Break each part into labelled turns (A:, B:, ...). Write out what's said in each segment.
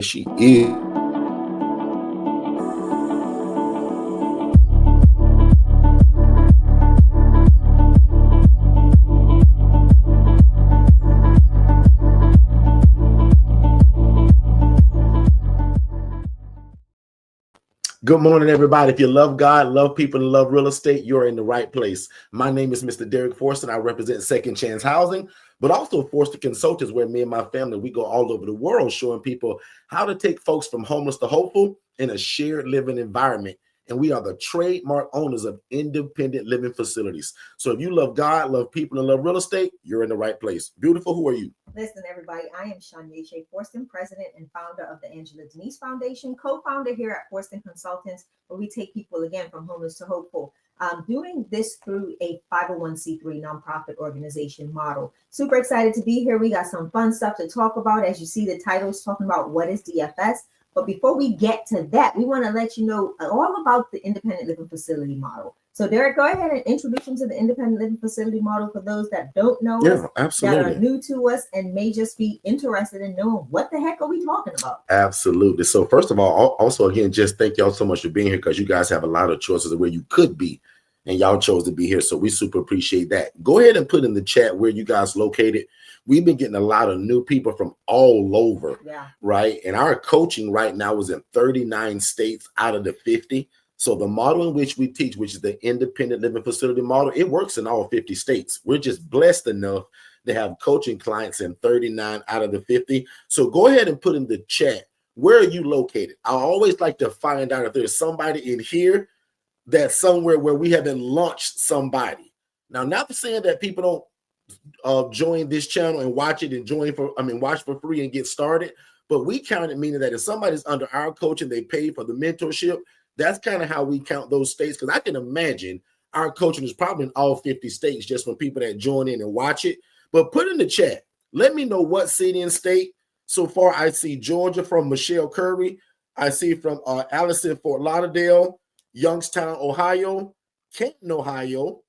A: She is. Good morning, everybody. If you love God, love people, and love real estate, you're in the right place. My name is Mr. Derrick Forston. I represent Second Chance Housing, but also Forston Consultants, where me and my family, we go all over the world showing people how to take folks from homeless to hopeful in a shared living environment. And we are the trademark owners of independent living facilities. So if you love God, love people, and love real estate, you're in the right place. Beautiful, who are you?
B: Listen, everybody, I am Shay Forston, president and founder of the Angela Denise Foundation, co-founder here at Forston Consultants, where we take people, again, from homeless to hopeful. Doing this through a 501c3 nonprofit organization model. Super excited to be here. We got some fun stuff to talk about. As you see, the title is talking about what is DFS. But before we get to that, we want to let you know all about the independent living facility model. So, Derrick, go ahead and introduce them to the independent living facility model for those that don't know us,
A: absolutely,
B: that are new to us, and may just be interested in knowing what the heck are we talking about.
A: Absolutely. So, first of all, also, again, just thank y'all so much for being here, because you guys have a lot of choices of where you could be, and y'all chose to be here. So we super appreciate that. Go ahead and put in the chat where you guys located. We've been getting a lot of new people from all over, right? And our coaching right now is in 39 states out of the 50. So the model in which we teach, which is the independent living facility model, it works in all 50 states. We're just blessed enough to have coaching clients in 39 out of the 50. So go ahead and put in the chat, where are you located? I always like to find out if there's somebody in here that's somewhere where we haven't launched somebody. Now, not saying that people don't join this channel and watch it and watch for free and get started, but we count it, meaning that if somebody's under our coaching, they pay for the mentorship. That's kind of how we count those states, because I can imagine our coaching is probably in all 50 states just from people that join in and watch it. But put in the chat, let me know what city and state. So far, I see Georgia from Michelle Curry. I see from Allison, Fort Lauderdale, Youngstown, Ohio, Canton, Ohio.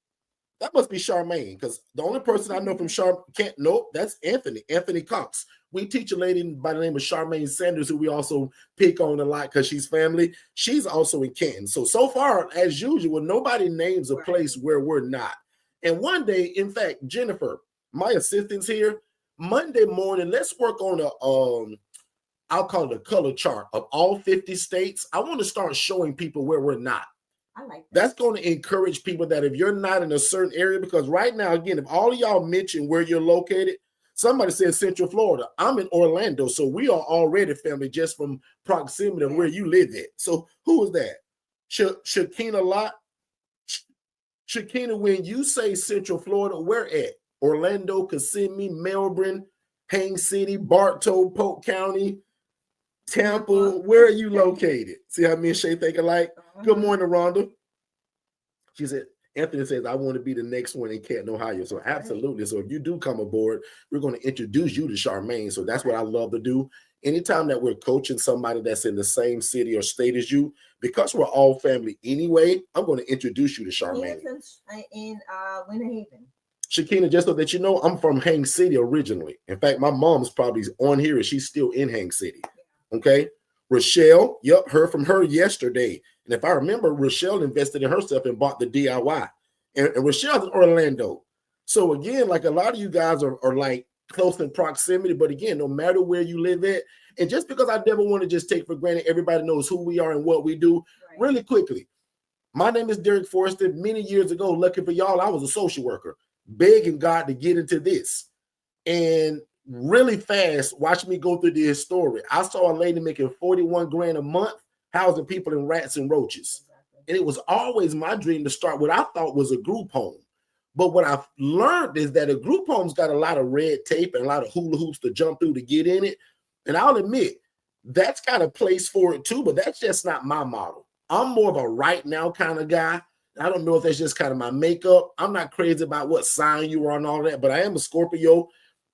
A: That must be Charmaine, because the only person I know from Canton, nope, that's Anthony Cox. We teach a lady by the name of Charmaine Sanders, who we also pick on a lot because she's family. She's also in Canton. So far, as usual, nobody names a place where we're not. And one day, in fact, Jennifer, my assistant's here, Monday morning, let's work on I'll call it a color chart of all 50 states. I want to start showing people where we're not.
B: I like that.
A: That's going to encourage people that if you're not in a certain area, because right now, again, if all of y'all mention where you're located, somebody says Central Florida. I'm in Orlando, so we are already family just from proximity of where you live at. So who is that? Shakina Lott? Shakina, when you say Central Florida, where at? Orlando, Kissimmee, Melbourne, Haines City, Bartow, Polk County, Tampa, where are you located? See how me and Shay think alike? Good morning, Rhonda. She said, Anthony says, I want to be the next one in Canton, Ohio. So absolutely. So if you do come aboard, we're going to introduce you to Charmaine. So that's what I love to do. Anytime that we're coaching somebody that's in the same city or state as you, because we're all family anyway, I'm going to introduce you to Charmaine.
B: In Winter Haven.
A: Shakina, just so that you know, I'm from Haines City originally. In fact, my mom's probably on here and she's still in Haines City. Okay. Rochelle, yep, heard from her yesterday. And if I remember, Rochelle invested in herself and bought the DIY. And Rochelle's in Orlando. So again, like a lot of you guys are like close in proximity, but again, no matter where you live at, and just because I never want to just take for granted everybody knows who we are and what we do, really quickly. My name is Derrick Forston. Many years ago, lucky for y'all, I was a social worker, begging God to get into this. And really fast, watch me go through this story. I saw a lady making 41 grand a month, housing people in rats and roaches. And it was always my dream to start what I thought was a group home. But what I've learned is that a group home's got a lot of red tape and a lot of hula hoops to jump through to get in it. And I'll admit, that's got a place for it too, but that's just not my model. I'm more of a right now kind of guy. I don't know if that's just kind of my makeup. I'm not crazy about what sign you are and all that, but I am a Scorpio.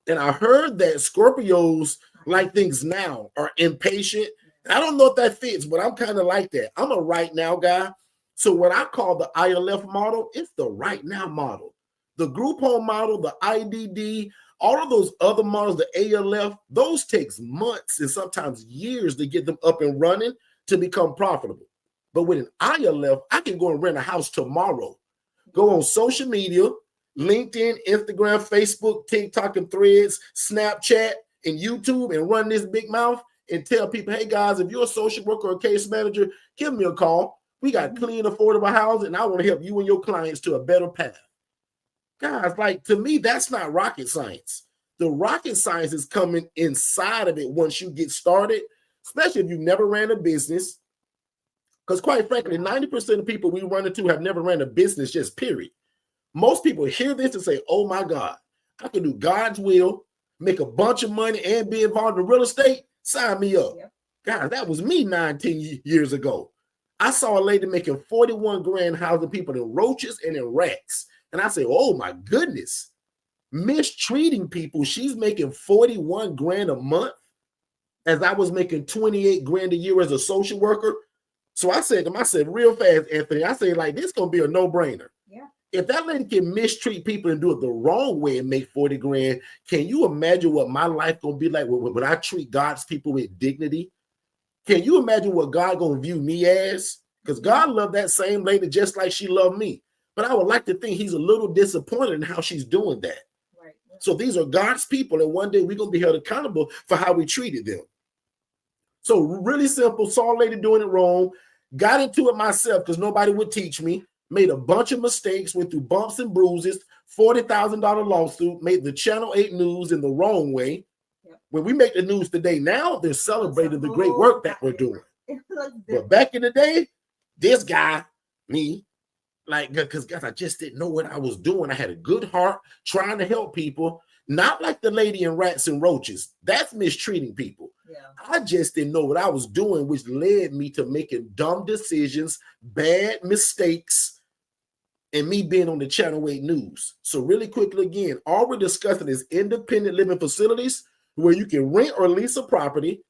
A: And I heard that Scorpios like things now, are impatient. And I don't know if that fits, but I'm kind of like that. I'm a right now guy. So what I call the ILF model, it's the right now model. The group home model, the IDD, All of those other models, the ALF, those takes months and sometimes years to get them up and running to become profitable. But with an ILF, I can go and rent a house tomorrow. Go on social media, LinkedIn, Instagram, Facebook, TikTok, and Threads, Snapchat, and YouTube, and run this big mouth and tell people, hey, guys, if you're a social worker or a case manager, give me a call. We got clean, affordable housing, and I want to help you and your clients to a better path. Guys, like, to me, that's not rocket science. The rocket science is coming inside of it once you get started, especially if you've never ran a business. Because quite frankly, 90% of people we run into have never ran a business, just period. Most people hear this and say, oh my God, I can do God's will, make a bunch of money and be involved in real estate. Sign me up. Yep. Guys, that was me 19 years ago. I saw a lady making 41 grand housing people in roaches and in rats. And I said, oh my goodness, mistreating people. She's making 41 grand a month as I was making 28 grand a year as a social worker. So I said to him, I said, real fast, Anthony, I said, like, this going to be a no-brainer. Yeah. If that lady can mistreat people and do it the wrong way and make 40 grand, can you imagine what my life going to be like when I treat God's people with dignity? Can you imagine what God going to view me as? Because God loved that same lady just like she loved me. But I would like to think he's a little disappointed in how she's doing that. Right. Yeah. So these are God's people, and one day we're going to be held accountable for how we treated them. So really simple, saw a lady doing it wrong, got into it myself because nobody would teach me, made a bunch of mistakes, went through bumps and bruises, $40,000 lawsuit, made the Channel 8 news in the wrong way. Yep. When we make the news today, now they're celebrating the great work that we're doing. But back in the day, this guy, me, like, because guys, I just didn't know what I was doing. I had a good heart trying to help people, not like the lady in rats and roaches. That's mistreating people. Yeah. I just didn't know what I was doing, which led me to making dumb decisions, bad mistakes, and me being on the Channel 8 news. So really quickly again, all we're discussing is independent living facilities where you can rent or lease a property.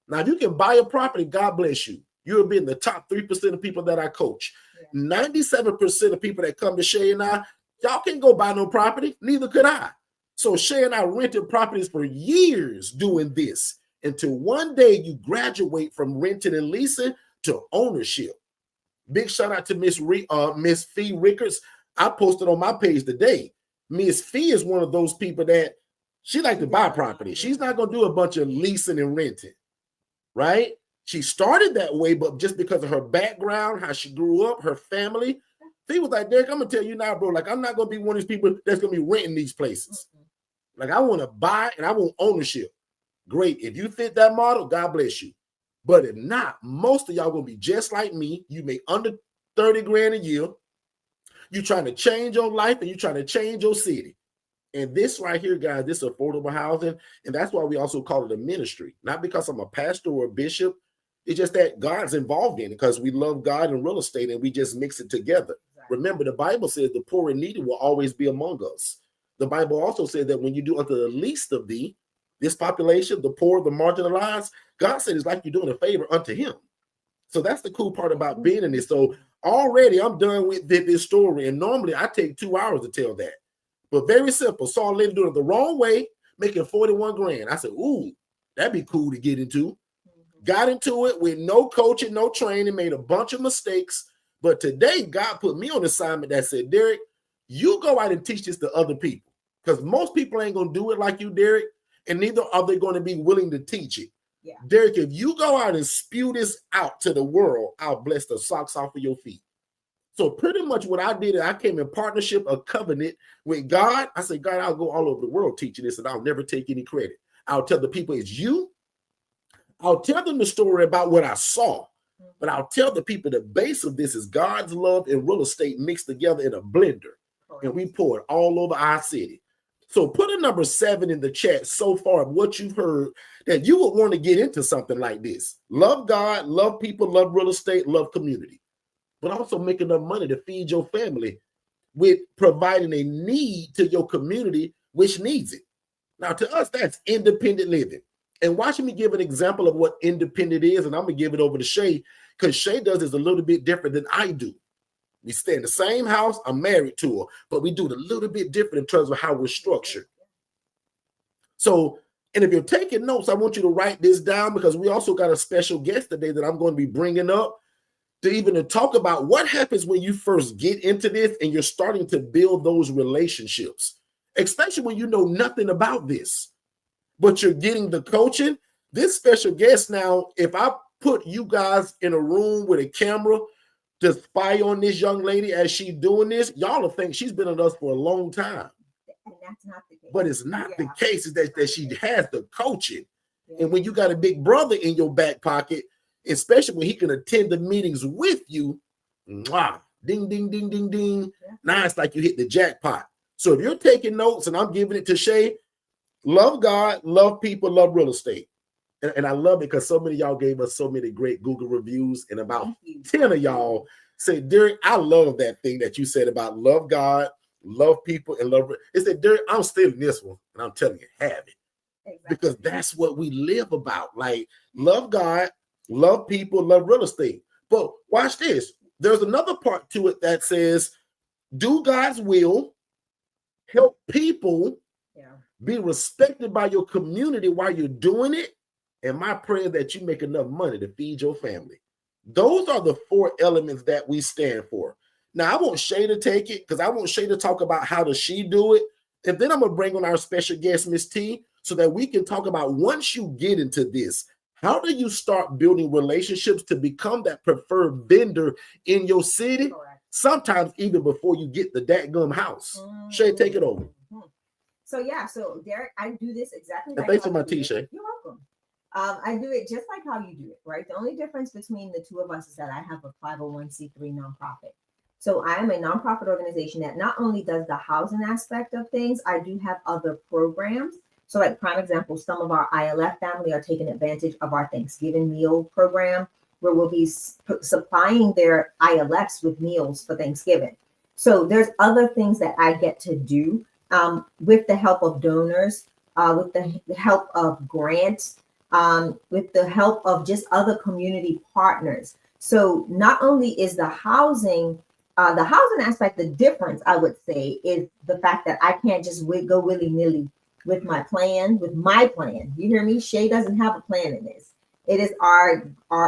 A: Now, if you can buy a property, God bless you. You'll be in the top 3% of people that I coach. Yeah. 97% of people that come to Shay and I, y'all can't go buy no property. Neither could I. So Shay and I rented properties for years doing this until one day you graduate from renting and leasing to ownership. Big shout out to Miss Fee Rickards. I posted on my page today. Miss Fee is one of those people that she like to buy property. She's not going to do a bunch of leasing and renting, right? She started that way, but just because of her background, how she grew up, her family, Fee was like, Derrick, I'm going to tell you now, bro, like, I'm not going to be one of these people that's going to be renting these places. Like, I want to buy and I want ownership. Great. If you fit that model, God bless you. But if not, most of y'all going to be just like me. You make under 30 grand a year. You're trying to change your life and you're trying to change your city. And this right here, guys, this affordable housing. And that's why we also call it a ministry. Not because I'm a pastor or a bishop. It's just that God's involved in it because we love God and real estate and we just mix it together. Exactly. Remember, the Bible says the poor and needy will always be among us. The Bible also said that when you do unto the least of thee, this population, the poor, the marginalized, God said it's like you're doing a favor unto him. So that's the cool part about being in this. So already I'm done with this story. And normally I take 2 hours to tell that. But very simple. Saw a lady doing it the wrong way, making 41 grand. I said, ooh, that'd be cool to get into. Got into it with no coaching, no training, made a bunch of mistakes. But today, God put me on assignment that said, Derrick, you go out and teach this to other people. Because most people ain't going to do it like you, Derrick. And neither are they going to be willing to teach it. Yeah. Derrick, if you go out and spew this out to the world, I'll bless the socks off of your feet. So pretty much what I did, I came in partnership, a covenant with God. I said, God, I'll go all over the world teaching this and I'll never take any credit. I'll tell the people it's you. I'll tell them the story about what I saw, but I'll tell the people the base of this is God's love and real estate mixed together in a blender. And we pour it all over our city. So put a number 7 in the chat so far of what you've heard that you would want to get into something like this. Love God, love people, love real estate, love community, but also make enough money to feed your family with providing a need to your community, which needs it. Now, to us, that's independent living. And watch me give an example of what independent is, and I'm going to give it over to Shay, because Shay does this a little bit different than I do. We stay in the same house. I'm married to her, but we do it a little bit different in terms of how we're structured. So, and if you're taking notes, I want you to write this down, because we also got a special guest today that I'm going to be bringing up to talk about what happens when you first get into this and you're starting to build those relationships, especially when you know nothing about this, but you're getting the coaching. This special guest now, if I put you guys in a room with a camera to spy on this young lady as she's doing this, y'all will think she's been with us for a long time.
B: And that's not the case.
A: But it's not the case. Is that she has the coaching. Yeah. And when you got a big brother in your back pocket, especially when he can attend the meetings with you, mwah, ding, ding, ding, ding, ding. Yeah. Now it's like you hit the jackpot. So if you're taking notes, and I'm giving it to Shay, love God, love people, love real estate. And I love it because so many of y'all gave us so many great Google reviews, and about 10 of y'all say, Derrick, I love that thing that you said about love God, love people, and love. It said, Derrick, I'm stealing this one, and I'm telling you, have it. Exactly. Because that's what we live about. Like, love God, love people, love real estate. But watch this. There's another part to it that says, do God's will, help people, be respected by your community while you're doing it, and my prayer that you make enough money to feed your family. Those are the 4 elements that we stand for. Now, I want Shay to take it, because I want Shay to talk about how does she do it. And then I'm going to bring on our special guest, Miss T, so that we can talk about, once you get into this, how do you start building relationships to become that preferred vendor in your city? Correct. Sometimes even before you get the dadgum house. Shay, take it over.
B: So Derrick, I do this exactly.
A: Like thanks for my tea, Shay.
B: You're welcome. I do it just like how you do it, right? The only difference between the two of us is that I have a 501c3 nonprofit. So I am a nonprofit organization that not only does the housing aspect of things, I do have other programs. So like prime example, some of our ILF family are taking advantage of our Thanksgiving meal program, where we'll be supplying their ILFs with meals for Thanksgiving. So there's other things that I get to do with the help of donors, with the help of grants, with the help of just other community partners. So not only is the housing aspect, the difference, I would say, is the fact that I can't just go willy-nilly with my plan. You hear me? Shay doesn't have a plan in this. It is our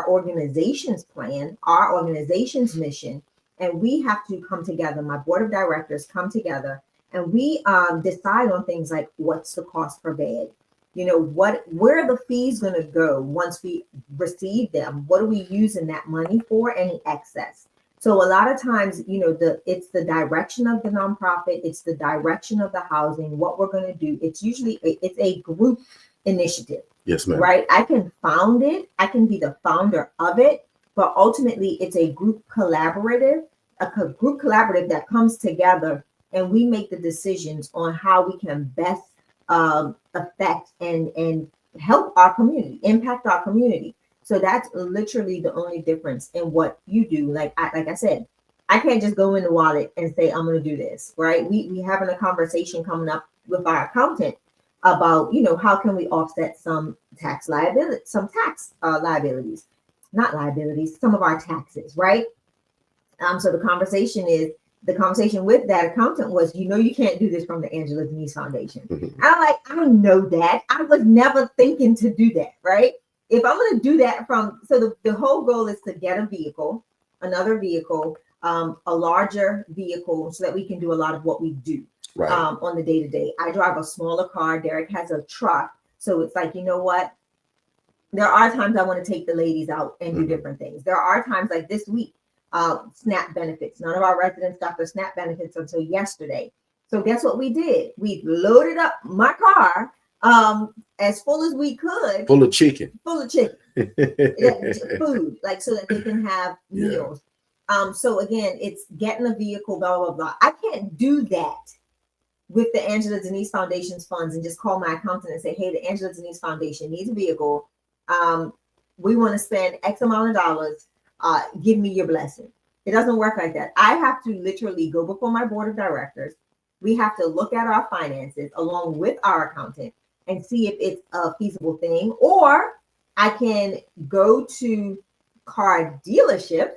B: organization's plan, our organization's mission, and we have to come together. My board of directors come together, and we decide on things like, what's the cost per bed? You know, where are the fees going to go once we receive them? What are we using that money for? Any excess? So a lot of times, you know, it's the direction of the nonprofit, it's the direction of the housing, what we're going to do. It's usually it's a group initiative.
A: Yes, ma'am.
B: Right? I can found it, I can be the founder of it, but ultimately it's a group collaborative that comes together, and we make the decisions on how we can best affect and help our community, impact our community. So that's literally the only difference in what you do. Like I said, I can't just go in the wallet and say, I'm going to do this, right? We having a conversation coming up with our accountant about, you know, how can we offset some tax liabilities, some of our taxes, right? So the conversation with that accountant was, you know, you can't do this from the Angela Denise Foundation. I'm like, I know that. I was never thinking to do that, right? If I'm going to do that the whole goal is to get another vehicle, a larger vehicle, so that we can do a lot of what we do on the day-to-day. I drive a smaller car. Derrick has a truck. So it's like, you know what? There are times I want to take the ladies out and do different things. There are times like this week, SNAP benefits. None of our residents got their SNAP benefits until yesterday. So guess what we did? We loaded up my car as full as we could.
A: Full of chicken.
B: Food, like so that they can have meals. So again, it's getting a vehicle, blah, blah, blah. I can't do that with the Angela Denise Foundation's funds and just call my accountant and say, hey, the Angela Denise Foundation needs a vehicle. We want to spend X amount of dollars. Give me your blessing. It doesn't work like that. I have to literally go before my board of directors. We have to look at our finances along with our accountant and see if it's a feasible thing. Or I can go to car dealerships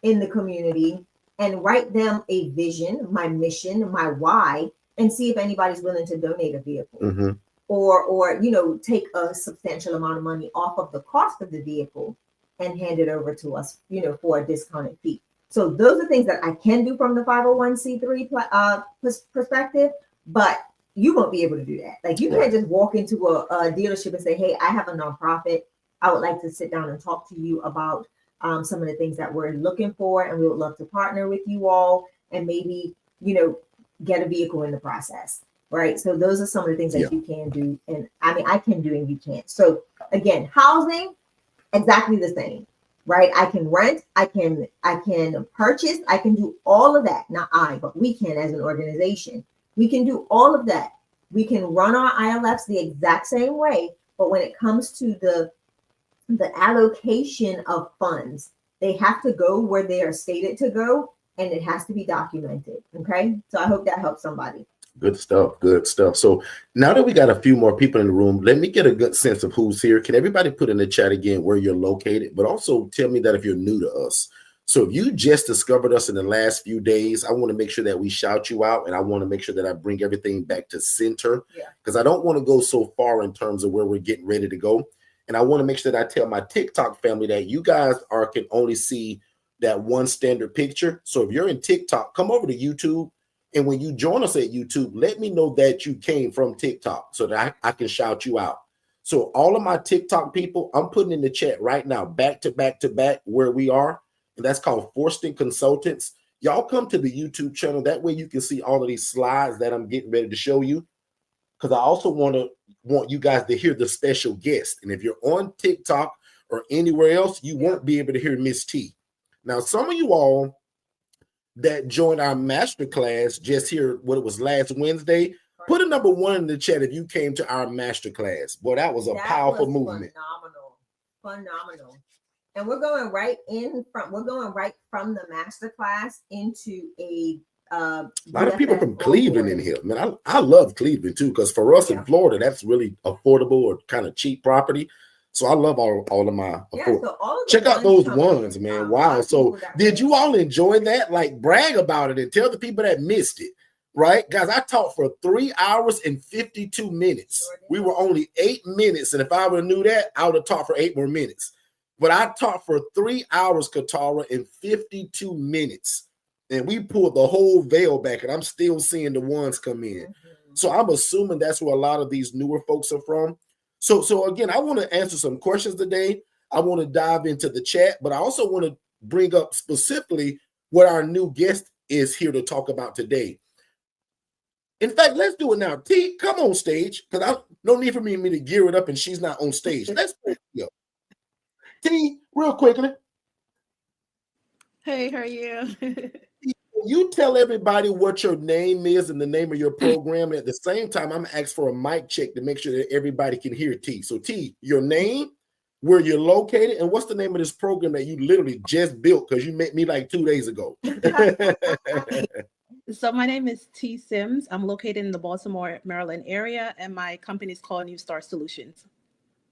B: in the community and write them a vision, my mission, my why, and see if anybody's willing to donate a vehicle. or take a substantial amount of money off of the cost of the vehicle and hand it over to us, for a discounted fee. So those are things that I can do from the 501c3 perspective, but you won't be able to do that. Like, you can't just walk into a dealership and say, hey, I have a nonprofit. I would like to sit down and talk to you about some of the things that we're looking for, and we would love to partner with you all and maybe, get a vehicle in the process, right? So those are some of the things that you can do. And I mean, I can do and you can't. So again, housing, exactly the same, right? I can rent, I can purchase, I can do all of that. Not I, but we can as an organization. We can do all of that. We can run our ILFs the exact same way, but when it comes to the allocation of funds, they have to go where they are stated to go, and it has to be documented. Okay. So I hope that helps somebody.
A: Good stuff. Good stuff. So now that we got a few more people in the room, let me get a good sense of who's here. Can everybody put in the chat again where you're located, but also tell me that if you're new to us. So if you just discovered us in the last few days, I want to make sure that we shout you out, and I want to make sure that I bring everything back to center, because I don't want to go so far in terms of where we're getting ready to go. And I want to make sure that I tell my TikTok family that you guys can only see that one standard picture. So if you're in TikTok, come over to YouTube. And when you join us at YouTube, let me know that you came from TikTok so that I can shout you out. So all of my TikTok people, I'm putting in the chat right now, back to back to back where we are. And that's called Forston Consultants. Y'all come to the YouTube channel. That way you can see all of these slides that I'm getting ready to show you. Because I also want you guys to hear the special guest. And if you're on TikTok or anywhere else, you won't be able to hear Miss T. Now, some of you all that joined our masterclass just here, what it was last Wednesday, put a number 1 in the chat if you came to our masterclass. Boy, that was a powerful movement.
B: Phenomenal. And we're going right from the masterclass into a
A: lot of people from Cleveland in here. Man, I love Cleveland too, because for us in Florida, that's really affordable or kind of cheap property. So I love all of my check out those ones, man. Wow. So did you all enjoy that? Like, brag about it and tell the people that missed it, right? Guys, I taught for 3 hours and 52 minutes. We were only 8 minutes. And if I would have knew that, I would have taught for 8 more minutes. But I taught for 3 hours, Katara, and 52 minutes. And we pulled the whole veil back, and I'm still seeing the ones come in. So I'm assuming that's where a lot of these newer folks are from. So again, I want to answer some questions today. I want to dive into the chat, but I also want to bring up specifically what our new guest is here to talk about today. In fact, let's do it now. T, come on stage, because no need for me to gear it up and she's not on stage. Let's go. T, real quickly.
C: Hey, how are you?
A: You tell everybody what your name is and the name of your program. And at the same time, I'm going to ask for a mic check to make sure that everybody can hear T. So T, your name, where you're located, and what's the name of this program that you literally just built because you met me like 2 days ago?
C: So my name is T. Sims. I'm located in the Baltimore, Maryland area, and my company is called New Star Solutions.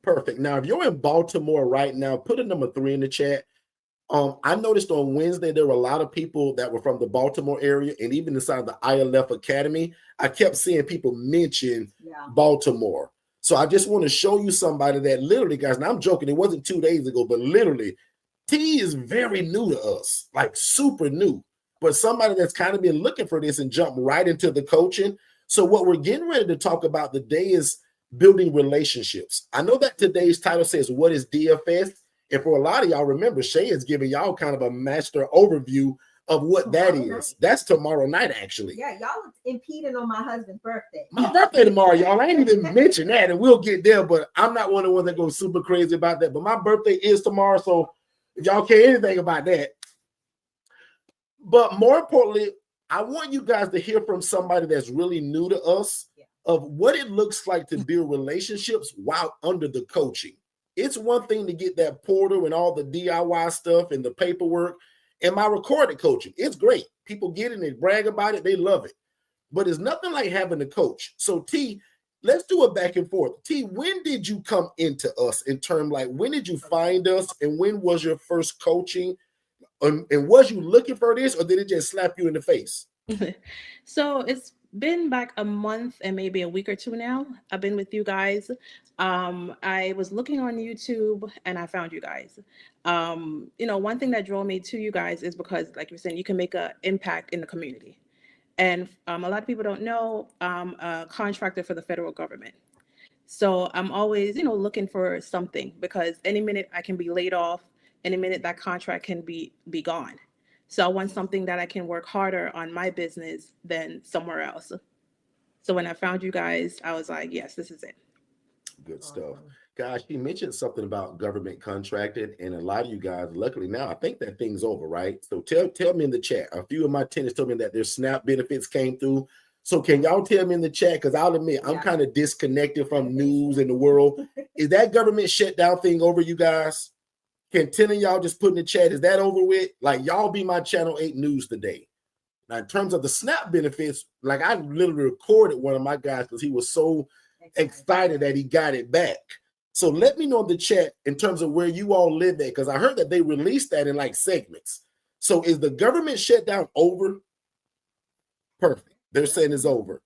A: Perfect. Now, if you're in Baltimore right now, put a number 3 in the chat. I noticed on Wednesday, there were a lot of people that were from the Baltimore area, and even inside the ILF Academy, I kept seeing people mention Baltimore. So I just want to show you somebody that literally, guys, and I'm joking, it wasn't 2 days ago, but literally, T is very new to us, like super new, but somebody that's kind of been looking for this and jumped right into the coaching. So what we're getting ready to talk about today is building relationships. I know that today's title says, what is DFS? And for a lot of y'all, remember, Shay is giving y'all kind of a master overview of what that is. That's tomorrow night, actually.
B: Yeah, y'all impeding on my husband's birthday.
A: My birthday tomorrow, y'all. I ain't even mentioned that, and we'll get there, but I'm not one of the ones that goes super crazy about that. But my birthday is tomorrow, so if y'all care anything about that. But more importantly, I want you guys to hear from somebody that's really new to us of what it looks like to build relationships while under the coaching. It's one thing to get that portal and all the DIY stuff and the paperwork and my recorded coaching. It's great. People get it, they brag about it, they love it. But it's nothing like having a coach. So T, let's do a back and forth. T, when did you come into us in terms like when did you find us and when was your first coaching? And was you looking for this or did it just slap you in the face?
C: So it's Been back a month and maybe a week or two now. I've been with you guys. I was looking on YouTube and I found you guys. One thing that drew me to you guys is because, like you're saying, you can make an impact in the community. And a lot of people don't know I'm a contractor for the federal government. So I'm always, looking for something because any minute I can be laid off, any minute that contract can be gone. So I want something that I can work harder on my business than somewhere else. So when I found you guys, I was like, yes, this is it.
A: Good stuff. Gosh, you mentioned something about government contracted, and a lot of you guys, luckily now, I think that thing's over, right? So tell me in the chat. A few of my tenants told me that their SNAP benefits came through. So can y'all tell me in the chat? Because I'll admit, I'm kind of disconnected from news in the world. Is that government shutdown thing over, you guys? Can 10 of y'all just put in the chat, is that over with? Like, y'all be my Channel 8 news today. Now, in terms of the SNAP benefits, like I literally recorded one of my guys because he was so excited that he got it back. So let me know in the chat in terms of where you all live at, because I heard that they released that in like segments. So is the government shutdown over? Perfect. They're saying it's over.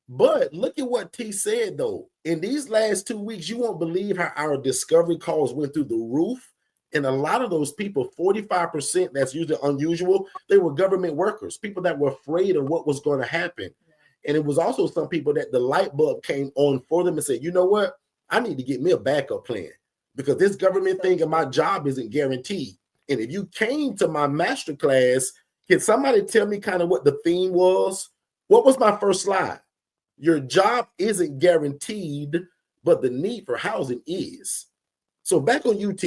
A: But look at what T said, though. In these last 2 weeks, you won't believe how our discovery calls went through the roof. And a lot of those people, 45%, that's usually unusual, they were government workers, people that were afraid of what was going to happen. And it was also some people that the light bulb came on for them and said, you know what? I need to get me a backup plan because this government thing and my job isn't guaranteed. And if you came to my masterclass, can somebody tell me kind of what the theme was? What was my first slide? Your job isn't guaranteed, but the need for housing is. So back on UT,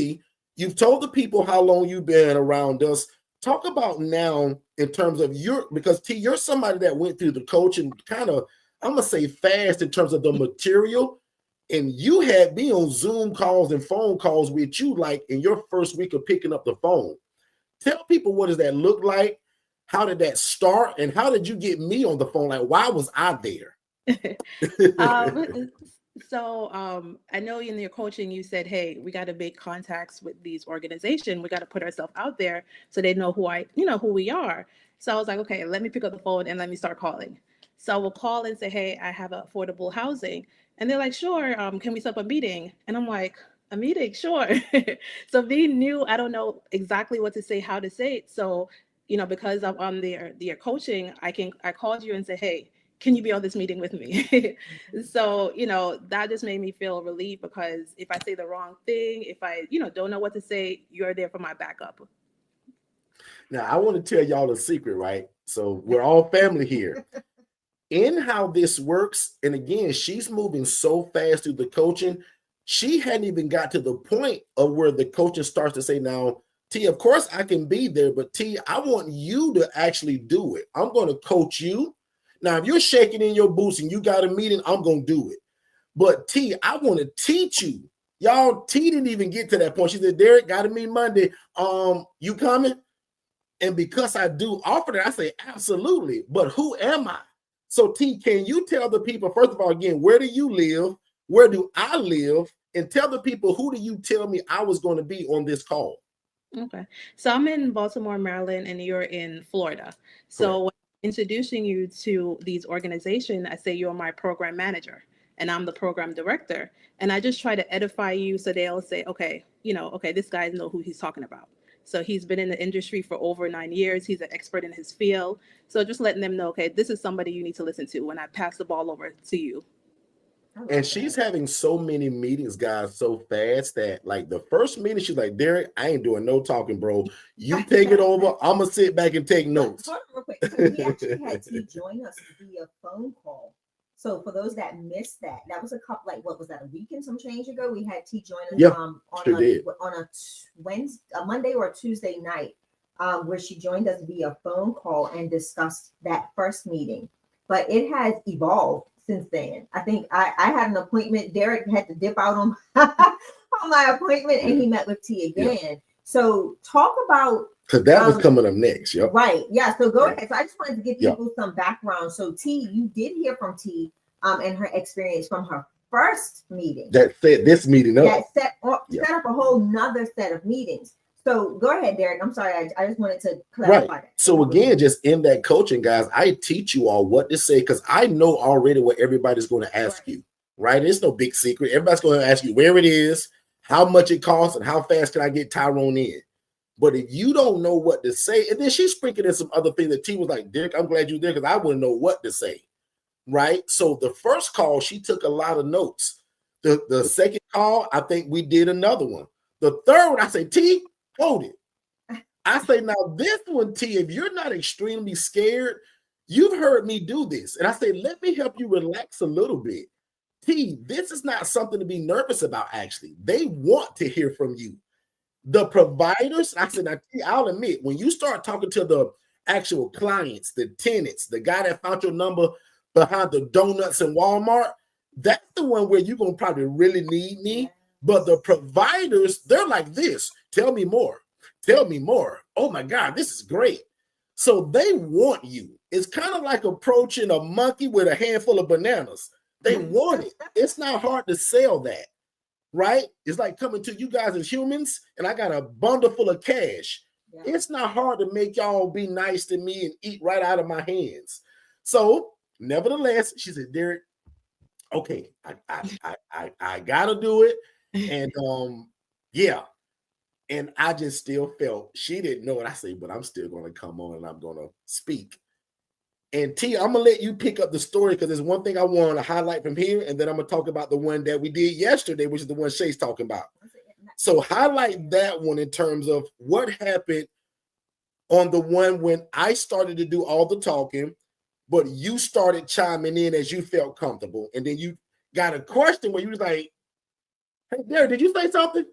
A: you've told the people how long you've been around us. Talk about now in terms of because T, you're somebody that went through the coaching kind of, I'm going to say fast in terms of the material. And you had me on Zoom calls and phone calls with you like in your first week of picking up the phone. Tell people, what does that look like? How did that start? And how did you get me on the phone? Like, why was I there?
C: I know in your coaching, you said, hey, we got to make contacts with these organizations. We got to put ourselves out there so they know who we are. So I was like, okay, let me pick up the phone and let me start calling. So I will call and say, hey, I have affordable housing. And they're like, sure, can we set up a meeting? And I'm like, a meeting, sure. So being new, I don't know exactly what to say, how to say it. So, because I'm on their coaching, I called you and said, hey, can you be on this meeting with me? So, that just made me feel relieved because if I say the wrong thing, if I, don't know what to say, you're there for my backup.
A: Now, I want to tell y'all a secret, right? So we're all family here. In how this works, and again, she's moving so fast through the coaching, she hadn't even got to the point of where the coaching starts to say, now, T, of course I can be there, but T, I want you to actually do it. I'm going to coach you. Now, if you're shaking in your boots and you got a meeting, I'm going to do it. But T, I want to teach you. Y'all, T didn't even get to that point. She said, Derrick, got to meet Monday. You coming? And because I do offer that, I say, absolutely. But who am I? So T, can you tell the people, first of all, again, where do you live? Where do I live? And tell the people, who do you tell me I was going to be on this call?
C: Okay. So I'm in Baltimore, Maryland, and you're in Florida. So when I'm introducing you to these organizations, I say you're my program manager and I'm the program director. And I just try to edify you so they'll say, okay, this guy knows who he's talking about. So he's been in the industry for over 9 years. He's an expert in his field. So just letting them know, okay, this is somebody you need to listen to when I pass the ball over to you.
A: And she's having so many meetings, guys, so fast that like the first meeting, she's like, Derrick, I ain't doing no talking, bro. You take it over. I'm going to sit back and take notes.
B: Real quick. So we actually had to join us via phone call. So for those that missed that was a couple, like, what was that, a week and some change ago? We had T join us on a Monday or a Tuesday night, where she joined us via phone call and discussed that first meeting. But it has evolved since then. I think I had an appointment. Derrick had to dip out on my appointment, and he met with T again. Yeah. So talk about,
A: because that was coming up next. Yep.
B: Right. Yeah. So go ahead. So I just wanted to give people some background. So T, you did hear from T and her experience from her first meeting.
A: That set this meeting up.
B: That set up a whole nother set of meetings. So go ahead, Derrick. I'm sorry. I just wanted to clarify that.
A: So again, just in that coaching, guys, I teach you all what to say because I know already what everybody's going to ask you, right? It's no big secret. Everybody's going to ask you where it is, how much it costs, and how fast can I get Tyrone in. But if you don't know what to say, and then she sprinkled in some other things that T was like, Derrick, I'm glad you're there because I wouldn't know what to say, right? So the first call, she took a lot of notes. The second call, I think we did another one. The third one, I say, T, hold it. I say, now this one, T, if you're not extremely scared, you've heard me do this. And I say, let me help you relax a little bit. T, this is not something to be nervous about, actually. They want to hear from you. The providers, I said, now, T, I'll admit, when you start talking to the actual clients, the tenants, the guy that found your number behind the donuts in Walmart, that's the one where you're going to probably really need me. But the providers, they're like this. Tell me more. Tell me more. Oh my God, this is great. So they want you. It's kind of like approaching a monkey with a handful of bananas. They want it. It's not hard to sell that, right? It's like coming to you guys as humans and I got a bundle full of cash. Yeah. It's not hard to make y'all be nice to me and eat right out of my hands. So nevertheless, she said, Derrick, okay, I gotta do it. And yeah. And I just still felt she didn't know it. I say, but I'm still going to come on and I'm going to speak. And T, I'm going to let you pick up the story because there's one thing I want to highlight from here. And then I'm going to talk about the one that we did yesterday, which is the one Shay's talking about. So highlight that one in terms of what happened on the one when I started to do all the talking, but you started chiming in as you felt comfortable. And then you got a question where you was like, hey, Derrick, did you say something?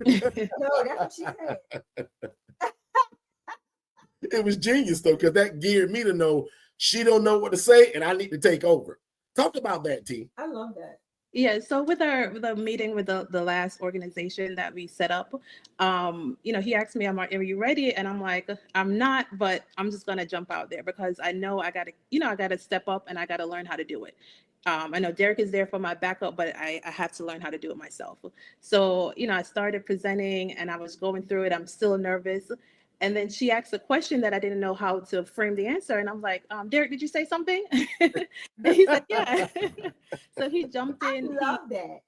B: No, that's what she said.
A: It was genius though, because that geared me to know she don't know what to say and I need to take over. Talk about that, T.
B: I love that.
C: Yeah, so with the meeting with the last organization that we set up, he asked me, are you ready? And I'm like, I'm not, but I'm just gonna jump out there because I know I gotta step up and I gotta learn how to do it. I know Derrick is there for my backup, but I have to learn how to do it myself. So, I started presenting and I was going through it. I'm still nervous. And then she asked a question that I didn't know how to frame the answer. And I'm like, Derrick, did you say something? And he said, yeah. So he jumped in.
B: I love that.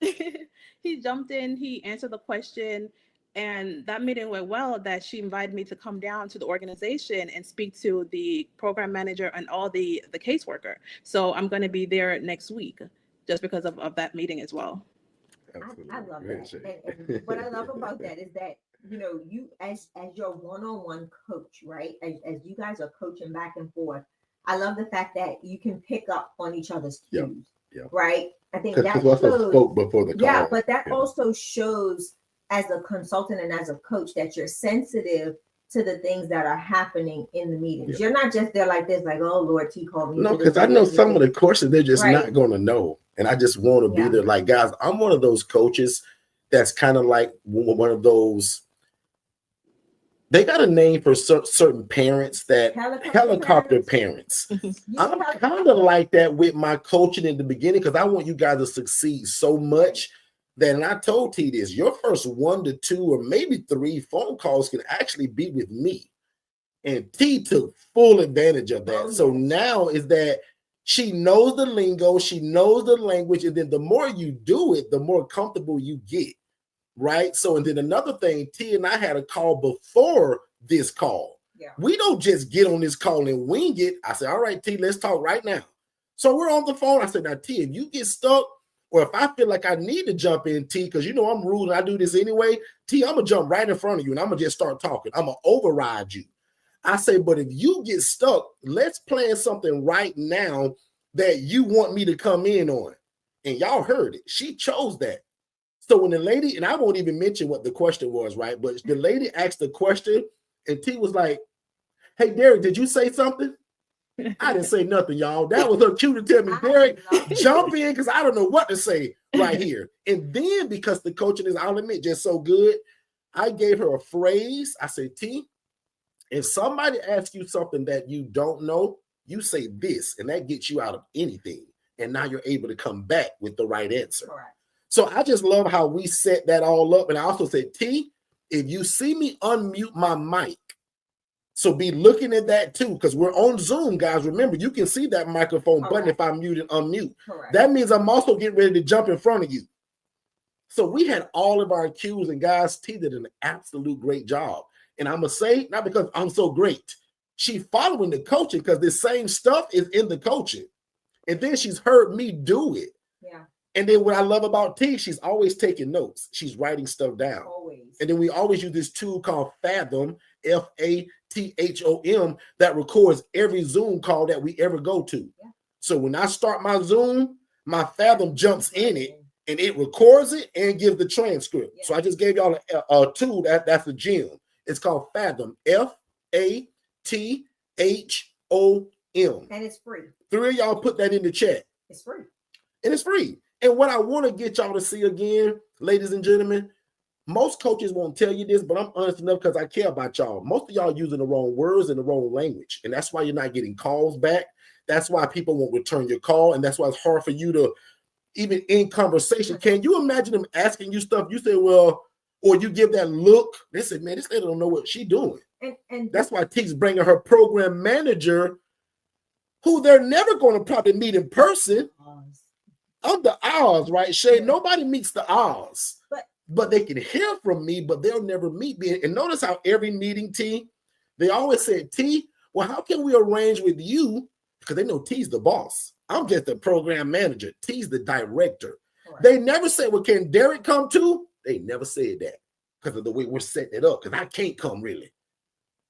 C: He jumped in, he answered the question. And that meeting went well that she invited me to come down to the organization and speak to the program manager and all the caseworker. So I'm going to be there next week just because of that meeting as well.
B: I love that. And what I love about that is that, you as your one-on-one coach, right? As you guys are coaching back and forth, I love the fact that you can pick up on each other's cues, right? I think that shows,
A: spoke before the call.
B: Yeah, but that also shows as a consultant and as a coach that you're sensitive to the things that are happening in the meetings. You're not just there like this, like, oh Lord, T called me.
A: No, because I know some of the courses they're just not going to know. And I just want to be there. Like, guys, I'm one of those coaches that's kind of like one of those, they got a name for certain parents that helicopter parents. I'm kind of like that with my coaching in the beginning because I want you guys to succeed so much that, and I told T this, your first 1 to 2 or maybe 3 phone calls can actually be with me. And T took full advantage of that. So now is that she knows the lingo, she knows the language, and then the more you do it, the more comfortable you get. Right. So, and then another thing, T and I had a call before this call. Yeah. We don't just get on this call and wing it. I said, all right, T, let's talk right now. So we're on the phone. I said, now, T, if you get stuck or if I feel like I need to jump in, T, because I'm rude and I do this anyway, T, I'm going to jump right in front of you and I'm going to just start talking. I'm going to override you. I say, but if you get stuck, let's plan something right now that you want me to come in on. And y'all heard it. She chose that. So when the lady, and I won't even mention what the question was, right? But the lady asked the question and T was like, hey, Derrick, did you say something? I didn't say nothing, y'all. That was her cue to tell me, Derrick, jump in because I don't know what to say right here. And then because the coaching is, I'll admit, just so good, I gave her a phrase. I said, T, if somebody asks you something that you don't know, you say this, and that gets you out of anything. And now you're able to come back with the right answer. All right. So I just love how we set that all up. And I also said, T, If you see me unmute my mic, so be looking at that too, because we're on Zoom, guys. Remember, you can see that microphone button if I mute and unmute.
B: Correct.
A: That means I'm also getting ready to jump in front of you. So we had all of our cues, and guys, T did an absolute great job. And I'm going to say, not because I'm so great, she following the coaching because this same stuff is in the coaching. And then she's heard me do it.
B: Yeah.
A: And then what I love about T, she's always taking notes. She's writing stuff down.
B: Always.
A: And then we always use this tool called Fathom, Fathom, that records every Zoom call that we ever go to.
B: Yeah.
A: So when I start my Zoom, my Fathom jumps in it and it records it and gives the transcript. Yeah. So I just gave y'all a tool that's a gem. It's called Fathom, Fathom.
B: And it's free.
A: 3 of y'all put that in the chat.
B: It's free.
A: And it's free. And what I want to get y'all to see again, ladies and gentlemen, most coaches won't tell you this, but I'm honest enough because I care about y'all. Most of y'all using the wrong words and the wrong language. And that's why you're not getting calls back. That's why people won't return your call. And that's why it's hard for you to even in conversation. Can you imagine them asking you stuff? You say, well, or you give that look. They say, man, this lady don't know what she's doing. And that's why T's bringing her program manager, who they're never going to probably meet in person. I'm the Oz, right, Shay? Yeah. Nobody meets the Oz, but they can hear from me, but they'll never meet me. And notice how every meeting, T, they always say, T, well, how can we arrange with you? Because they know T's the boss. I'm just the program manager. T's the director. Right. They never say, well, can Derrick come too? They never said that because of the way we're setting it up, because I can't come really.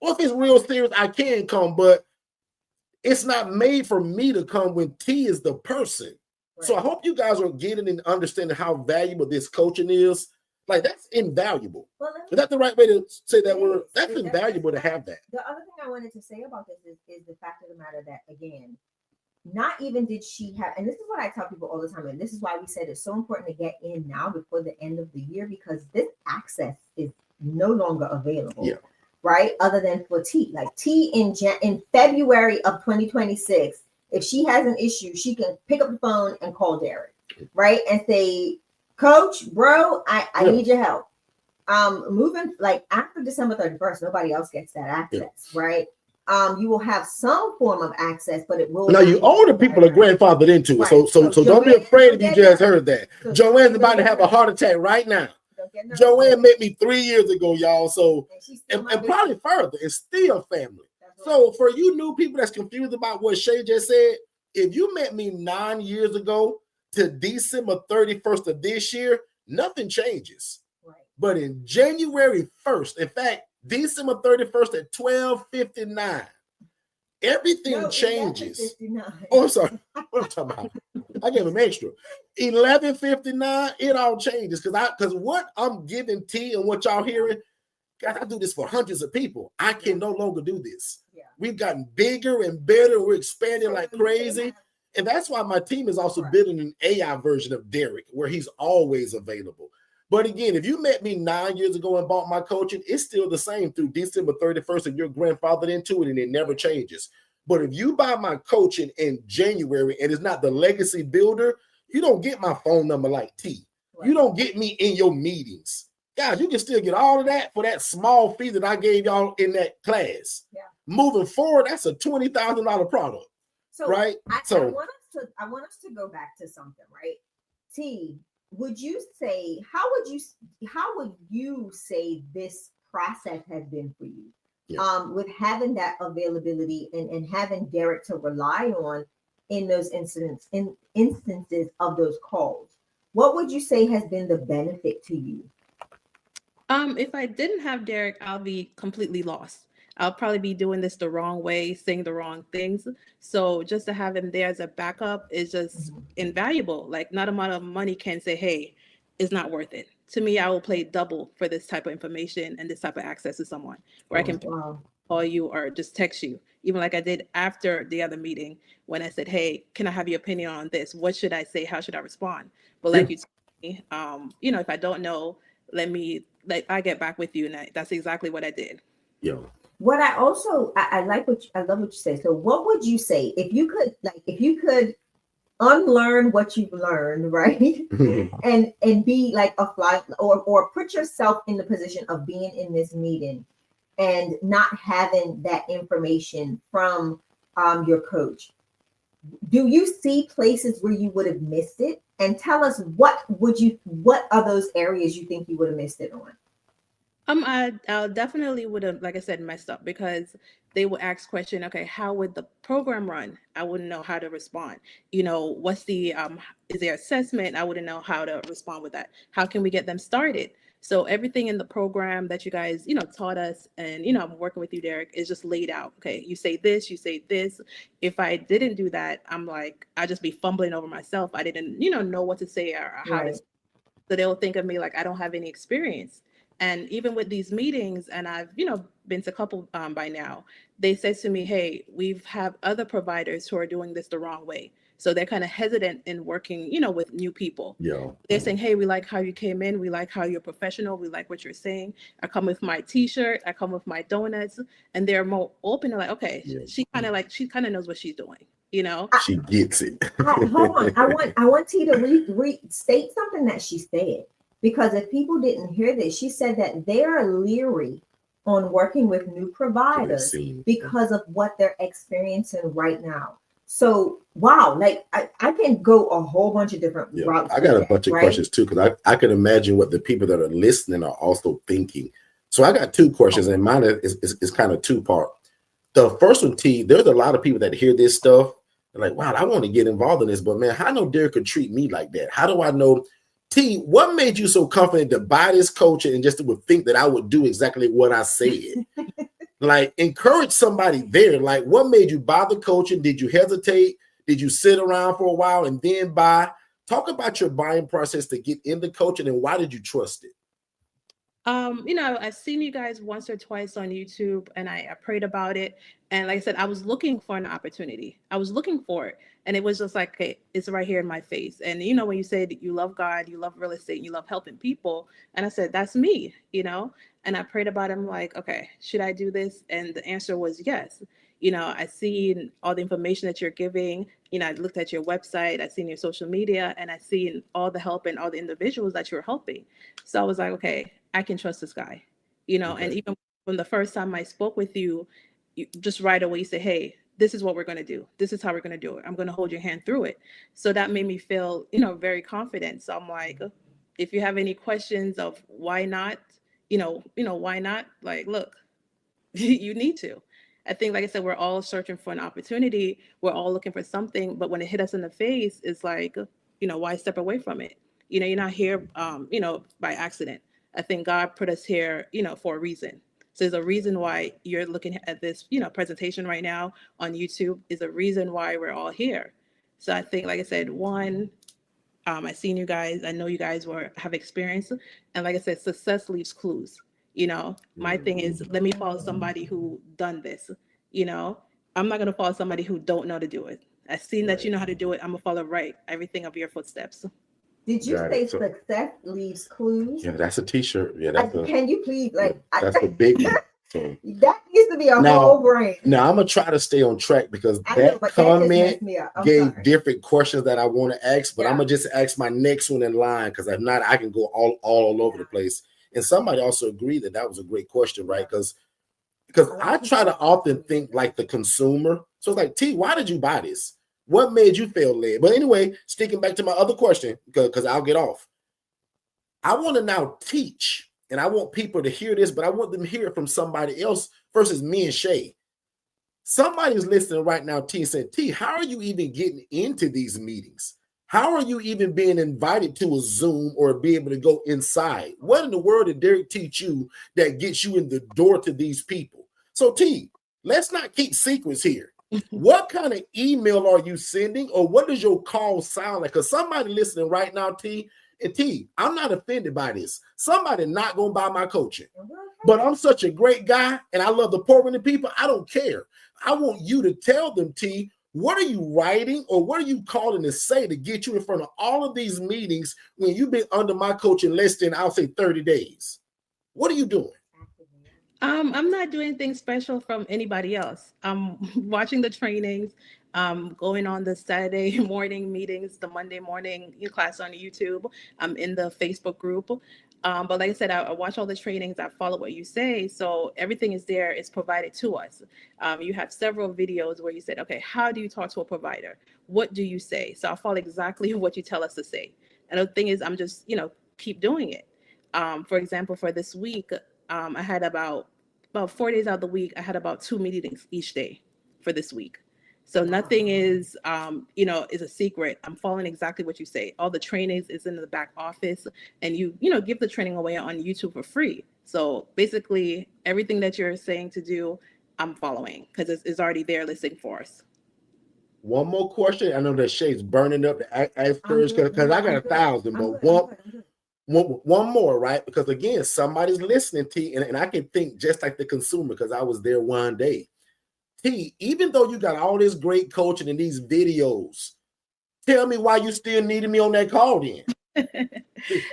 A: Well, if it's real serious, I can come, but it's not made for me to come when T is the person. Right. So I hope you guys are getting and understanding how valuable this coaching is. Like, that's invaluable. Well, is that the right way to say that word? That's invaluable to have that.
B: The other thing I wanted to say about this is the fact of the matter that, again, not even did she have, and this is what I tell people all the time, and this is why we said it's so important to get in now before the end of the year, because this access is no longer available. Yeah. Right? Other than for T. Like T in February of 2026, if she has an issue, she can pick up the phone and call Derrick, right? And say, Coach, bro, I need your help. Moving like after December 31st, nobody else gets that access, right? You will have some form of access, but it will.
A: Now you older people are grandfathered into it, right. so don't be afraid if you just heard that. So Joanne's about to have a heart attack right now. Joanne met me 3 years ago, y'all. So and probably further, it's still family. So for you new people that's confused about what Shay just said, if you met me 9 years ago to December 31st of this year, nothing changes. Right. But in January 1st, in fact, December 31st at 12:59, everything changes. Oh, I'm sorry. What am I talking about? I gave him extra. 11:59, it all changes because what I'm giving T and what y'all hearing, guys, I do this for hundreds of people. I can no longer do this. Yeah. We've gotten bigger and better. We're expanding like crazy. And that's why my team is also building an AI version of Derrick, where he's always available. But again, if you met me 9 years ago and bought my coaching, it's still the same through December 31st, and you're grandfathered into it, and it never changes. But if you buy my coaching in January and it's not the legacy builder, you don't get my phone number like T. Right. You don't get me in your meetings. Guys, you can still get all of that for that small fee that I gave y'all in that class. Yeah. Moving forward, that's a $20,000 product. So, right?
B: I want us to go back to something, right? T, would you say, how would you say this process has been for you? Yeah. With having that availability and having Derrick to rely on in those instances of those calls, what would you say has been the benefit to you?
C: If I didn't have Derrick, I'll be completely lost. I'll probably be doing this the wrong way, saying the wrong things. So just to have him there as a backup is just invaluable. Like, not amount of money can say, hey, it's not worth it. To me, I will pay double for this type of information and this type of access to someone where I can call you or just text you. Even like I did after the other meeting when I said, hey, can I have your opinion on this? What should I say? How should I respond? But like you told me, if I don't know, I get back with you. And that's exactly what I did.
A: Yeah.
B: What I also I love what you say. So what would you say if you could unlearn what you've learned, right? and be like a fly, or put yourself in the position of being in this meeting and not having that information from your coach. Do you see places where you would have missed it? And tell us what are those areas you think you would have missed it on?
C: I definitely would have, like I said, messed up because they would ask question, okay, how would the program run? I wouldn't know how to respond. What's the is there assessment? I wouldn't know how to respond with that. How can we get them started? So everything in the program that you guys, taught us, and I'm working with you, Derrick, is just laid out. Okay, you say this, you say this. If I didn't do that, I'm like, I'd just be fumbling over myself. I didn't, know what to say or how to. So they'll think of me like I don't have any experience. And even with these meetings, and I've, been to a couple by now, they said to me, hey, we've have other providers who are doing this the wrong way. So they're kind of hesitant in working, with new people.
A: Yeah.
C: They're saying, hey, we like how you came in. We like how you're professional. We like what you're saying. I come with my t-shirt. I come with my donuts. And they're more open. They're like, okay, she kind of knows what she's doing.
A: She gets it.
B: Hold on. I want T to restate something that she said, because if people didn't hear this, she said that they're leery on working with new providers because of what they're experiencing right now. So, wow, like I can go a whole bunch of different routes.
A: I got a bunch of questions too, because I can imagine what the people that are listening are also thinking. So I got two questions, and mine is kind of two-part. The first one, T, there's a lot of people that hear this stuff. They're like, wow, I want to get involved in this, but man, how I know Derrick could treat me like that? How do I know? T, what made you so confident to buy this coach and just would think that I would do exactly what I said? Like, encourage somebody there. Like, what made you buy the coaching? Did you hesitate? Did you sit around for a while and then buy? Talk about your buying process to get into coaching, and why did you trust it?
C: I've seen you guys once or twice on YouTube, and I prayed about it. And like I said, I was looking for an opportunity. I was looking for it. And it was just like, okay, it's right here in my face. And, when you said you love God, you love real estate, you love helping people. And I said, that's me, and I prayed about it. I'm like, okay, should I do this? And the answer was yes. I seen all the information that you're giving. I looked at your website, I seen your social media, and I seen all the help and all the individuals that you're helping. So I was like, okay, I can trust this guy, okay. And even from the first time I spoke with you, just right away you say, hey, this is what we're going to do. This is how we're going to do it. I'm going to hold your hand through it. So that made me feel, very confident. So I'm like, if you have any questions of why not, why not? Like, look, you need to. I think, like I said, we're all searching for an opportunity. We're all looking for something. But when it hit us in the face, it's like, why step away from it? You're not here, by accident. I think God put us here, for a reason. So there's a reason why you're looking at this, presentation right now on YouTube. Is a reason why we're all here. So I think, like I said, one, I seen you guys. I know you guys have experience. And like I said, success leaves clues. My thing is, let me follow somebody who done this. I'm not going to follow somebody who don't know how to do it. I've seen that you know how to do it. I'm going to follow everything of your footsteps.
B: Did you say success leaves clues?
A: Yeah, that's a t-shirt. Yeah,
B: can you please,
A: that's a big one.
B: That needs to be a whole brain.
A: Now I'm gonna try to stay on track, because that comment gave different questions that I want to ask, but I'm gonna just ask my next one in line, because if not, I can go all over the place. And somebody also agreed that was a great question, right? Because I try to often think like the consumer. So it's like, T, why did you buy this? What made you feel led? But anyway, sticking back to my other question, because I'll get off. I want to now teach, and I want people to hear this, but I want them to hear it from somebody else versus me and Shay. Somebody's listening right now, T, and said, T, how are you even getting into these meetings? How are you even being invited to a Zoom or be able to go inside? What in the world did Derrick teach you that gets you in the door to these people? So, T, let's not keep secrets here. What kind of email are you sending, or what does your call sound like? Because somebody listening right now, T, and T, I'm not offended by this. Somebody not going to buy my coaching, but I'm such a great guy and I love the pouring the people. I don't care. I want you to tell them, T, what are you writing or what are you calling to say to get you in front of all of these meetings when you've been under my coaching less than, I'll say, 30 days? What are you doing?
C: I'm not doing anything special from anybody else. I'm watching the trainings. Going on the Saturday morning meetings, the Monday morning class on YouTube. I'm in the Facebook group. But like I said, I watch all the trainings. I follow what you say. So everything is there. It's provided to us. You have several videos where you said, okay, how do you talk to a provider? What do you say? So I'll follow exactly what you tell us to say. And the thing is, I'm just, keep doing it. For example, for this week, I had about 4 days out of the week, I had about 2 meetings each day for this week. So nothing is, is a secret. I'm following exactly what you say. All the trainings is in the back office, and you give the training away on YouTube for free. So basically, everything that you're saying to do, I'm following because it's already there listening for us.
A: One more question. I know that Shay's burning up the ask first because I got 1,000, but one more, right? Because again, somebody's listening, T, and I can think just like the consumer because I was there one day. T, even though you got all this great coaching and these videos, tell me why you still needed me on that call then.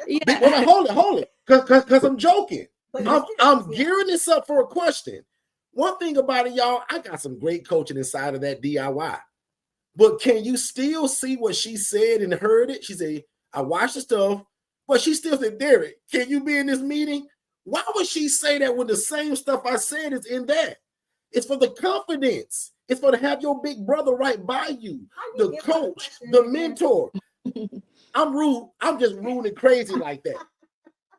A: Yeah. Well, hold it. Because I'm joking. I'm gearing this up for a question. One thing about it, y'all, I got some great coaching inside of that DIY. But can you still see what she said and heard it? She said, I watched the stuff, but she still said, Derrick, can you be in this meeting? Why would she say that when the same stuff I said is in that? It's for the confidence. It's for to have your big brother right by you, the coach, the mentor. I'm rude. I'm just rude and crazy like that.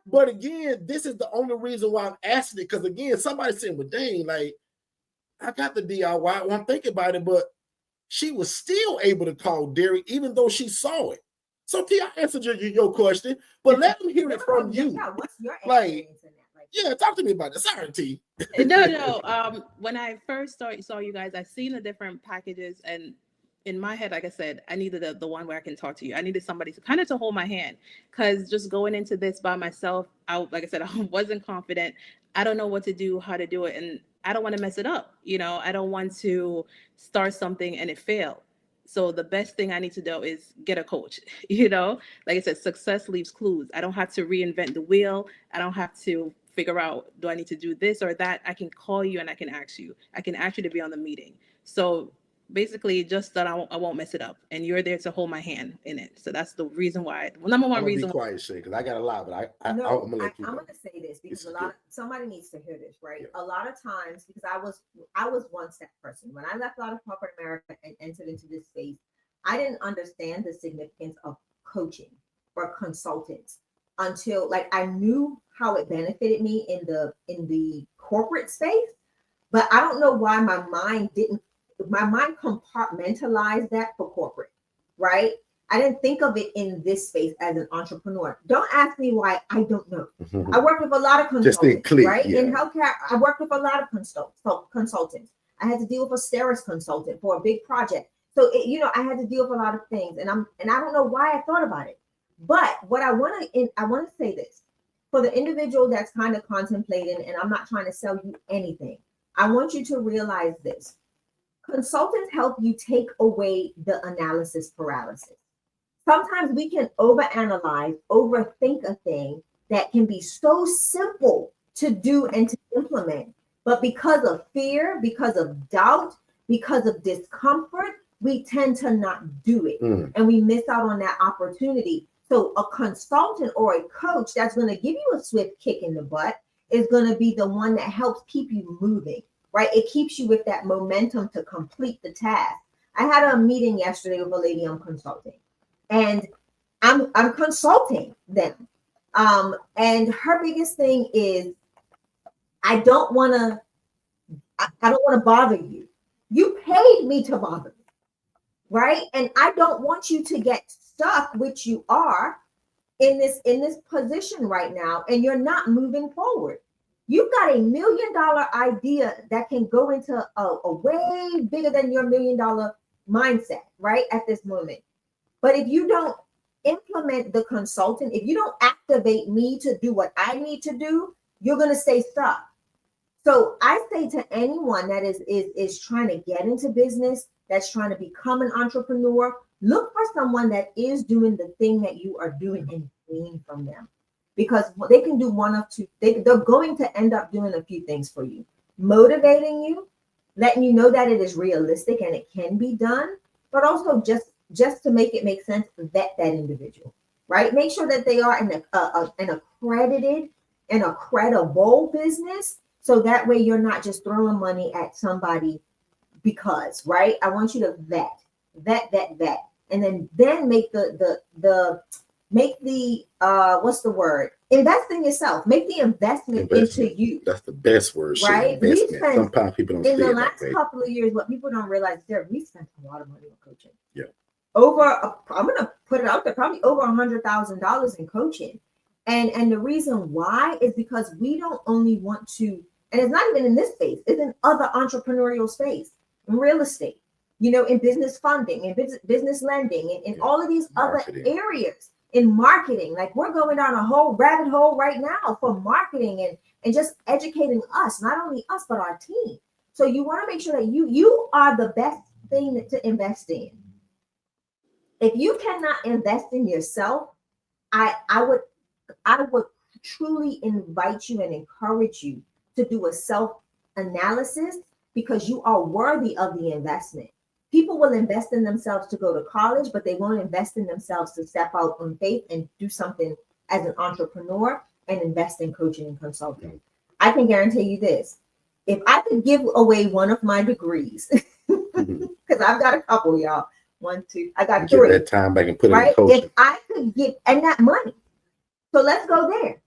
A: But again, this is the only reason why I'm asking it. Because again, somebody saying, well, dang, like, I got the DIY. Well, I'm thinking about it, but she was still able to call Derrick, even though she saw it. So, T, I answered your question, but let them hear it from you.
B: Yeah, what's your experience in that?
A: Yeah, talk to me about it. Sorry, T.
C: No. When I first saw you guys, I seen the different packages, and in my head, like I said, I needed the one where I can talk to you. I needed somebody to hold my hand, because just going into this by myself, like I said, I wasn't confident. I don't know what to do, how to do it, and I don't want to mess it up. I don't want to start something and it fail. So the best thing I need to do is get a coach. Like I said, success leaves clues. I don't have to reinvent the wheel. I don't have to figure out, do I need to do this or that? I can call you and I can ask you. I can ask you to be on the meeting. So basically, just that I won't mess it up, and you're there to hold my hand in it. So that's the reason why. Well, number one reason.
A: Be quiet, Shay, because I got a lot, but I'm gonna let you.
B: I'm gonna say this because somebody needs to hear this, right? Yeah. A lot of times, because I was once that person. When I left out of corporate America and entered into this space, I didn't understand the significance of coaching or consultants until I knew how it benefited me in the corporate space, but I don't know why my mind compartmentalized that for corporate, right? I didn't think of it in this space as an entrepreneur. Don't ask me why. I don't know. I worked with a lot of consultants, right? Yeah. In healthcare, I worked with a lot of consultants. I had to deal with a Steris consultant for a big project. So, I had to deal with a lot of things, and I don't know why I thought about it. But what I want to say this for the individual that's kind of contemplating, and I'm not trying to sell you anything. I want you to realize this. Consultants help you take away the analysis paralysis. Sometimes we can overanalyze, overthink a thing that can be so simple to do and to implement. But because of fear, because of doubt, because of discomfort, we tend to not do it. And we miss out on that opportunity. So a consultant or a coach that's going to give you a swift kick in the butt is going to be the one that helps keep you moving. Right? It keeps you with that momentum to complete the task. I had a meeting yesterday with a lady I'm consulting, and I'm consulting them. And her biggest thing is, I don't want to bother you. You paid me to bother you, right? And I don't want you to get stuck, which you are in this position right now, and you're not moving forward. You've got $1 million idea that can go into a way bigger than your $1 million mindset, right? At this moment. But if you don't implement the consultant, if you don't activate me to do what I need to do, you're going to stay stuck. So I say to anyone that is trying to get into business, that's trying to become an entrepreneur, look for someone that is doing the thing that you are doing and glean from them. Because they can do one of two. They're going to end up doing a few things for you, motivating you letting you know that it is realistic and it can be done, but also just to make it make sense, vet that individual, right? Make sure that they are an accredited and a credible business, so that way you're not just throwing money at somebody because, right? I want you to vet, and then make what's the word? Invest in yourself. Make the investment into you.
A: That's the best word,
B: right?
A: investment. Sometimes people don't
B: in
A: say
B: the
A: it
B: last
A: that way.
B: couple of years, what people don't realize, Derrick, we spent a lot of money on coaching.
A: Yeah.
B: I'm gonna put it out there, probably over $100,000 in coaching. And the reason why is because we don't only want to, and it's not even in this space, it's in other entrepreneurial space, in real estate, in business funding, in business lending, in all of these
A: marketing.
B: other areas, in marketing. Like, we're going down a whole rabbit hole right now for marketing and just educating us, not only us, but our team. So you want to make sure that you are the best thing to invest in. If you cannot invest in yourself, I would truly invite you and encourage you to do a self-analysis, because you are worthy of the investment. People will invest in themselves to go to college, but they won't invest in themselves to step out on faith and do something as an entrepreneur and invest in coaching and consulting. I can guarantee you this. If I could give away one of my degrees, because I've got a couple, y'all. 1, 2, I got 3.
A: Get that time back and put it
B: right?
A: in coaching.
B: If I could get, and that money. So let's go there.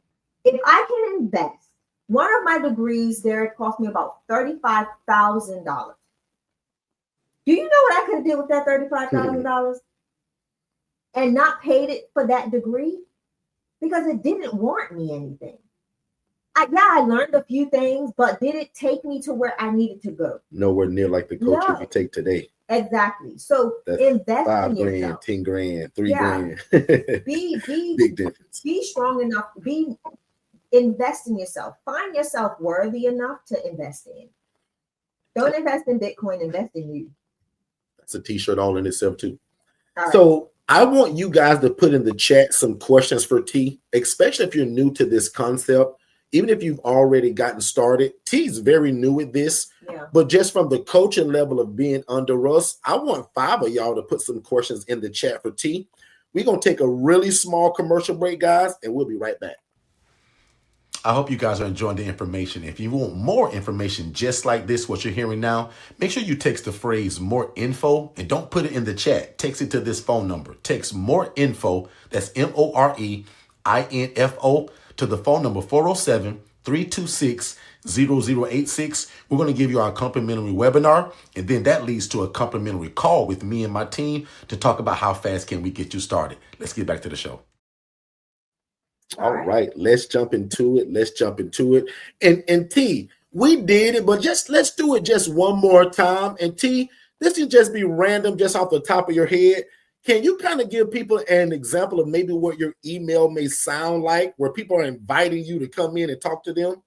B: If I can invest, one of my degrees there, it cost me about $35,000. Do you know what I could have did with that $35,000 and not paid it for that degree? Because it didn't warrant me anything. I learned a few things, but did it take me to where I needed to go?
A: Nowhere near like the coaching you take today.
B: Exactly. So
A: that's
B: invest
A: $5
B: in
A: grand,
B: yourself.
A: $10 grand, $3 grand.
B: Be
A: big difference.
B: Be strong enough. Invest in yourself. Find yourself worthy enough to invest in. Don't invest in Bitcoin. Invest in you.
A: That's a t-shirt all in itself too.
B: All
A: so right. I want you guys to put in the chat some questions for T, especially if you're new to this concept. Even if you've already gotten started, T's very new at this, but just from the coaching level of being under us, I want 5 of y'all to put some questions in the chat for T. We're going to take a really small commercial break, guys, and we'll be right back. I hope you guys are enjoying the information. If you want more information just like this, what you're hearing now, make sure you text the phrase more info and don't put it in the chat. Text it to this phone number. Text more info, that's MOREINFO, to the phone number 407-326-0086. We're going to give you our complimentary webinar, and then that leads to a complimentary call with me and my team to talk about how fast can we get you started. Let's get back to the show. All right, let's jump into it. And T, we did it, but let's do it just one more time. And T, this can just be random, just off the top of your head. Can you kind of give people an example of maybe what your email may sound like, where people are inviting you to come in and talk to them?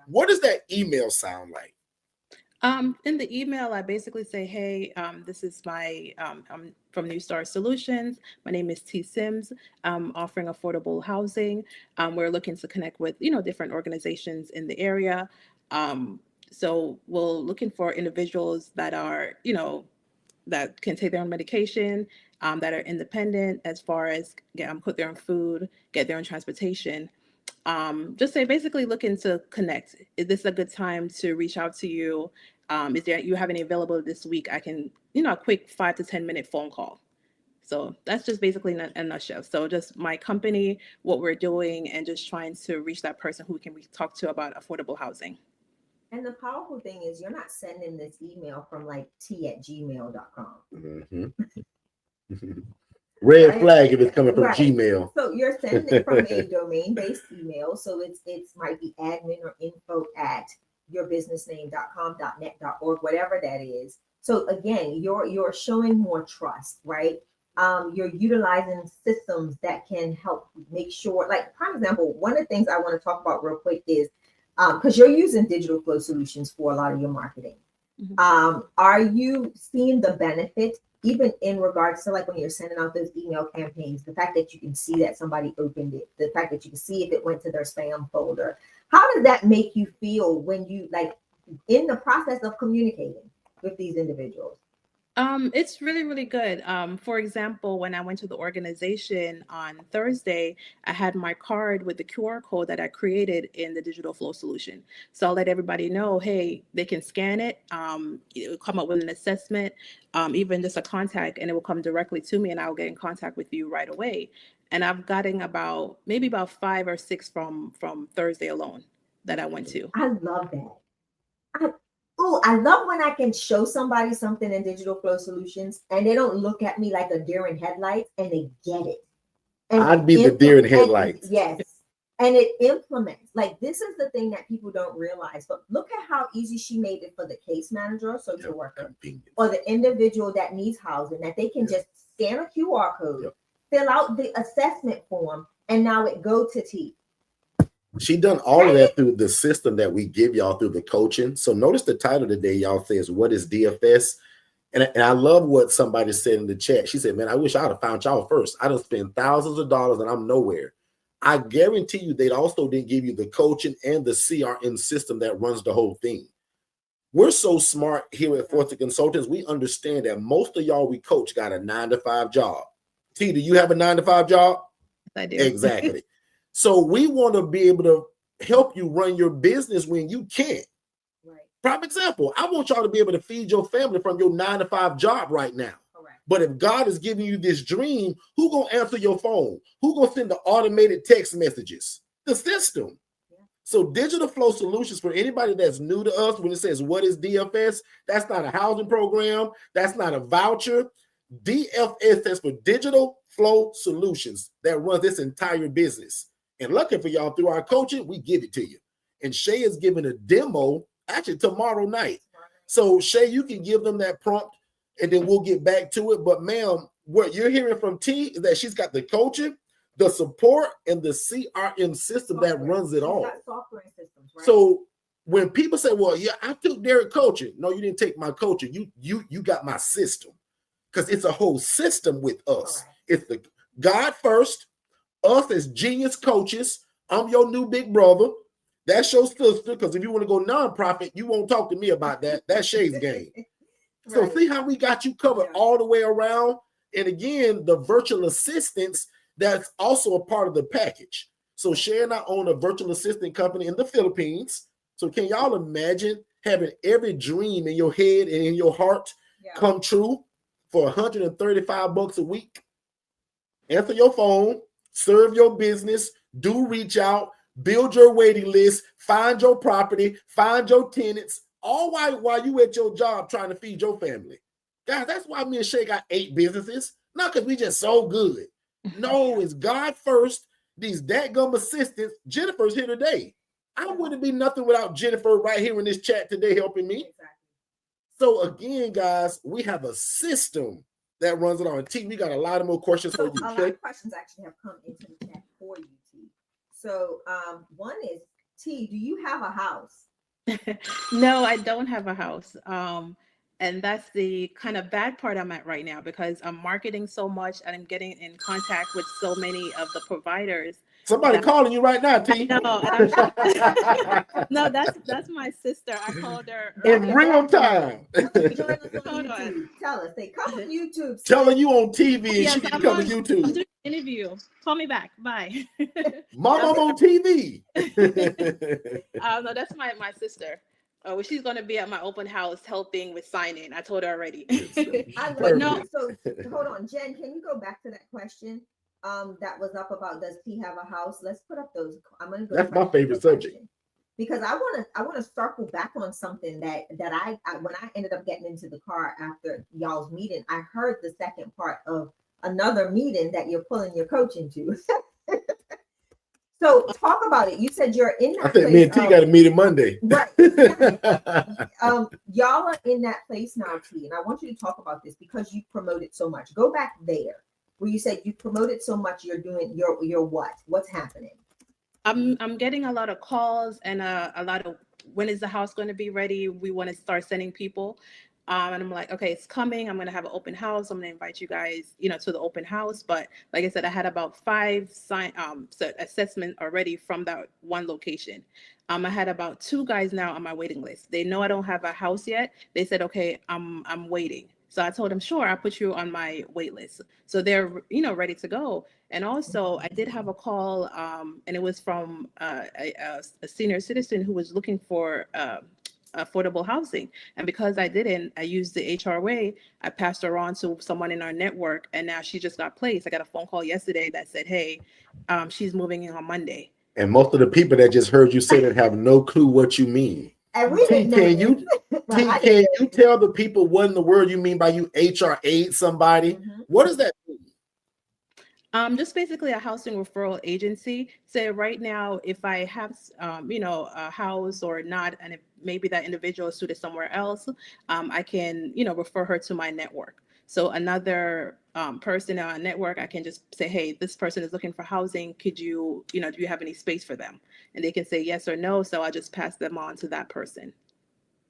A: What does that email sound like?
C: In the email, I basically say, hey, this is my, I'm from New Star Solutions. My name is T. Sims. I'm offering affordable housing. We're looking to connect with, different organizations in the area. So we're looking for individuals that are, that can take their own medication, that are independent as far as cook their own food, get their own transportation. Just say basically looking to connect. Is this a good time to reach out to you? Is there, you have any available this week? I can, a quick 5 to 10 minute phone call. So that's just basically in a nutshell. So just my company, what we're doing, and just trying to reach that person who can we talk to about affordable housing.
B: And the powerful thing is you're not sending this email from like t@gmail.com.
A: Mm-hmm. Red flag if it's coming from Gmail.
B: So you're sending it from a domain-based email. So it's might be admin or info@yourbusinessname.com.net.org, whatever that is. So again, you're showing more trust, right? You're utilizing systems that can help make sure, like, for example, one of the things I want to talk about real quick is because you're using digital flow solutions for a lot of your marketing. Mm-hmm. Are you seeing the benefit even in regards to like when you're sending out those email campaigns, the fact that you can see that somebody opened it, the fact that you can see if it went to their spam folder? How does that make you feel when you like in the process of communicating with these individuals?
C: It's really, really good. For example, when I went to the organization on Thursday, I had my card with the QR code that I created in the digital flow solution. So I'll let everybody know, hey, they can scan it. It will come up with an assessment, even just a contact, and it will come directly to me, and I'll get in contact with you right away. And I've gotten maybe about 5 or 6 from Thursday alone that I went to.
B: I love that. I love when I can show somebody something in digital flow solutions and they don't look at me like a deer in headlights and they get it. And
A: I'd be the deer in headlights.
B: Yes. And it implements. Like, this is the thing that people don't realize. But look at how easy she made it for the case manager or social worker or the individual that needs housing, that they can just scan a QR code, fill out the assessment form, and now it go to T.
A: She done all of that through the system that we give y'all through the coaching. So notice the title today, y'all, says, what is DFS? And I love what somebody said in the chat. She said, man, I wish I would have found y'all first. I done spent thousands of dollars and I'm nowhere. I guarantee you they also didn't give you the coaching and the CRM system that runs the whole thing. We're so smart here at Forston Consultants. We understand that most of y'all we coach got a 9-to-5 job. T, do you have a 9-to-5 job?
C: I do.
A: Exactly. So we want to be able to help you run your business when you can't.
B: Right.
A: Prime example, I want y'all to be able to feed your family from your 9-to-5 job right now.
B: Correct.
A: But if God is giving you this dream, who gonna answer your phone? Who gonna send the automated text messages? The system.
B: Yeah.
A: So digital flow solutions, for anybody that's new to us, when it says what is DFS, that's not a housing program, that's not a voucher. DFS stands for digital flow solutions that runs this entire business. And lucky for y'all, through our coaching, we give it to you. And Shay is giving a demo actually tomorrow night. So Shay, you can give them that prompt and then we'll get back to it. But ma'am, what you're hearing from T is that she's got the coaching, the support, and the CRM system that runs it all.
B: Software systems, right?
A: So when people say, well, yeah, I took Derrick coaching. No, you didn't take my coaching. You got my system, because it's a whole system with us.
B: Correct.
A: It's the God first, us as genius coaches. I'm your new big brother. That's your sister, because if you want to go nonprofit, you won't talk to me about that. That's Shay's game. So
B: Right.
A: see how we got you covered all the way around. And again, the virtual assistants, that's also a part of the package. So Shay and I own a virtual assistant company in the Philippines. So can y'all imagine having every dream in your head and in your heart come true for $135 a week? Answer your phone, serve your business, do reach out, build your waiting list, find your property, find your tenants, all while you at your job trying to feed your family. Guys, that's why me and Shay got 8 businesses. Not because we just so good. No, it's God first. These dadgum assistants. Jennifer's here today. I wouldn't be nothing without Jennifer right here in this chat today helping me.
B: Exactly.
A: So again, guys, we have a system that runs it on. T, we got a lot of more questions for you.
B: A lot of questions actually have come into the chat for you, T. So one is, T, do you have a house?
C: No, I don't have a house. And that's the kind of bad part I'm at right now, because I'm marketing so much and I'm getting in contact with so many of the providers.
A: Somebody calling you right now, T.
C: No, no, that's my sister. I called her
A: in real time.
B: Hold on. Tell us. They come on YouTube.
A: Telling you on TV and
C: Yes,
A: she can
C: I'm
A: come
C: on,
A: to YouTube.
C: I'm doing an interview. Call me back. Bye.
A: Mom, I'm on TV.
C: No, that's my sister. Well, she's going to be at my open house helping with signing. I told her already.
B: But no. So hold on, Jen, can you go back to that question that was up about does he have a house? Let's put up those. I'm going to go.
A: That's my favorite subject.
B: Because I want to circle back on something that I when I ended up getting into the car after y'all's meeting, I heard the second part of another meeting that you're pulling your coach into. So talk about it. You said you're in that. I
A: think me and T got to meet Monday.
B: Right. Y'all are in that place now, T, and I want you to talk about this because you promoted so much. Go back there where you said you promoted so much. You're doing your what? What's happening?
C: I'm getting a lot of calls and a lot of, when is the house going to be ready? We want to start sending people. And I'm like, okay, it's coming. I'm going to have an open house. I'm going to invite you guys, to the open house. But like I said, I had about 5 assessment already from that one location. I had about 2 guys now on my waiting list. They know I don't have a house yet. They said, okay, I'm waiting. So I told them, sure, I'll put you on my wait list. So they're, ready to go. And also I did have a call, and it was from a senior citizen who was looking for affordable housing. And because I used the HR way, I passed her on to someone in our network, and now she just got placed. I got a phone call yesterday that said, hey, she's moving in on Monday.
A: And most of the people that just heard you say that have no clue what you mean. Can you tell the people what in the world you mean by you HR aid somebody? Mm-hmm. What does that mean?
C: Just basically a housing referral agency. So right now, if I have, a house or not, and if maybe that individual is suited somewhere else, I can, refer her to my network. So another person on our network, I can just say, hey, this person is looking for housing. Could you, do you have any space for them? And they can say yes or no. So I just pass them on to that person.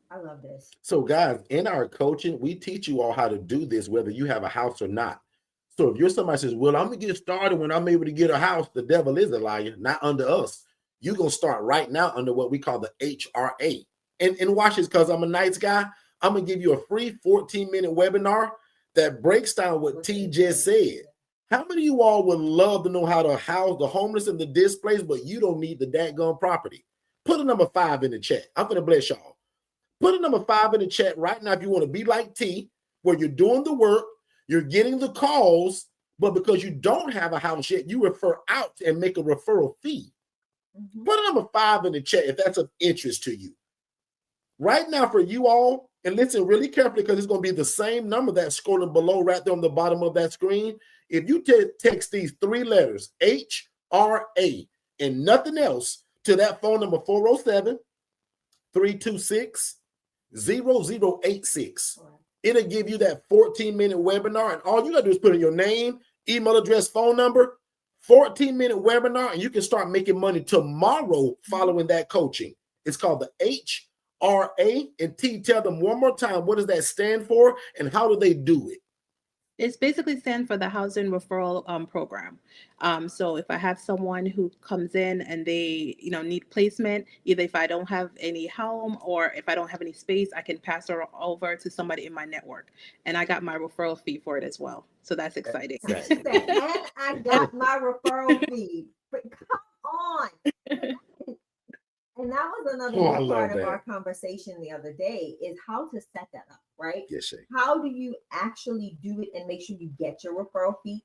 B: I love this.
A: So guys, in our coaching, we teach you all how to do this, whether you have a house or not. So if you're somebody says, well, I'm going to get started when I'm able to get a house, the devil is a liar, not under us. You're going to start right now under what we call the HRA. And watch this, because I'm a nice guy. I'm going to give you a free 14-minute webinar that breaks down what T just said. How many of you all would love to know how to house the homeless and the displaced, but you don't need the dadgum property? Put a number 5 in the chat. I'm going to bless y'all. Put a number 5 in the chat right now if you want to be like T, where you're doing the work, you're getting the calls, but because you don't have a house yet, you refer out and make a referral fee. Mm-hmm. Put a number 5 in the chat if that's of interest to you. Right now for you all, and listen really carefully because it's going to be the same number that's scrolling below right there on the bottom of that screen. If you text these 3 letters, HRA, and nothing else to that phone number 407-326-0086. It'll give you that 14-minute webinar, and all you got to do is put in your name, email address, phone number, 14-minute webinar, and you can start making money tomorrow following that coaching. It's called the HRA. And T, tell them one more time, what does that stand for, and how do they do it?
C: It's basically stand for the housing referral program. So if I have someone who comes in and they, need placement, either if I don't have any home or if I don't have any space, I can pass her over to somebody in my network. And I got my referral fee for it as well. So that's exciting.
B: And I got my referral fee. But come on. And that was another part of our conversation the other day, is how to set that up, right?
A: Yes, Shay.
B: How do you actually do it and make sure you get your referral fee?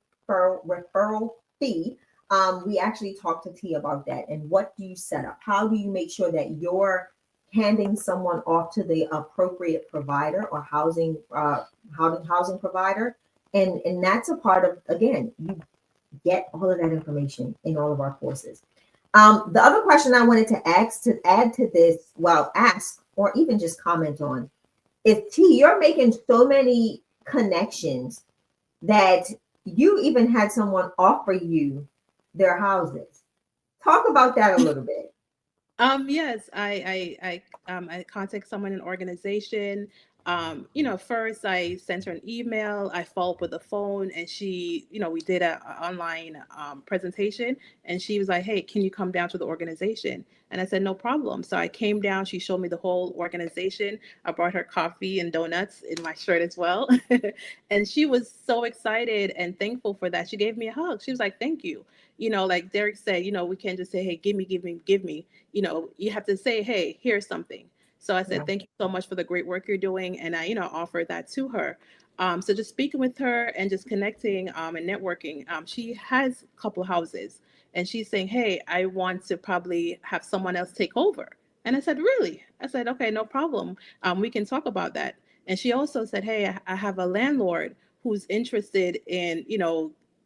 B: We actually talked to T about that. And what do you set up? How do you make sure that you're handing someone off to the appropriate provider or housing provider? And that's a part of, again, you get all of that information in all of our courses. The other question I wanted to ask or even just comment on, is T, you're making so many connections that you even had someone offer you their houses. Talk about that a little bit.
C: Yes, I contact someone in an organization. First I sent her an email, I followed up with a phone, and she, we did an online presentation, and she was like, hey, can you come down to the organization? And I said, no problem. So I came down, she showed me the whole organization. I brought her coffee and donuts in my shirt as well. And she was so excited and thankful for that. She gave me a hug. She was like, thank you. Like Derrick said, we can't just say, hey, give me. You have to say, hey, here's something. So I said, thank you so much for the great work you're doing. And I, offered that to her. So just speaking with her and just connecting and networking, she has a couple houses, and she's saying, hey, I want to probably have someone else take over. And I said, really? I said, okay, no problem. We can talk about that. And she also said, hey, I have a landlord who's interested in,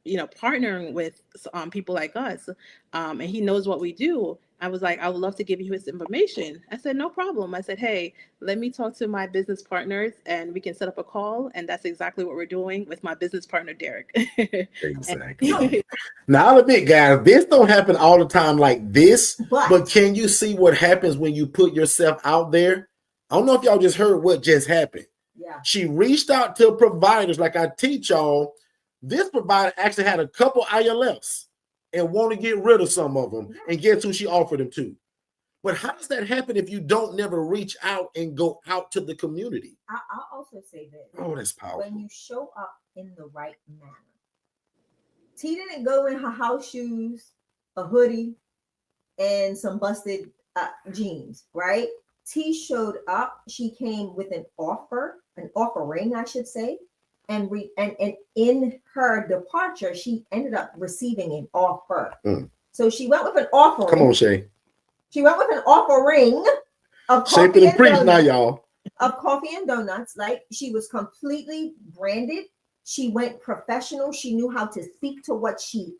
C: partnering with people like us. And he knows what we do. I was like, I would love to give you his information. I said, no problem. I said, hey, let me talk to my business partners and we can set up a call. And that's exactly what we're doing with my business partner, Derrick.
A: Exactly. Now, I'll admit, guys, this don't happen all the time like this, but can you see what happens when you put yourself out there? I don't know if y'all just heard what just happened.
B: Yeah.
A: She reached out to providers like I teach y'all. This provider actually had a couple ILFs and want to get rid of some of them. And guess who she offered them to? But how does that happen if you don't never reach out and go out to the community?
B: I'll also say this.
A: Oh, that's powerful.
B: When you show up in the right manner. T didn't go in her house shoes, a hoodie, and some busted jeans, right? T showed up. She came with an offering, I should say. And in her departure, she ended up receiving an offer. So she went with an offering.
A: Come on, Shay.
B: She went with an offering of
A: Shay
B: coffee
A: for the
B: and
A: preach
B: donuts.
A: now, y'all.
B: Of coffee and donuts. Like, she was completely branded. She went professional. She knew how to speak to what she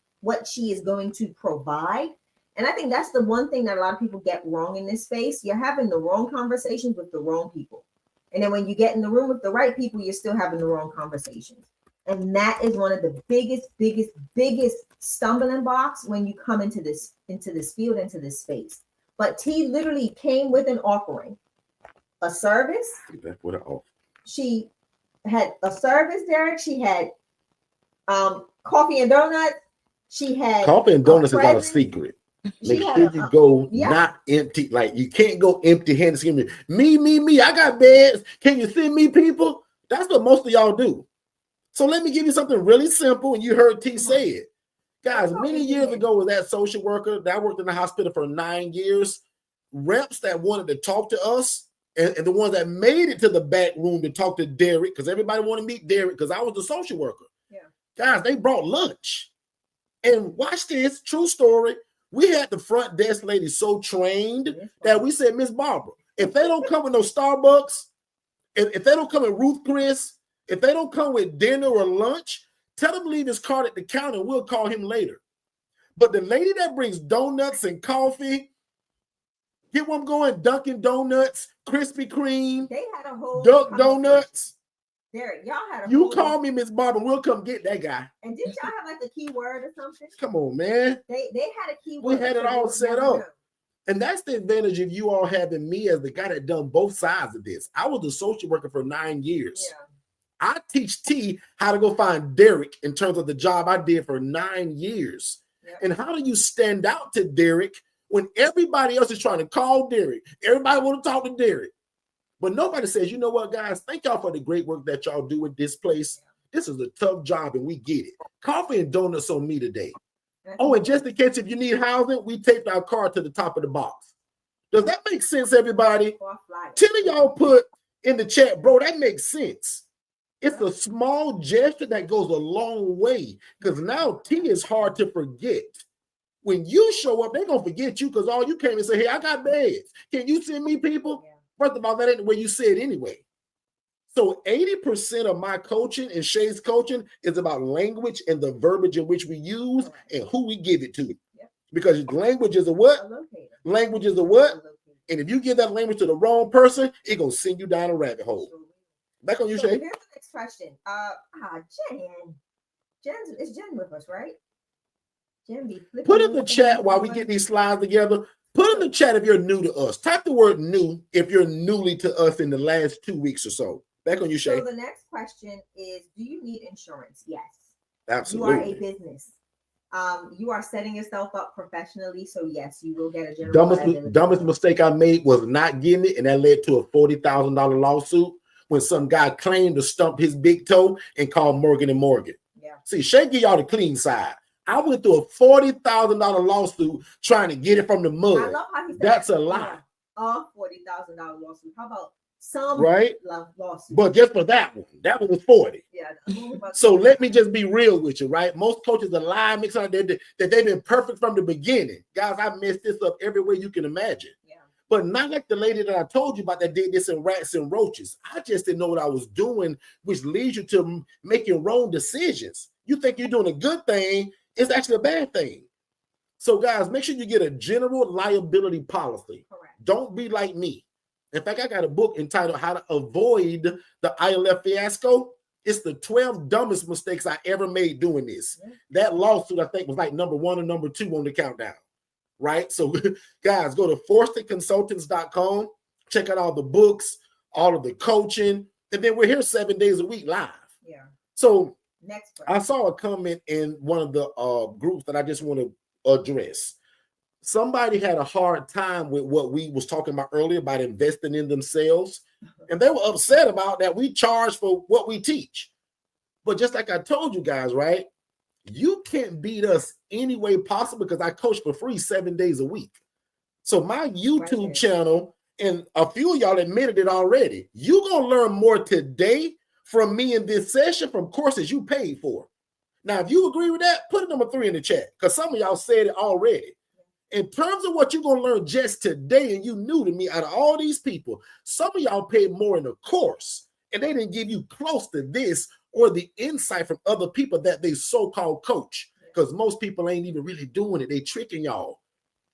B: is going to provide. And I think that's the one thing that a lot of people get wrong in this space. You're having the wrong conversations with the wrong people. And then when you get in the room with the right people, you're still having the wrong conversations. And that is one of the biggest stumbling blocks when you come into this field, into this space. But T literally came with an offering, a service.
A: What an offer.
B: She had a service, Derrick. She had coffee and donuts. She had
A: coffee and donuts is not a secret. Make sure you go not empty. Like, you can't go empty-handed. Me. I got beds. Can you send me people? That's what most of y'all do. So let me give you something really simple. And you heard T say it. Guys, many years ago was that social worker that worked in the hospital for 9 years. Reps that wanted to talk to us and the ones that made it to the back room to talk to Derrick, because everybody wanted to meet Derrick because I was the social worker.
B: Yeah.
A: Guys, they brought lunch. And watch this, true story. We had the front desk lady so trained that we said, Miss Barbara, if they don't come with no Starbucks, if they don't come with Ruth Chris, if they don't come with dinner or lunch, tell them to leave his card at the counter and we'll call him later. But the lady that brings donuts and coffee, get one going, Dunkin' Donuts, Krispy Kreme,
B: they had a whole
A: Duck Donuts.
B: Derrick, y'all had a
A: You call me Miss Barbara, we'll come get that guy.
B: And didn't y'all have like a keyword or something?
A: Come on, man.
B: They had a keyword.
A: We had it all set up. And that's the advantage of you all having me as the guy that done both sides of this. I was a social worker for 9 years.
B: Yeah.
A: I teach T how to go find Derrick in terms of the job I did for 9 years.
B: Yeah.
A: And how do you stand out to Derrick when everybody else is trying to call Derrick? Everybody want to talk to Derrick. But nobody says, you know what, guys, thank y'all for the great work that y'all do with this place. This is a tough job and we get it. Coffee and donuts on me today. Oh, and just in case if you need housing, we taped our card to the top of the box. Does that make sense, everybody? 10 of y'all put in the chat, bro, that makes sense. It's a small gesture that goes a long way, because now T is hard to forget. When you show up, they're going to forget you because all you came and say, hey, I got beds. Can you send me people? Yeah. First of all, that ain't the way you say it anyway. So 80% of my coaching and Shay's coaching is about language and the verbiage in which we use and who we give it to. Yep. Because language is a what? Language is a what? And if you give that language to the wrong person, it's going to send you down a rabbit hole. Back on you, Shay.
B: Here's the next question. Jen. Is Jen with us, right? Jen be
A: put in the chat while we get these slides together. Put in the chat if you're new to us. Type the word new if you're newly to us in the last 2 weeks or so. Back on you, Shay.
B: So the next question is, do you need insurance? Yes.
A: Absolutely.
B: You are a business. You are setting yourself up professionally. So yes, you will get a general
A: dumbest mistake I made was not getting it. And that led to a $40,000 lawsuit when some guy claimed to stump his big toe and called Morgan & Morgan. Yeah. See, Shay give y'all the clean side. I went through a $40,000 lawsuit trying to get it from the mud.
B: I love how he said
A: that's a lie.
B: A $40,000 lawsuit. How about some lawsuit?
A: But just for that one was 40.
B: Yeah.
A: So let me just be real with you, right? Most coaches are lying, mixing out that they've been perfect from the beginning. Guys, I messed this up every way you can imagine. Yeah. But not like the lady that I told you about that did this in rats and roaches. I just didn't know what I was doing, which leads you to making wrong decisions. You think you're doing a good thing. It's actually a bad thing. So, guys, make sure you get a general liability policy. Correct. Don't be like me. In fact, I got a book entitled How to Avoid the ILF Fiasco. It's the 12 dumbest mistakes I ever made doing this. Yeah. That lawsuit, I think, was like number 1 or number 2 on the countdown. Right? So, guys, go to forstonconsultants.com. Check out all the books, all of the coaching. And then we're here 7 days a week live. Yeah. So, next, I saw a comment in one of the groups that I just want to address. somebody had a hard time with what we was talking about earlier about investing in themselves, and they were upset about that we charge for what we teach. But just like I told you guys, right? You can't beat us any way possible because I coach for free 7 days a week. So my YouTube channel, and a few of y'all admitted it already, you're going to learn more today from me in this session from courses you paid for. Now, if you agree with that, put a number 3 in the chat because some of y'all said it already. In terms of what you're going to learn just today, and you new to me, out of all these people, some of y'all paid more in the course, and they didn't give you close to this or the insight from other people that they so-called coach, because most people ain't even really doing it. They tricking y'all.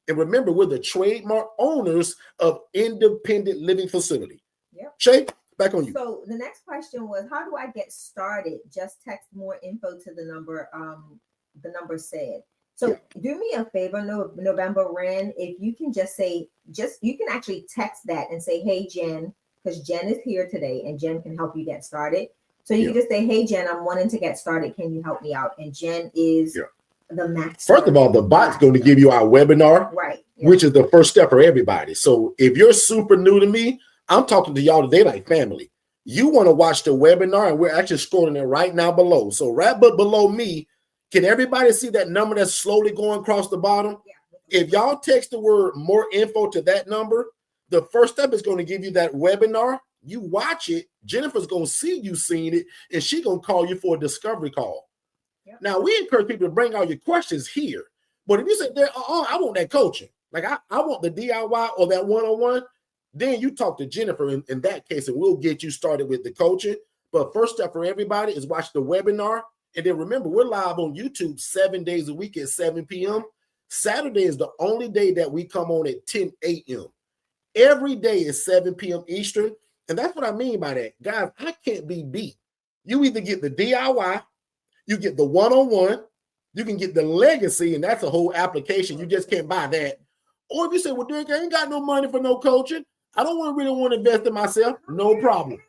A: And remember, we're the trademark owners of Independent Living Facility.
B: Yep.
A: Shay, back on you.
B: So the next question was, how do I get started? Just text more info to the number said. So do me a favor, November Ren, if you can just say, you can actually text that and say, hey, Jen, because Jen is here today and Jen can help you get started. So you can just say, hey, Jen, I'm wanting to get started. Can you help me out? And Jen is the master.
A: First of all, the bot's going to give you our webinar,
B: right?
A: Which is the first step for everybody. So if you're super new to me, I'm talking to y'all today like family. You want to watch the webinar, and we're actually scrolling it right now below. So right below me, can everybody see that number that's slowly going across the bottom? Yeah. If y'all text the word more info to that number, the first step is going to give you that webinar. You watch it, Jennifer's going to see you seeing it, and she's going to call you for a discovery call. Yep. Now, we encourage people to bring all your questions here. But if you say, I want that coaching, like I want the DIY or that one-on-one, then you talk to Jennifer in that case, and we'll get you started with the coaching. But first step for everybody is watch the webinar. And then remember, we're live on YouTube 7 days a week at 7 p.m. Saturday is the only day that we come on at 10 a.m. Every day is 7 p.m. Eastern. And that's what I mean by that. Guys, I can't be beat. You either get the DIY, you get the one-on-one, you can get the legacy, and that's a whole application. You just can't buy that. Or if you say, well, Derrick, I ain't got no money for no coaching. I don't really want to invest in myself. No problem.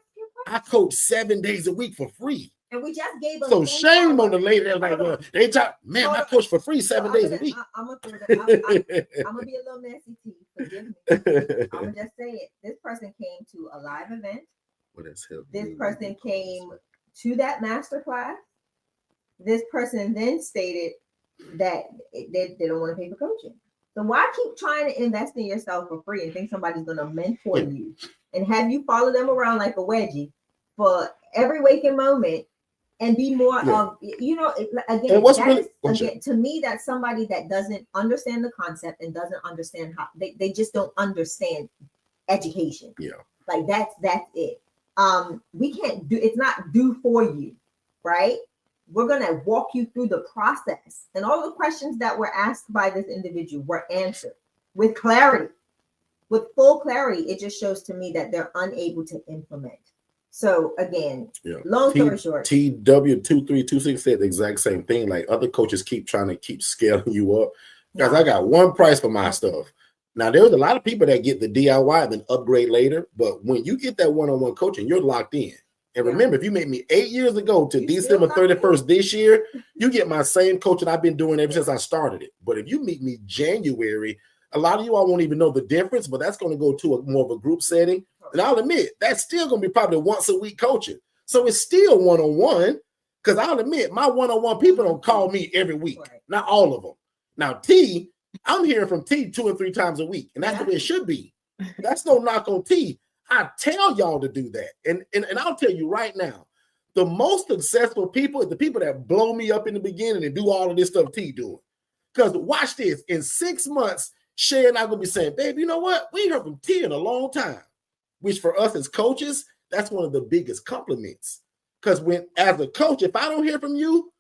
A: I coach 7 days a week for free.
B: And we just gave them.
A: So shame on the lady that's like, they talk, man, I coach for free 7 days a week.
B: I'm gonna be a little messy, T. Forgive me. I'm gonna just say it. This person came to a live event. This person came to that master class. This person then stated that they don't want to pay for coaching. So why keep trying to invest in yourself for free and think somebody's gonna mentor you and have you follow them around like a wedgie for every waking moment? And be more of, again, to me, that's somebody that doesn't understand the concept and doesn't understand how they just don't understand education. Yeah. Like that's it. We can't do, it's not do for you, right? We're going to walk you through the process, and all the questions that were asked by this individual were answered with clarity, with full clarity. It just shows to me that they're unable to implement. So again, long story short, TW2326 said the exact same thing. Like other coaches keep trying to keep scaling you up. Guys, I got one price for my stuff. Now, there's a lot of people that get the DIY and then upgrade later. But when you get that one-on-one coaching, you're locked in. And remember, if you met me 8 years ago to December 31st this year, you get my same coaching I've been doing ever since I started it. But if you meet me January, a lot of you all won't even know the difference, but that's going to go to more of a group setting. And I'll admit, that's still going to be probably once a week coaching. So it's still one-on-one, because I'll admit, my one-on-one people don't call me every week. Not all of them. Now, T, I'm hearing from T 2 or 3 times a week, and that's the way it should be. That's no knock on T. I tell y'all to do that. And I'll tell you right now, the most successful people are the people that blow me up in the beginning and do all of this stuff T doing. Because watch this, in 6 months, Shay and I going to be saying, babe, you know what? We ain't heard from T in a long time. Which for us as coaches, that's one of the biggest compliments. Because as a coach, if I don't hear from you,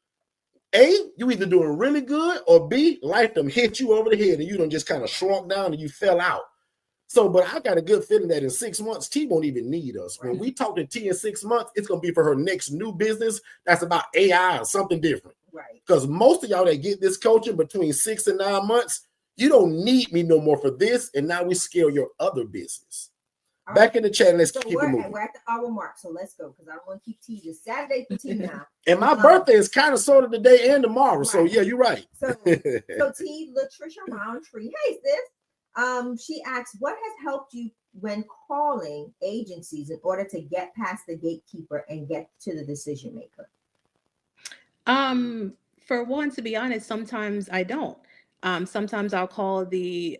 B: A, you either doing really good, or B, life done hit you over the head and you done just kind of shrunk down and you fell out. So, but I got a good feeling that in 6 months, T won't even need us. When we talk to T in 6 months, it's going to be for her next new business that's about AI or something different. Right. Because most of y'all that get this coaching between 6 and 9 months, you don't need me no more for this. And now we scale your other business. All
A: Back
B: right.
A: in the chat, and let's
B: So
A: keep it
B: we're
A: moving.
B: at the hour mark, so let's go because I don't want to keep tea. It's Saturday for tea now.
A: And my birthday is kind of sort of today and tomorrow. So
B: Right.
A: yeah, you're right.
B: So T, Latricia Roundtree, hey sis. She asks, what has helped you when calling agencies in order to get past the gatekeeper and get to the decision maker?
C: For one, to be honest, sometimes I don't. Sometimes I'll call the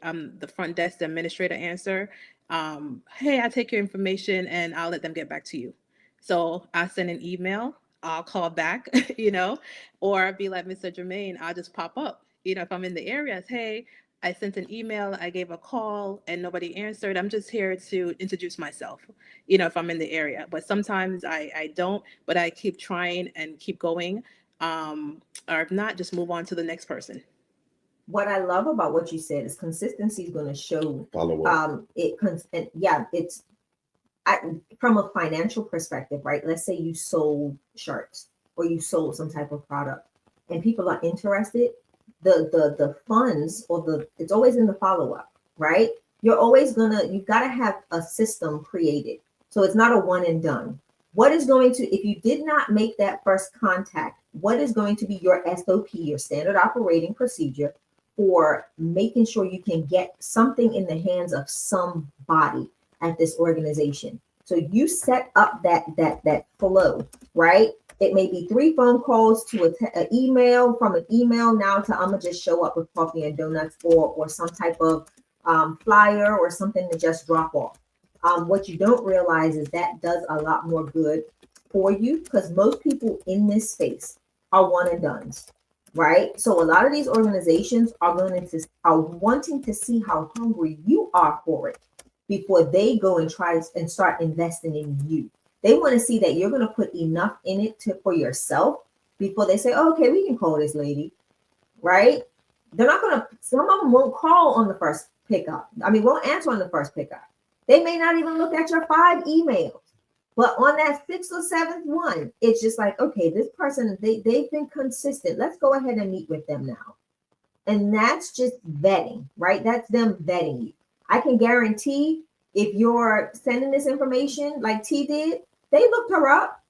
C: front desk, the administrator answer. Hey, I take your information and I'll let them get back to you. So I send an email, I'll call back, or be like Mr. Jermaine, I'll just pop up. If I'm in the area, hey, I sent an email, I gave a call and nobody answered. I'm just here to introduce myself, if I'm in the area. But sometimes I don't, but I keep trying and keep going. Or if not, just move on to the next person.
B: What I love about what you said is consistency is going to show.
A: Follow up.
B: It's from a financial perspective, right? Let's say you sold shirts or you sold some type of product, and people are interested. The funds it's always in the follow up, right? You've got to have a system created, so it's not a one and done. What is going to, if you did not make that first contact, what is going to be your SOP, your standard operating procedure for making sure you can get something in the hands of somebody at this organization? So you set up that flow, right? It may be 3 phone calls to an email, from an email now to I'm gonna just show up with coffee and donuts or some type of flyer or something to just drop off. What you don't realize is that does a lot more good for you because most people in this space are one and dones, right? So a lot of these organizations are wanting to see how hungry you are for it before they go and try and start investing in you. They want to see that you're going to put enough in it for yourself before they say, oh, okay, we can call this lady, right? They're not going to, some of them won't call on the first pickup. Won't answer on the first pickup. They may not even look at your 5 emails, but on that 6th or 7th one, it's just like, okay, this person, they've been consistent. Let's go ahead and meet with them now. And that's just vetting, right? That's them vetting you. I can guarantee if you're sending this information like T did, they looked her up.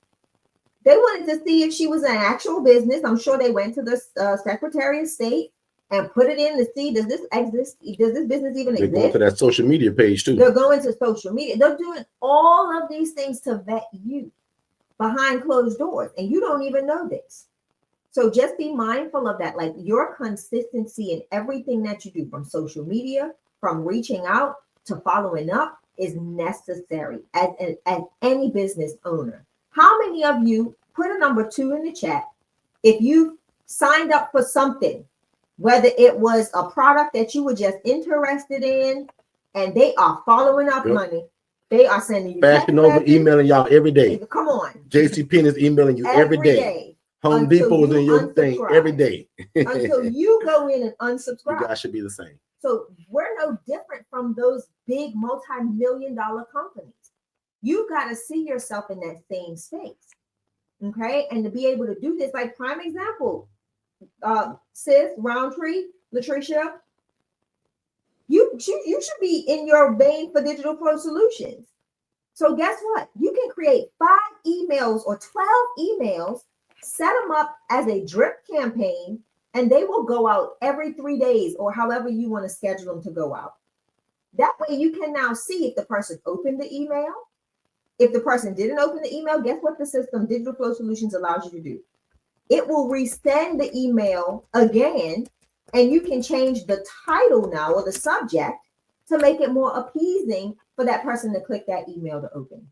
B: They wanted to see if she was an actual business. I'm sure they went to the Secretary of State and put it in to see, does this exist? Does this business even exist?
A: They're going to that social media page too.
B: They're going to social media. They're doing all of these things to vet you behind closed doors, and you don't even know this. So just be mindful of that. Like your consistency in everything that you do, from social media, from reaching out to following up, is necessary as any business owner. How many of you put a number 2 in the chat if you signed up for something, whether it was a product that you were just interested in, and they are following up money. They are sending you
A: Fashion Nova emailing y'all every day.
B: Come on.
A: JCPenney is emailing you every day. Home Depot is in your thing every day.
B: Until you go in and unsubscribe.
A: You guys should be the same.
B: So we're no different from those big multi-million-dollar companies. You got to see yourself in that same space. Okay. And to be able to do this, like prime example, sis, Roundtree, Latricia, you should be in your vein for digital pro solutions. So guess what? You can create 5 emails or 12 emails, set them up as a drip campaign, and they will go out every 3 days or however you want to schedule them to go out. That way you can now see if the person opened the email. If the person didn't open the email, guess what the system, Digital Flow Solutions, allows you to do? It will resend the email again, and you can change the title now or the subject to make it more appeasing for that person to click that email to open.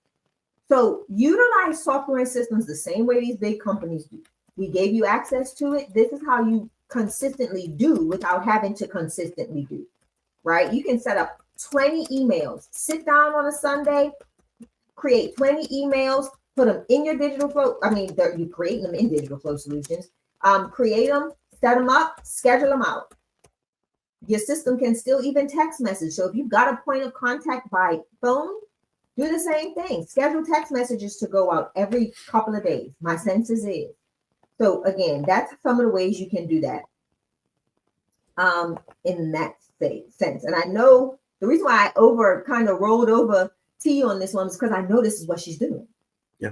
B: So utilize software and systems the same way these big companies do. We gave you access to it. This is how you consistently do without having to consistently do, right? You can set up 20 emails, sit down on a Sunday, create 20 emails, put them in your digital flow. You create them in Digital Flow Solutions. Create them, set them up, schedule them out. Your system can still even text message. So if you've got a point of contact by phone, do the same thing. Schedule text messages to go out every couple of days. My senses is. So again, that's some of the ways you can do that in that sense. And I know the reason why I rolled over T on this one because I know this is what she's doing.
A: Yeah.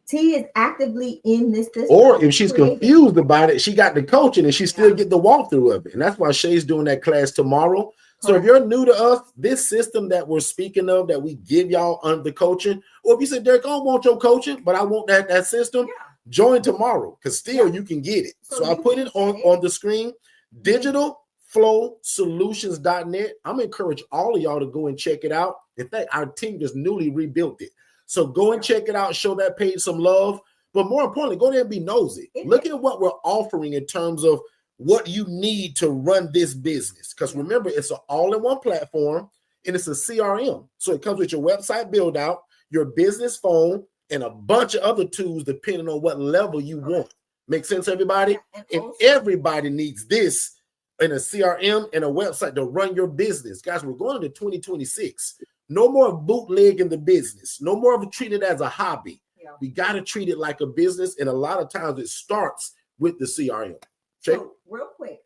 B: T is actively in this system.
A: Or if she's confused about it, she got the coaching and she still get the walkthrough of it. And that's why Shay's doing that class tomorrow. So if you're new to us, this system that we're speaking of, that we give y'all under the coaching, or if you say, Derrick, I don't want your coaching, but I want that system, join tomorrow, because still you can get it. So I put it on the screen, digitalflowsolutions.net. I'm going to encourage all of y'all to go and check it out. In fact, our team just newly rebuilt it. So go and check it out, show that page some love. But more importantly, go there and be nosy. Look at what we're offering in terms of what you need to run this business. Because remember, it's an all-in-one platform and it's a CRM. So it comes with your website build out, your business phone, and a bunch of other tools depending on what level you want. Make sense, everybody? And everybody needs this in a CRM and a website to run your business. Guys, we're going into 2026. No more bootleg in the business. No more of treating it as a hobby. We got to treat it like a business. And a lot of times it starts with the CRM.
B: So real quick,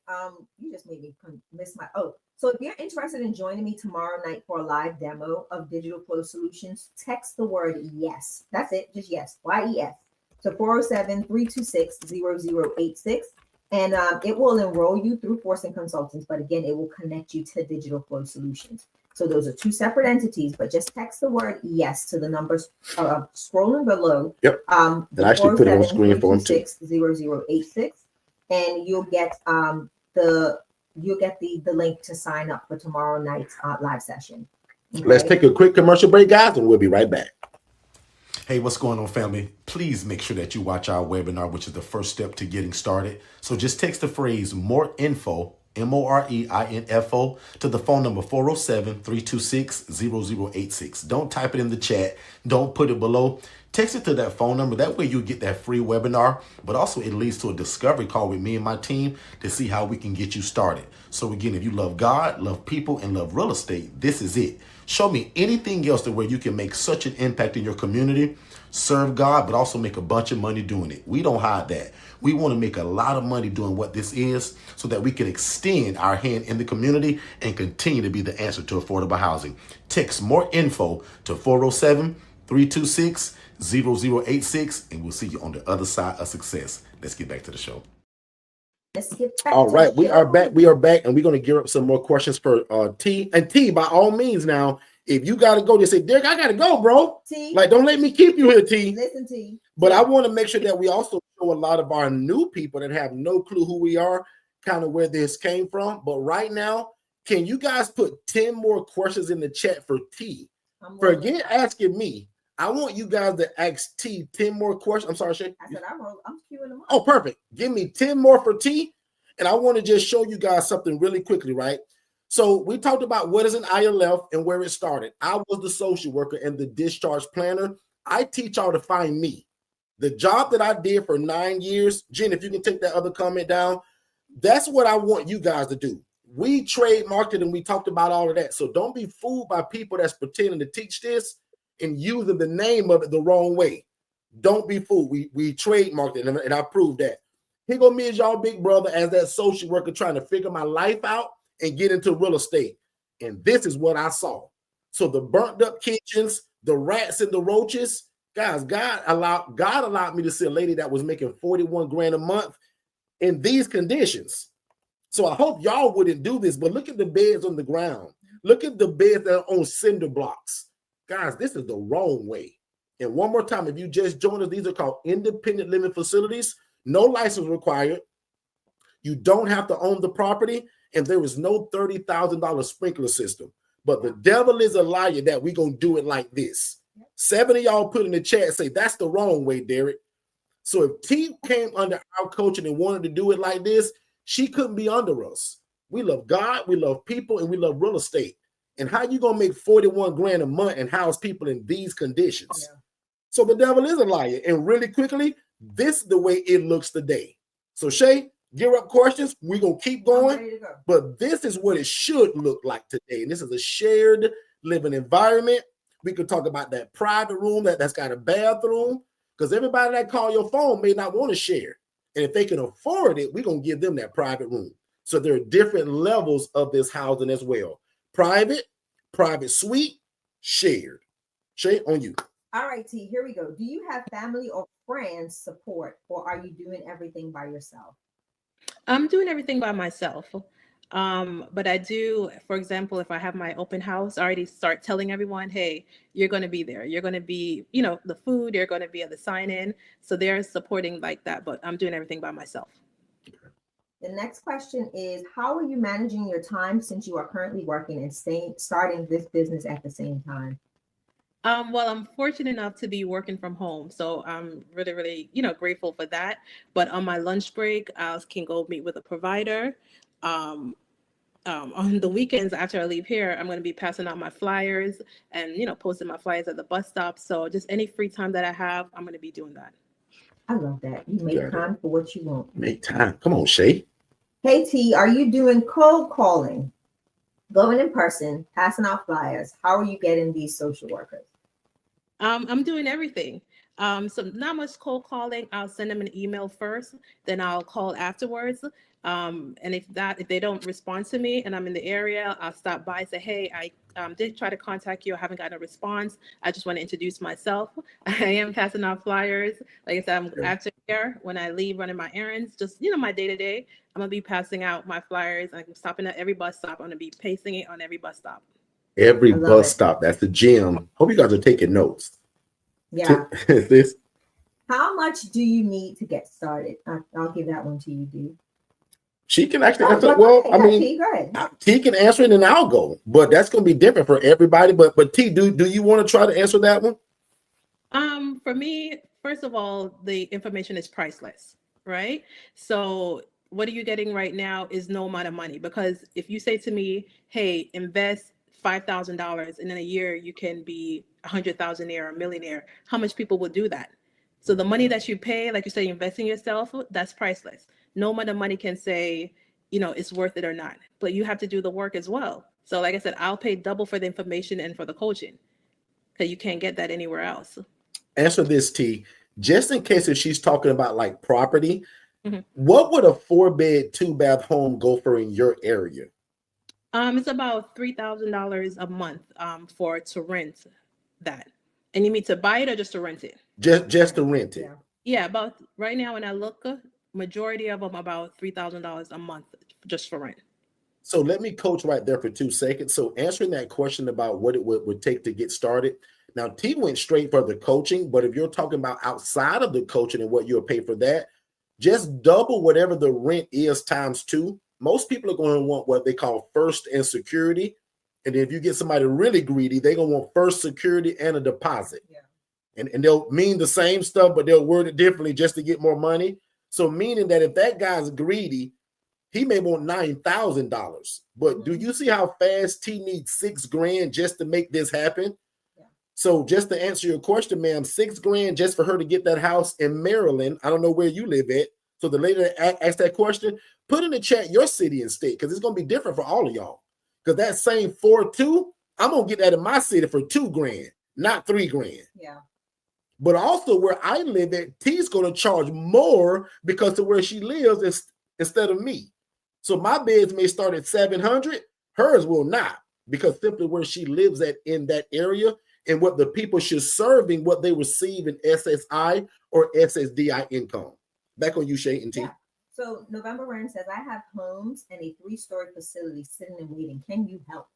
B: you just made me miss my, so if you're interested in joining me tomorrow night for a live demo of Digital Flow Solutions, text the word yes. That's it, just yes, Y-E-S, to 407-326-0086. And it will enroll you through Forston Consultants, but again, it will connect you to Digital Flow Solutions. So those are two separate entities, but just text the word yes to the numbers scrolling below.
A: Yep. And I actually put it on screen for them too.
B: 0086, and you'll get the link to sign up for tomorrow night's live session. Okay?
A: Let's take a quick commercial break, guys, and we'll be right back.
D: Hey, what's going on, family? Please make sure that you watch our webinar, which is the first step to getting started. So just text the phrase more info, MOREINFO, to the phone number 407-326-0086. Don't type it in the chat. Don't put it below. Text it to that phone number. That way you get that free webinar, but also it leads to a discovery call with me and my team to see how we can get you started. So again, if you love God, love people, and love real estate, this is it. Show me anything else to where you can make such an impact in your community, serve God, but also make a bunch of money doing it. We don't hide that. We want to make a lot of money doing what this is so that we can extend our hand in the community and continue to be the answer to affordable housing. Text more info to 407-326-0086, and we'll see you on the other side of success. Let's get back to the show.
A: All right, we are back. We are back, and we're going to gear up some more questions for T. And T, by all means, now, if you got to go, just say, Derrick, I got to go, bro.
B: T.
A: Like, don't let me keep you here, T.
B: Listen, T.
A: But I want to make sure that we also show a lot of our new people that have no clue who we are, kind of where this came from. But right now, can you guys put 10 more questions in the chat for T? Forget asking me. I want you guys to ask T 10 more questions. I'm sorry, Shay.
B: I said I'm queuing them up.
A: Oh, perfect. Give me 10 more for T. And I want to just show you guys something really quickly, right? So we talked about what is an ILF and where it started. I was the social worker and the discharge planner. I teach y'all to find me. The job that I did for 9 years, Jen, if you can take that other comment down, that's what I want you guys to do. We trademarked it and we talked about all of that. So don't be fooled by people that's pretending to teach this and using the name of it the wrong way. Don't be fooled. We trademarked it, and I proved that. Here go me as y'all big brother as that social worker trying to figure my life out and get into real estate. And this is what I saw. So the burnt up kitchens, the rats and the roaches, guys, God allowed me to see a lady that was making 41 grand a month in these conditions. So I hope y'all wouldn't do this, but look at the beds on the ground. Look at the beds that are on cinder blocks. Guys, this is the wrong way. And one more time, if you just joined us, these are called independent living facilities. No license required. You don't have to own the property, and there is no $30,000 sprinkler system. But the devil is a liar that we're going to do it like this. 7 of y'all put in the chat, say, that's the wrong way, Derrick. So if T came under our coaching and wanted to do it like this, she couldn't be under us. We love God, we love people, and we love real estate. And how you going to make 41 grand a month and house people in these conditions? Yeah. So the devil is a liar. And really quickly, this is the way it looks today. So Shay, gear up questions. We're going to keep going. But this is what it should look like today. And this is a shared living environment. We could talk about that private room that's got a bathroom, because everybody that call your phone may not want to share. And if they can afford it, we're going to give them that private room. So there are different levels of this housing as well. Private suite, shared. Shay, on you.
B: All right, T, here we go. Do you have family or friends support, or are you doing everything by yourself?
C: I'm doing everything by myself. But I do, for example, if I have my open house, I already start telling everyone, hey, you're going to be there. You're going to be, the food, you're going to be at the sign in. So they're supporting like that, but I'm doing everything by myself.
B: The next question is, how are you managing your time since you are currently working and starting this business at the same time?
C: Well, I'm fortunate enough to be working from home, so I'm really, really, grateful for that. But on my lunch break, I can go meet with a provider. On the weekends after I leave here, I'm going to be passing out my flyers and, posting my flyers at the bus stop. So just any free time that I have, I'm going to be doing that.
B: I love that. You make time for what you want.
A: Make time. Come on, Shay.
B: Hey, T, are you doing cold calling, going in person, passing out flyers? How are you getting these social workers?
C: I'm doing everything. So not much cold calling. I'll send them an email first, then I'll call afterwards. And if they don't respond to me and I'm in the area, I'll stop by and say, hey, I did try to contact you. I haven't gotten a response. I just want to introduce myself. I am passing out flyers. Like I said, I'm after here when I leave running my errands, just, my day-to-day, I'm going to be passing out my flyers. I'm stopping at every bus stop. I'm going to be pasting it on every bus stop.
A: Every bus stop. That's the gym. Hope you guys are taking notes.
B: Yeah.
A: This.
B: How much do you need to get started? I'll give that one to you, D.
A: She can actually answer. Well, I mean,
B: T, go ahead.
A: T can answer it and I'll go, but that's going to be different for everybody. But T, do you want to try to answer that one?
C: For me, first of all, the information is priceless, right? So what are you getting right now is no amount of money, because if you say to me, hey, invest $5,000 and in a year you can be $100,000 or a millionaire, how much people will do that? So the money that you pay, like you say, invest in yourself, that's priceless. No amount of money can say, it's worth it or not, but you have to do the work as well. So like I said, I'll pay double for the information and for the coaching, because you can't get that anywhere else.
A: Answer this, T, just in case if she's talking about like property, what would a 4-bed, 2-bath home go for in your area?
C: It's about $3,000 a month to rent that. And you mean to buy it or just to rent it?
A: Just to rent it.
C: Yeah, about right now when I look, majority of them about $3,000 a month just for rent.
A: So let me coach right there for 2 seconds. So answering that question about what it would take to get started. Now, T went straight for the coaching, but if you're talking about outside of the coaching and what you'll pay for that, just double whatever the rent is times 2. Most people are going to want what they call first and security. And if you get somebody really greedy, they're going to want first security and a deposit. Yeah. And they'll mean the same stuff, but they'll word it differently just to get more money. So meaning that if that guy's greedy, he may want $9,000. But do you see how fast T needs $6,000 just to make this happen? Yeah. So just to answer your question, ma'am, $6,000 just for her to get that house in Maryland. I don't know where you live at. So the lady that asked that question, put in the chat your city and state, because it's going to be different for all of y'all. Because that same 4.2, I'm going to get that in my city for $2,000, not $3,000.
B: Yeah.
A: But also where I live at, T's going to charge more because of where she lives instead of me. So my beds may start at 700, hers will not, because simply where she lives at in that area and what the people she's serving, what they receive in SSI or SSDI income. Back on you, Shay and T.
B: Yeah. So November Rand says, I have homes and a 3-story facility sitting and waiting. Can you help?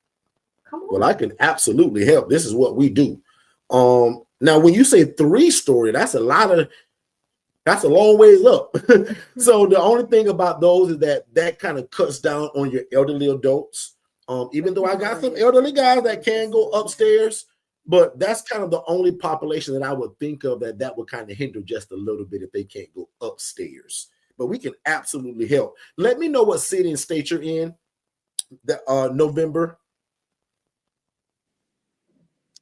B: Come on.
A: Well, I can absolutely help. This is what we do. Now, when you say 3-story, that's a long ways up. So the only thing about those is that kind of cuts down on your elderly adults. Even though I got some elderly guys that can go upstairs, but that's kind of the only population that I would think of that would kind of hinder just a little bit if they can't go upstairs. But we can absolutely help. Let me know what city and state you're in. November.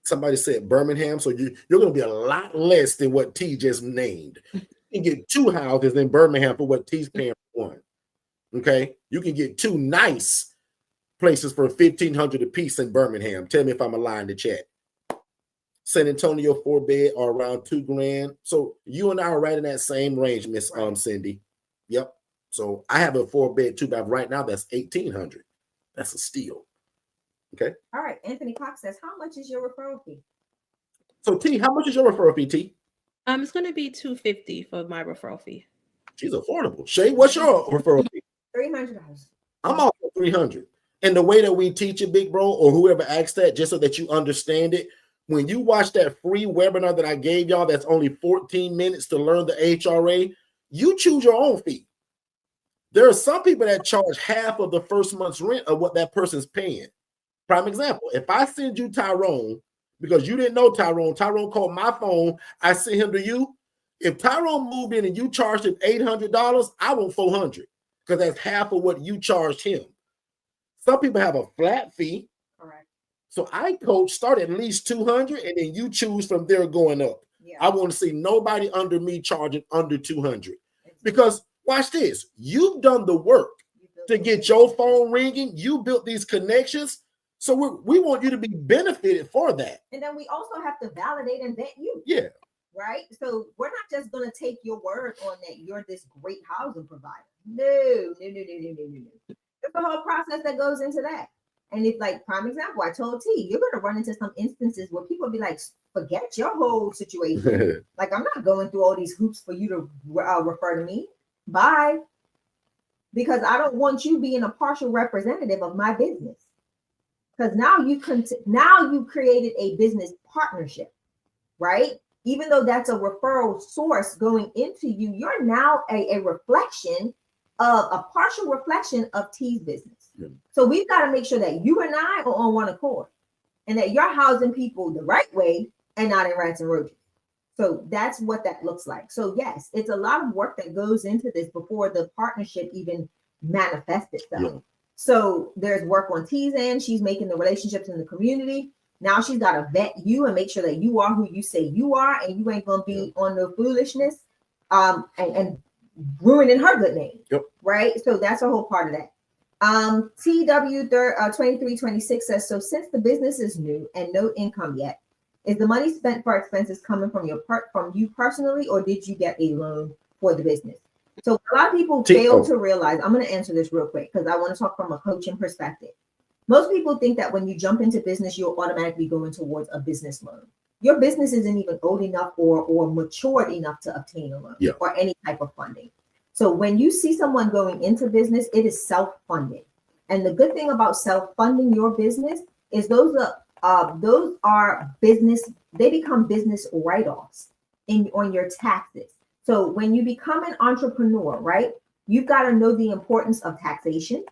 A: Somebody said Birmingham, so you're going to be a lot less than what T just named. You can get 2 houses in Birmingham for what T's paying for 1. Okay, you can get 2 nice places for $1,500 a piece in Birmingham. Tell me if I'm lying in the chat. San Antonio 4-bed are around $2,000. So you and I are right in that same range, Miss Cindy. Yep. So I have a 4-bed 2-bath right now that's $1,800. That's a steal. Okay.
B: All right. Anthony Cox says, how much is your referral fee?
A: So T, how much is your referral fee, T?
C: It's going to be $250 for my referral fee.
A: She's affordable. Shay, what's your referral fee?
B: $300.
A: I'm also 300. And the way that we teach it, big bro, or whoever asked that, just so that you understand it, when you watch that free webinar that I gave y'all, that's only 14 minutes to learn the HRA, you choose your own fee. There are some people that charge half of the first month's rent of what that person's paying. Prime example, if I send you Tyrone, because you didn't know Tyrone called my phone, I sent him to you. If Tyrone moved in and you charged him $800, I want $400 because that's half of what you charged him. Some people have a flat fee.
B: Correct.
A: So I coach start at least 200 and then you choose from there going up.
B: Yeah.
A: I want to see nobody under me charging under 200 because watch this. You've done the work to get your phone ringing. You built these connections. So we want you to be benefited for that.
B: And then we also have to validate and vet you.
A: Yeah.
B: Right. So we're not just going to take your word on that you're this great housing provider. No. There's a whole process that goes into that. And it's like, prime example, I told T, you're going to run into some instances where people be like, forget your whole situation. Like, I'm not going through all these hoops for you to refer to me. Bye. Because I don't want you being a partial representative of my business. Because now you created a business partnership, right? Even though that's a referral source going into you, you're now a reflection of a partial reflection of T's business. Yeah. So we've got to make sure that you and I are on one accord and that you're housing people the right way and not in rats and roaches. So that's what that looks like. So yes, it's a lot of work that goes into this before the partnership even manifests itself. Yeah. So there's work on T's end. She's making the relationships in the community. Now she's got to vet you and make sure that you are who you say you are, and you ain't going to be on no foolishness and ruining her good name. Yep. Right. So that's a whole part of that. TW 2326 says, so since the business is new and no income yet, is the money spent for expenses coming from you personally, or did you get a loan for the business? So a lot of people fail to realize, I'm going to answer this real quick because I want to talk from a coaching perspective. Most people think that when you jump into business, you're automatically going towards a business loan. Your business isn't even old enough or matured enough to obtain a loan or any type of funding. So when you see someone going into business, it is self-funded. And the good thing about self-funding your business is those are business, they become business write-offs on your taxes. So when you become an entrepreneur, right, you've got to know the importance of taxation.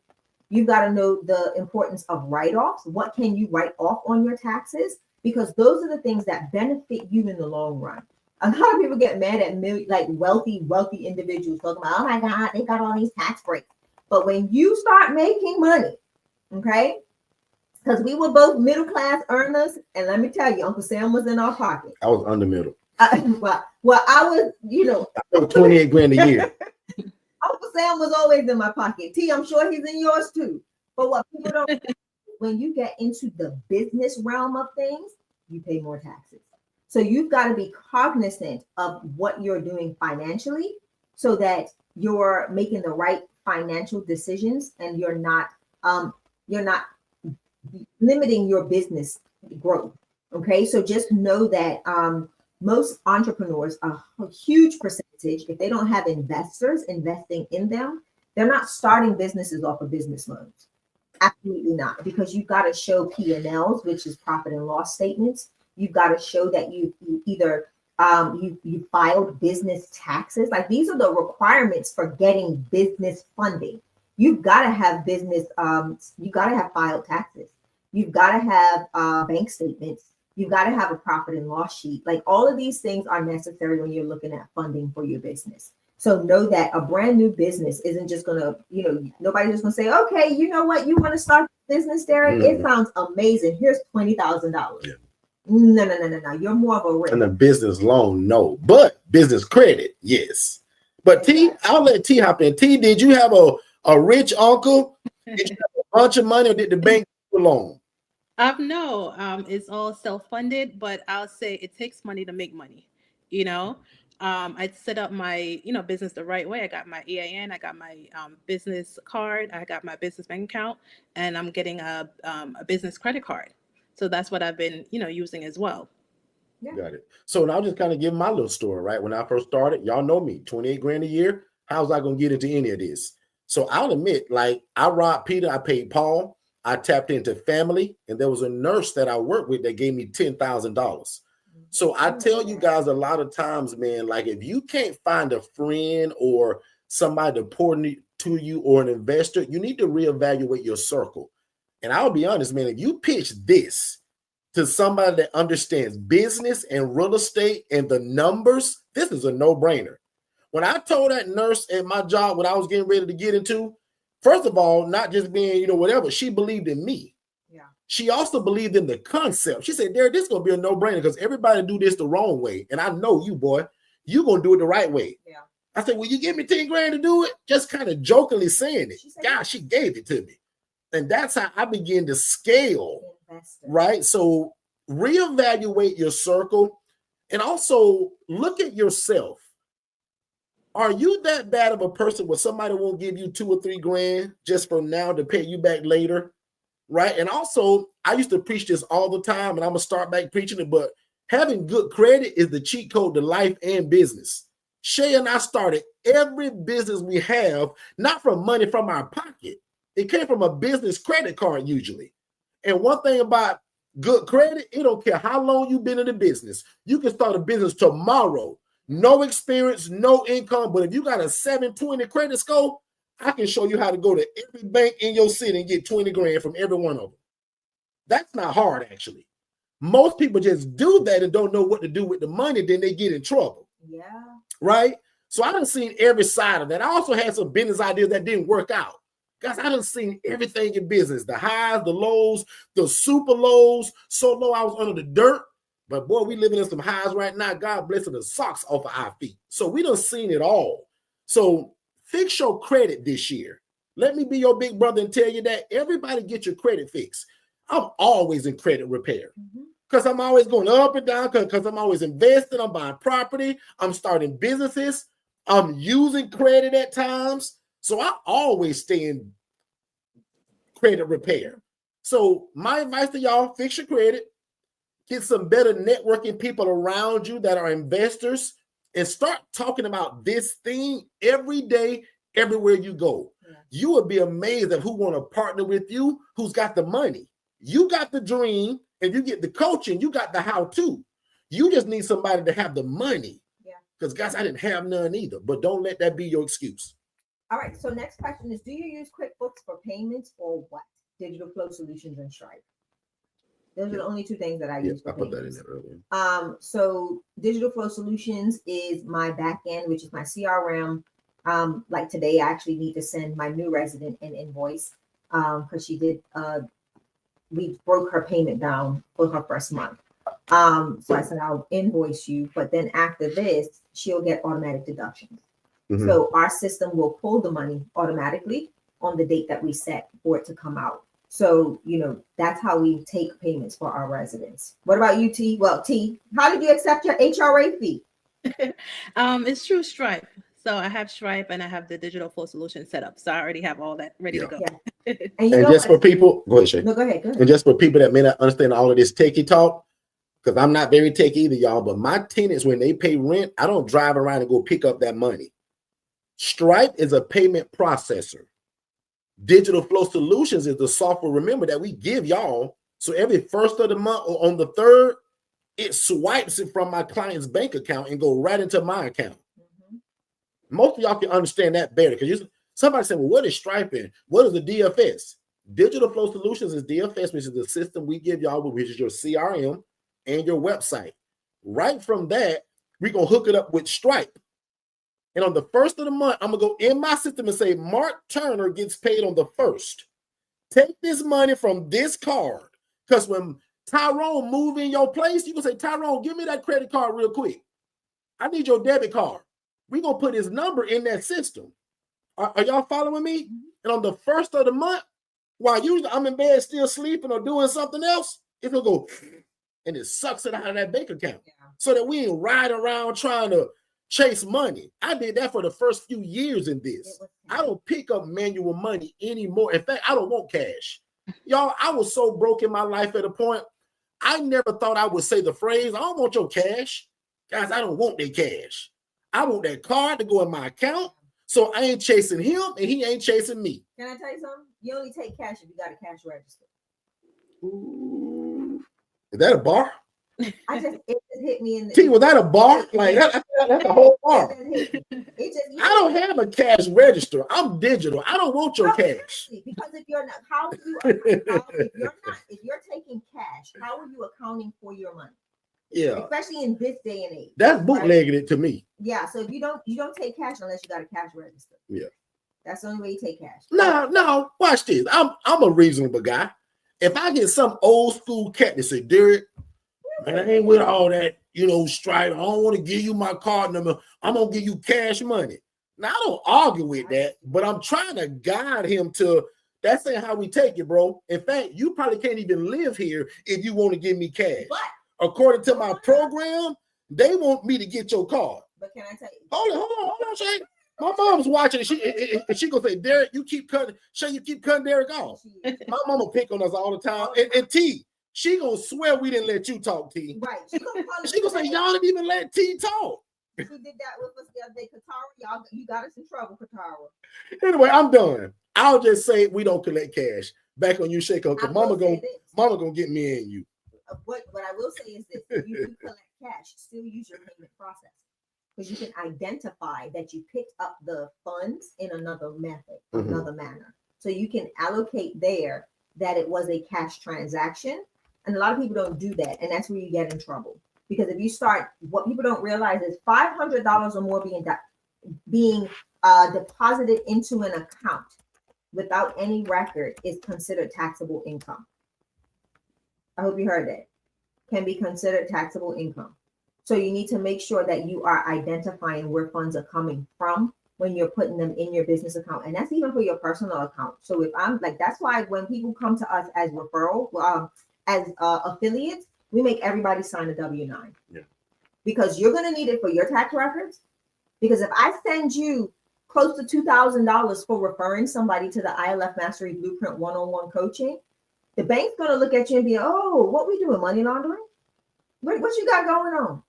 B: You've got to know the importance of write-offs. What can you write off on your taxes? Because those are the things that benefit you in the long run. A lot of people get mad at wealthy individuals talking about, oh my God, they got all these tax breaks. But when you start making money, okay, because we were both middle class earners, and let me tell you, Uncle Sam was in our pocket.
A: I was under middle.
B: Well, I was,
A: I was 28 grand a year.
B: Uncle Sam was always in my pocket. T, I'm sure he's in yours too. But what people don't, when you get into the business realm of things, you pay more taxes. So you've got to be cognizant of what you're doing financially so that you're making the right financial decisions and you're not limiting your business growth. Okay, so just know that most entrepreneurs, a huge percentage, if they don't have investors investing in them, they're not starting businesses off of business loans. Absolutely not, because you've got to show P&Ls, which is profit and loss statements. You've got to show that you either you filed business taxes. Like, these are the requirements for getting business funding. You've got to have business. You got to have filed taxes. You've got to have bank statements. You've got to have a profit and loss sheet. Like, all of these things are necessary when you're looking at funding for your business. So know that a brand new business isn't just going to, nobody's just going to say, okay, you know what? You want to start a business, Derrick? It sounds amazing. Here's $20,000. Yeah. No. You're more of a risk.
A: And a business loan, no. But business credit, yes. But T, I'll let T hop in. T, did you have a rich uncle? Did you have a bunch of money, or did the bank give you a loan?
C: No, it's all self-funded, but I'll say it takes money to make money. I set up my, business the right way. I got my EIN, I got my business card, I got my business bank account, and I'm getting a business credit card. So that's what I've been, using as well.
B: Yeah.
A: Got it. So now I'll just kind of give my little story, right? When I first started, y'all know me, 28 grand a year. How's I going to get into any of this? So I'll admit, like, I robbed Peter, I paid Paul, I tapped into family, and there was a nurse that I worked with that gave me $10,000. So I tell you guys a lot of times, man, like, if you can't find a friend or somebody to pour to you or an investor, you need to reevaluate your circle. And I'll be honest, man, if you pitch this to somebody that understands business and real estate and the numbers, this is a no-brainer. When I told that nurse at my job what I was getting ready to get into, first of all, not just being, whatever, she believed in me. Yeah. She also believed in the concept. She said, Derrick, this is going to be a no-brainer because everybody do this the wrong way. And I know you, boy, you're going to do it the right way. Yeah. I said, will you give me 10 grand to do it? Just kind of jokingly saying it. Gosh, she gave it to me. And that's how I began to scale. Right? So reevaluate your circle and also look at yourself. Are you that bad of a person where somebody won't give you 2 or 3 grand just from now to pay you back later? Right? And also, I used to preach this all the time, and I'm going to start back preaching it, but having good credit is the cheat code to life and business. Shay and I started every business we have, not from money from our pocket. It came from a business credit card usually. And one thing about good credit, it don't care how long you've been in the business. You can start a business tomorrow. No experience, no income. But if you got a 720 credit score, I can show you how to go to every bank in your city and get 20 grand from every one of them. That's not hard, actually. Most people just do that and don't know what to do with the money. Then they get in trouble. Yeah. Right? So I done seen every side of that. I also had some business ideas that didn't work out. Guys, I done seen everything in business. The highs, the lows, the super lows. So low I was under the dirt. But boy, we living in some highs right now. God blessing the socks off of our feet. So we done seen it all. So fix your credit this year. Let me be your big brother and tell you that everybody get your credit fixed. I'm always in credit repair because I'm always going up and down because I'm always investing. I'm buying property. I'm starting businesses. I'm using credit at times. So I always stay in credit repair. So my advice to y'all, fix your credit, get some better networking people around you that are investors, and start talking about this thing every day, everywhere you go. Yeah. You would be amazed at who want to partner with you, who's got the money. You got the dream, and you get the coaching. You got the how-to. You just need somebody to have the money. Yeah. Because guys, I didn't have none either. But don't let that be your excuse.
B: All right. So next question is, do you use QuickBooks for payments or what? Digital Flow Solutions and Stripe. Those are the only 2 things that I use.
A: I put that in there earlier.
B: So Digital Flow Solutions is my back end, which is my CRM. Like today, I actually need to send my new resident an invoice because she did. We broke her payment down for her first month. So I said I'll invoice you, but then after this, she'll get automatic deductions. Mm-hmm. So our system will pull the money automatically on the date that we set for it to come out. So, that's how we take payments for our residents. What about you, T? Well, T, how did you accept your HRA fee?
C: It's through Stripe. So I have Stripe and I have the Digital Flow Solution set up. So I already have all that ready to go.
B: Yeah.
A: And just for people, go ahead, Shay.
B: No, go ahead.
A: And just for people that may not understand all of this techie talk, because I'm not very techie either, y'all, but my tenants, when they pay rent, I don't drive around and go pick up that money. Stripe is a payment processor. Digital Flow Solutions is the software, remember, that we give y'all. So every first of the month or on the 3rd, it swipes it from my client's bank account and go right into my account. Mm-hmm. Most of y'all can understand that better because somebody said, well, what is Stripe and what is the DFS? Digital Flow Solutions is DFS, which is the system we give y'all, which is your CRM and your website. Right from that, we're going to hook it up with Stripe. And on the 1st of the month, I'm going to go in my system and say, Mark Turner gets paid on the 1st. Take this money from this card. Because when Tyrone move in your place, you can say, Tyrone, give me that credit card real quick. I need your debit card. We're going to put his number in that system. Are y'all following me? And on the 1st of the month, while usually I'm in bed still sleeping or doing something else, it's going to go, and it sucks it out of that bank account. Yeah. So that we ain't riding around trying to chase money. I did that for the first few years in this. I don't pick up manual money anymore. In fact, I don't want cash. Y'all, I was so broke in my life at a point, I never thought I would say the phrase, I don't want your cash. Guys, I don't want their cash. I want that card to go in my account. So I ain't chasing him and he ain't chasing me.
B: Can I tell you something? You only take cash if you got a cash register.
A: Ooh. Is that a bar?
B: It just hit me in the
A: T, was that a bar? Like that's a whole bar. I don't have a cash register. I'm digital. I don't want your cash.
B: Because if you're not, if you're taking cash, how are you accounting for your money?
A: Yeah.
B: Especially in this day and age.
A: That's bootlegging it to me.
B: Yeah. So if you don't take cash unless you got a cash register.
A: Yeah.
B: That's the only way you take cash.
A: No, watch this. I'm a reasonable guy. If I get some old school cat that say, Derrick, man, I ain't with all that, strife. I don't want to give you my card number. I'm gonna give you cash money. Now I don't argue with that, but I'm trying to guide him to that's ain't how we take it, bro. In fact, you probably can't even live here if you want to give me cash.
B: But
A: according to my program, they want me to get your card.
B: But can I tell you?
A: Hold on, Shay. My mom's watching and she gonna say, Derrick, you keep cutting Derrick off. My mama pick on us all the time. And T, she gonna swear we didn't let you talk, T.
B: Right.
A: She gonna say y'all didn't even let T talk.
B: She did that with us the other day, Katara. You got us in trouble, Katara.
A: Anyway, I'm done. I'll just say we don't collect cash. Back on you, Shay, because mama gonna get me and you.
B: What I will say is this: if you do collect cash, still use your payment process because you can identify that you picked up the funds in another method, another manner. So you can allocate there that it was a cash transaction, and a lot of people don't do that, and that's where you get in trouble. Because if you start, what people don't realize is $500 or more being deposited into an account without any record is considered taxable income. I hope you heard that. Can be considered taxable income. So you need to make sure that you are identifying where funds are coming from when you're putting them in your business account. And that's even for your personal account. So if I'm like, that's why when people come to us as affiliates, we make everybody sign a W-9.
A: Yeah.
B: Because you're going to need it for your tax records. Because if I send you close to $2,000 for referring somebody to the ILF Mastery Blueprint one-on-one coaching, the bank's going to look at you and be, oh, what we doing, money laundering? What you got going on,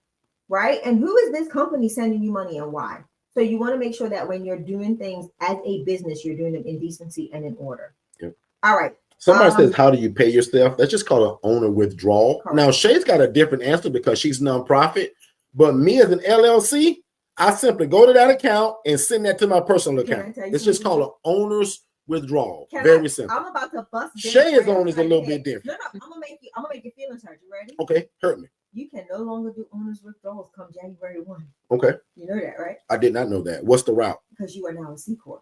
B: right? And who is this company sending you money and why? So you want to make sure that when you're doing things as a business, you're doing them in decency and in order.
A: Yep.
B: All right.
A: Somebody says, how do you pay yourself? That's just called an owner withdrawal. Correct. Now, Shay's got a different answer because she's nonprofit, but me as an LLC, I simply go to that account and send that to my personal account. It's just called an owner's withdrawal. Very simple.
B: I'm about to bust.
A: Shay's own is a little bit different.
B: No, I'm gonna make your feelings hurt. You ready?
A: Okay, hurt me.
B: You can no longer do owner's withdrawals come January 1.
A: Okay.
B: You know that, right?
A: I did not know that. What's the route?
B: Because you are now a C Corp.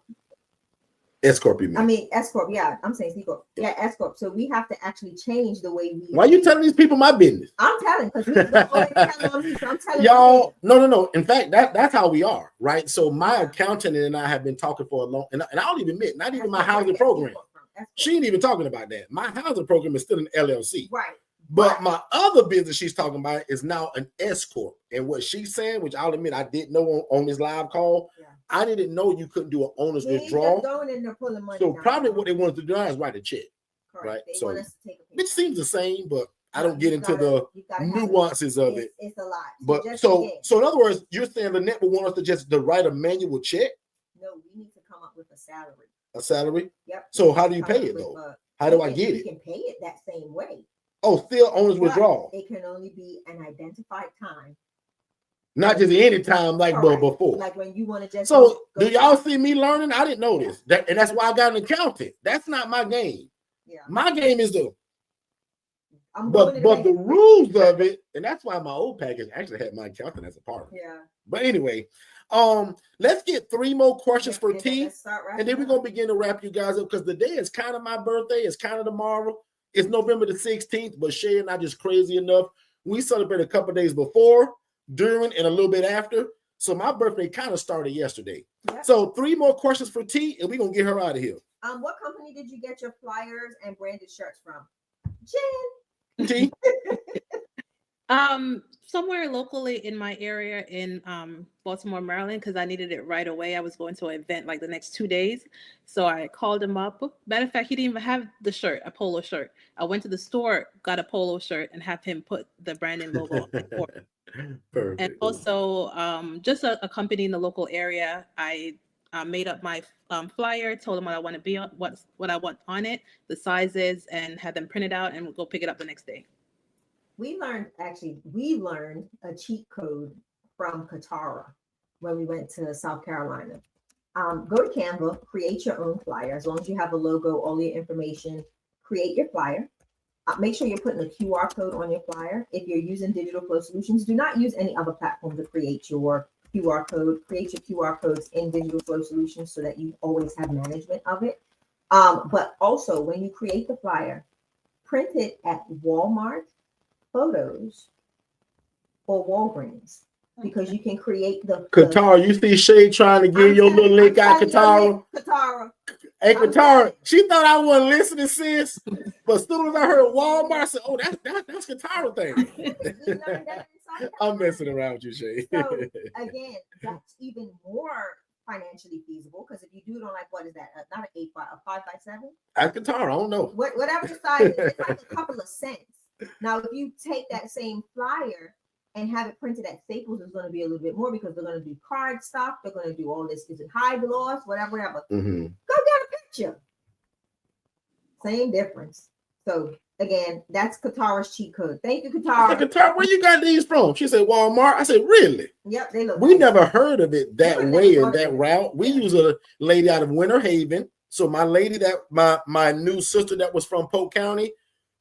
A: S Corp, you mean?
B: I mean S Corp. Yeah, I'm saying C Corp. Yeah, S Corp. So we have to actually change the way we.
A: Why are you telling these people my business?
B: I'm telling because you're always telling on me. So I'm telling
A: y'all. No. In fact, that's how we are, right? So my accountant and I have been talking for a long, and I'll even admit, not even my housing program. She ain't even talking about that. My housing program is still an LLC,
B: right?
A: But my other business she's talking about is now an S Corp. And what she's saying, which I'll admit I didn't know on this live call, I didn't know you couldn't do an owner's withdrawal. So probably what they wanted to do now is write a check. Correct. Right.
B: They
A: so
B: want us to take a
A: which seems the same, but I don't get into the nuances of it.
B: It's a lot.
A: But so in other words, you're saying Lynette would want us to just write a manual check?
B: No, we need to come up with a salary.
A: A salary?
B: Yep.
A: So how do you pay it though? How do I get it?
B: You can pay it that same way.
A: Oh, still owner's withdrawal.
B: It can only be an identified time.
A: Not just any time like before.
B: Like when you want to just.
A: So do y'all see me learning? I didn't know this. And that's why I got an accountant. That's not my game.
B: Yeah.
A: My game is the the rules of it, and that's why my old package actually had my accountant as a partner.
B: Yeah.
A: But anyway, let's get 3 more questions for T, and then we're gonna begin to wrap you guys up because the day is kind of my birthday. It's kind of tomorrow. It's November the 16th, but Shay and I just crazy enough. We celebrate a couple days before, during, and a little bit after. So my birthday kind of started yesterday. Yep. So 3 more questions for T, and we're gonna get her out of here.
B: What company did you get your flyers and branded shirts from? Jen.
A: T.
C: Somewhere locally in my area in Baltimore, Maryland, because I needed it right away. I was going to an event like the next 2 days. So I called him up. Matter of fact, he didn't even have the shirt, a polo shirt. I went to the store, got a polo shirt, and have him put the branding logo on it.
A: Perfect.
C: And also just a company in the local area. I made up my flyer, told them what I want to be on, what I want on it, the sizes, and had them print it out and go pick it up the next day.
B: We learned a cheat code from Katara when we went to South Carolina. Go to Canva, create your own flyer. As long as you have a logo, all your information, create your flyer. Make sure you're putting a QR code on your flyer. If you're using Digital Flow Solutions, do not use any other platform to create your QR code. Create your QR codes in Digital Flow Solutions so that you always have management of it. But also, when you create the flyer, print it at Walmart, Photos, or Walgreens, because you can create the
A: Katara, you see Shay trying to give your little link out, Katara. Hey, Katara, she thought I wasn't listening, sis. But as soon as I heard Walmart, I said, "Oh, that's Katara thing." I'm messing around with you, Shay.
B: So again, that's even more financially feasible, because if you do it on, like, what is that? Not an 8x, a 5x7.
A: That's Katara. I don't know.
B: Whatever the size is, it's like a couple of cents. Now, if you take that same flyer and have it printed at Staples, it's going to be a little bit more, because they're going to do card stock. They're going to do all this. Is it high gloss? Whatever.
A: Mm-hmm.
B: Go get a picture. Same difference. So again, that's Katara's cheat code. Thank you, Katara.
A: I said, Katara, where you got these from? She said, Walmart. I said, really?
B: Yep, they look.
A: We never heard of it that way in that route. We use a lady out of Winter Haven. So my lady, that my new sister that was from Polk County,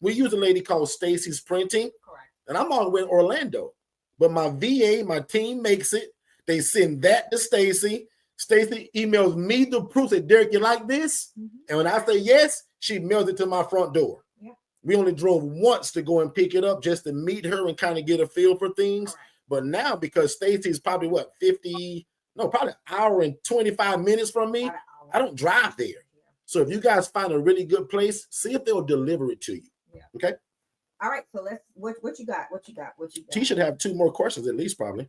A: we use a lady called Stacy's Printing.
B: Correct.
A: And I'm all the way in Orlando. But my VA, my team makes it. They send that to Stacy. Stacy emails me the proof. Say, Derrick, you like this? Mm-hmm. And when I say yes, she mails it to my front door. Yeah. We only drove once to go and pick it up just to meet her and kind of get a feel for things. Right. But now, because Stacy's probably probably an hour and 25 minutes from me, I don't drive there. Yeah. So if you guys find a really good place, see if they'll deliver it to you. Yeah. Okay.
B: All right. So let's what you got?
A: T should have 2 more questions at least, probably.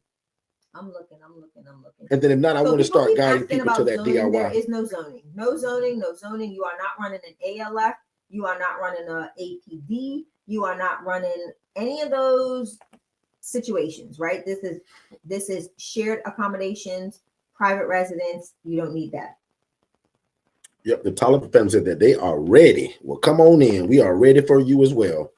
B: I'm looking.
A: And then if not, I want to start guiding people to that
B: zoning,
A: DIY.
B: There is no zoning. No zoning. You are not running an ALF. You are not running a APD. You are not running any of those situations, right? This is shared accommodations, private residence. You don't need that.
A: Yep, the Taliban family said that they are ready. Well, come on in. We are ready for you as well.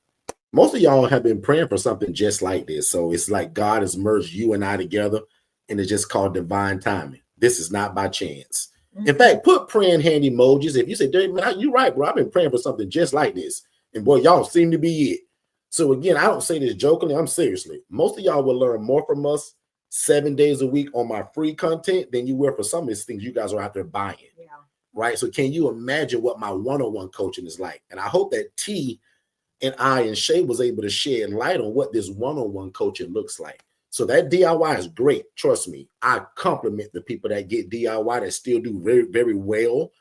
A: Most of y'all have been praying for something just like this. So it's like God has merged you and I together, and it's just called divine timing. This is not by chance. Mm-hmm. In fact, put praying hand emojis. If you say, man, you're right, bro. I've been praying for something just like this. And boy, y'all seem to be it. So again, I don't say this jokingly. I'm seriously. Most of y'all will learn more from us 7 days a week on my free content than you will for some of these things you guys are out there buying. Yeah. Right? So can you imagine what my one-on-one coaching is like? And I hope that T and I and Shay was able to shed light on what this one-on-one coaching looks like. So that DIY is great. Trust me. I compliment the people that get DIY that still do very, very well.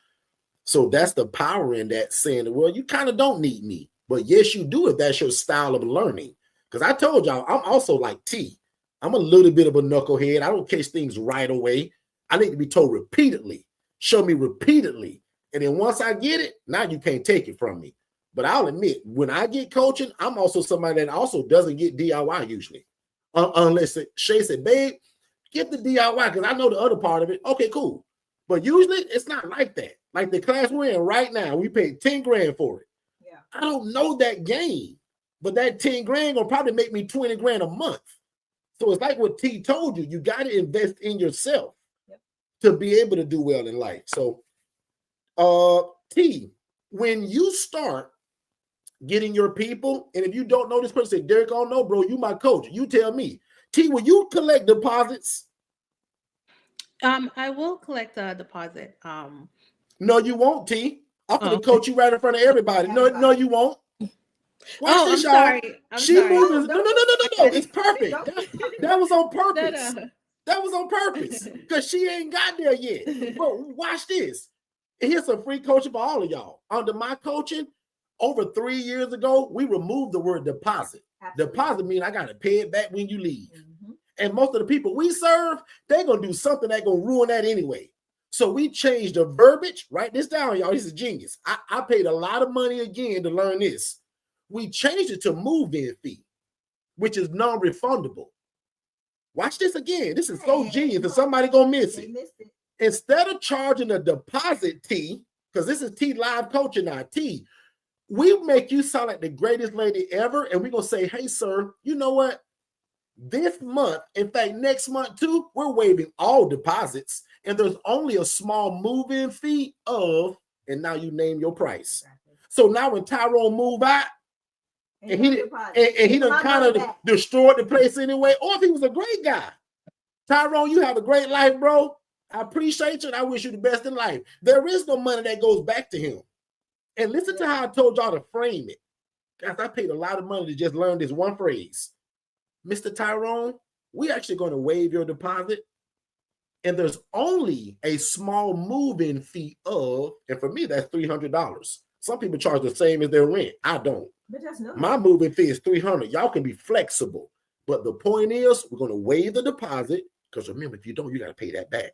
A: So that's the power in that, saying, well, you kind of don't need me. But yes, you do if that's your style of learning. Because I told y'all, I'm also like T. I'm a little bit of a knucklehead. I don't catch things right away. I need to be told repeatedly. Show me repeatedly. And then once I get it, now you can't take it from me. But I'll admit, when I get coaching, I'm also somebody that also doesn't get DIY usually. Unless Shay said, babe, get the DIY because I know the other part of it. Okay, cool. But usually it's not like that. Like the class we're in right now, we paid 10 grand for it. Yeah. I don't know that game, but that 10 grand will probably make me 20 grand a month. So it's like what T told you. You got to invest in yourself to be able to do well in life. So T, when you start getting your people, and if you don't know this person, say, Derrick, I don't know, bro, you my coach. You tell me. T, will you collect deposits?
C: I will collect a deposit.
A: No, you won't, T. I'm going to coach you right in front of everybody. No, you won't.
C: Watch this, y'all.
A: I'm sorry. Moving. No. It's perfect. That was on purpose. That was on purpose because she ain't got there yet. But watch this. Here's some free coaching for all of y'all. Under my coaching, over 3 years ago, we removed the word deposit.
B: Absolutely.
A: Deposit means I got to pay it back when you leave.
B: Mm-hmm.
A: And most of the people we serve, they're going to do something that's going to ruin that anyway. So we changed the verbiage. Write this down, y'all. This is genius. I paid a lot of money again to learn this. We changed it to move-in fee, which is non-refundable. Watch this again. This is so genius that somebody going to miss it. Instead of charging a deposit T, because this is T live coaching now, T, we make you sound like the greatest lady ever. And we're going to say, hey, sir, you know what? This month, in fact, next month too, we're waiving all deposits. And there's only a small move-in fee of, and now you name your price. Exactly. So now when Tyrone move out, and he done kind of destroyed the place anyway, or if he was a great guy. Tyrone, you have a great life, bro. I appreciate you, and I wish you the best in life. There is no money that goes back to him. And listen to how I told y'all to frame it. Guys, I paid a lot of money to just learn this one phrase. Mr. Tyrone, we actually going to waive your deposit. And there's only a small move-in fee of, and for me, that's $300. Some people charge the same as their rent. I don't.
B: But that's no.
A: My move-in fee is $300. Y'all can be flexible. But the point is, we're going to waive the deposit, because remember, if you don't, you got to pay that back.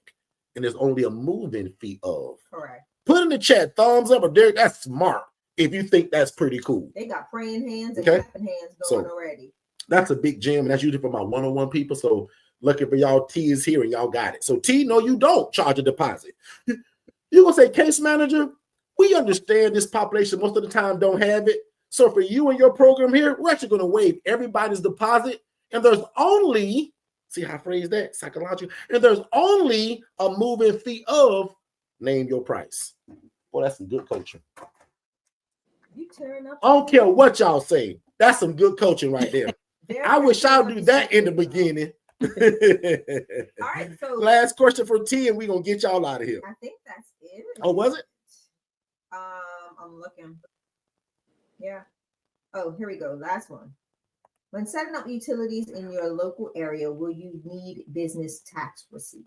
A: And there's only a move-in fee of.
B: Correct.
A: Put in the chat, thumbs up or Derrick, that's smart, if you think that's pretty cool.
B: They got praying hands and clapping hands going already. That's
A: a big gem, and that's usually for my one-on-one people. So lucky for y'all, T is here and y'all got it. So T, no, you don't charge a deposit. You're going to say, case manager, we understand this population most of the time don't have it. So for you and your program here, we're actually going to waive everybody's deposit. And there's only, see how I phrase that, psychological, and there's only a move-in fee of, name your price. Well, that's some good coaching.
B: You tearing up.
A: I don't care what y'all say. That's some good coaching right there. I wish I'll do that in the beginning.
B: All right. So
A: last question for T, and we're gonna get y'all out of here.
B: I think that's it.
A: Oh, was it?
B: I'm looking. Yeah. Oh, here we go. Last one. When setting up utilities in your local area, will you need business tax receipt?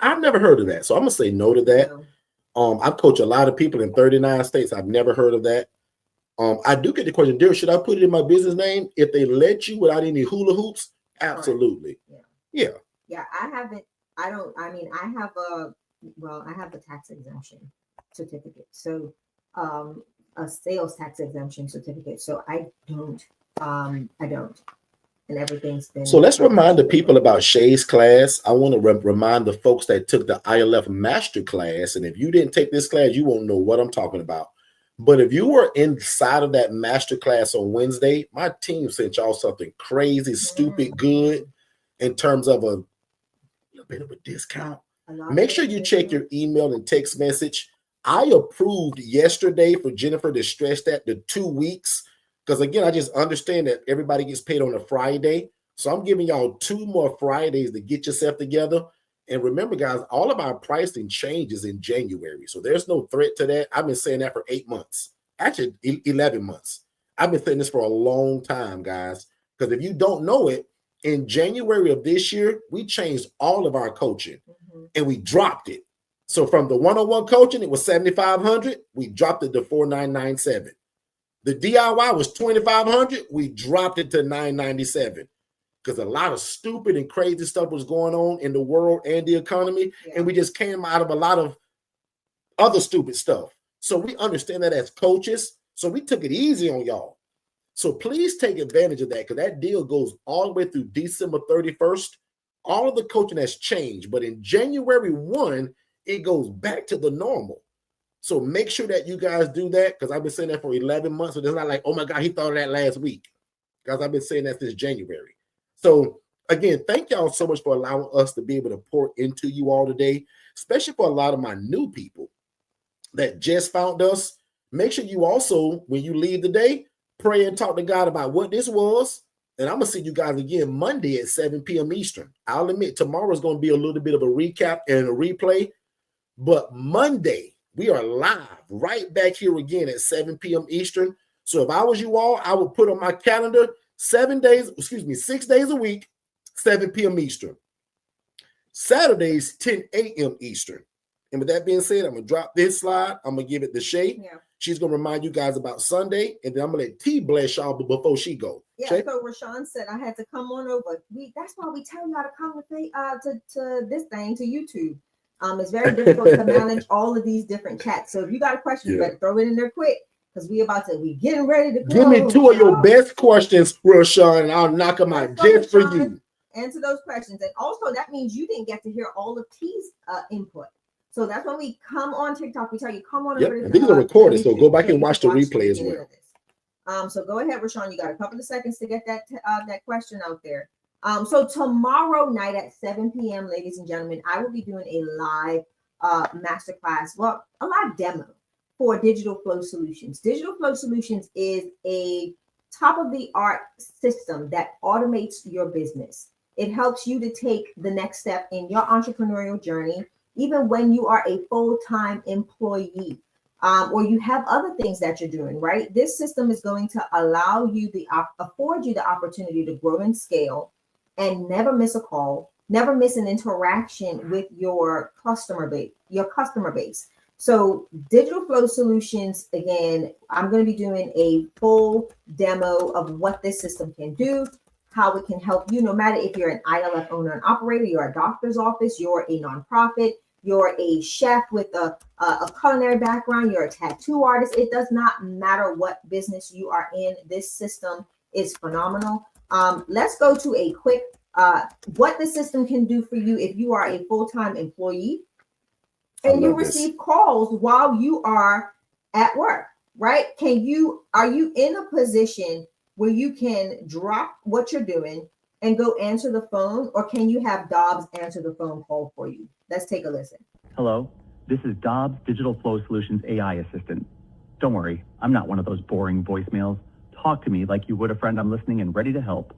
A: I've never heard of that, so I'm gonna say no to that. No. I've coached a lot of people in 39 states. I've never heard of that. I do get the question, Derrick, should I put it in my business name if they let you without any hula hoops? Absolutely. Yeah. I haven't. I have the tax exemption certificate. So a sales tax exemption certificate. So I don't. And everything's been. So let's remind the people about Shay's class. I want to remind the folks that took the ILF master class. And if you didn't take this class, you won't know what I'm talking about. But if you were inside of that master class on Wednesday, my team sent y'all something crazy, stupid good in terms of a bit of a discount. Make sure you check your email and text message. I approved yesterday for Jennifer to stretch that to 2 weeks. Because again, I just understand that everybody gets paid on a Friday. So I'm giving y'all 2 more Fridays to get yourself together. And remember, guys, all of our pricing changes in January. So there's no threat to that. I've been saying that for 8 months, actually 11 months. I've been saying this for a long time, guys, because if you don't know it, in January of this year, we changed all of our coaching and we dropped it. So from the one-on-one coaching, it was $7,500. We dropped it to $4,997. The DIY was $2,500. We dropped it to $997 because a lot of stupid and crazy stuff was going on in the world and the economy. Yeah. And we just came out of a lot of other stupid stuff. So we understand that as coaches. So we took it easy on y'all. So please take advantage of that because that deal goes all the way through December 31st. All of the coaching has changed. But in January 1, it goes back to the normal. So make sure that you guys do that because I've been saying that for 11 months. So it's not like, oh my God, he thought of that last week. Because I've been saying that since January. So again, thank y'all so much for allowing us to be able to pour into you all today, especially for a lot of my new people that just found us. Make sure you also, when you leave the day, pray and talk to God about what this was. And I'm going to see you guys again Monday at 7 p.m. Eastern. I'll admit tomorrow is going to be a little bit of a recap and a replay. But Monday, we are live right back here again at 7 p.m. Eastern. So if I was you all, I would put on my calendar 6 days a week, 7 p.m. Eastern. Saturdays, 10 a.m. Eastern. And with that being said, I'm going to drop this slide. I'm going to give it to Shay. Yeah. She's going to remind you guys about Sunday, and then I'm going to let T bless y'all before she go.
B: Yeah,
A: Shay?
B: so Rashawn said I had to come on over. That's why we tell y'all to come to this thing, to YouTube. It's very difficult to manage all of these different chats. So if you got a question, you better throw it in there quick, because we getting ready to go.
A: Give me 2 of your best questions, Rashawn, and I'll knock them out just for you.
B: Answer those questions. And also, that means you didn't get to hear all of T's input. So that's when we come on TikTok, we tell you, come on over to
A: these are recorded, so go back and watch the replay as well.
B: So go ahead, Rashawn. You got a couple of seconds to get that question out there. So tomorrow night at 7 p.m., ladies and gentlemen, I will be doing a live masterclass, a live demo for Digital Flow Solutions. Digital Flow Solutions is a top-of-the-art system that automates your business. It helps you to take the next step in your entrepreneurial journey, even when you are a full-time employee, or you have other things that you're doing, right? This system is going to allow you afford you the opportunity to grow and scale and never miss a call, never miss an interaction with your customer base. So Digital Flow Solutions, again, I'm going to be doing a full demo of what this system can do, how it can help you, no matter if you're an ILF owner and operator, you're a doctor's office, you're a nonprofit, you're a chef with a culinary background, you're a tattoo artist. It does not matter what business you are in. This system is phenomenal. Let's go to a quick, what the system can do for you if you are a full-time employee and you receive calls while you are at work, right? Are you in a position where you can drop what you're doing and go answer the phone, or can you have Dobbs answer the phone call for you? Let's take a listen.
E: Hello, this is Dobbs Digital Flow Solutions AI assistant. Don't worry, I'm not one of those boring voicemails. Talk to me like you would a friend. I'm listening and ready to help.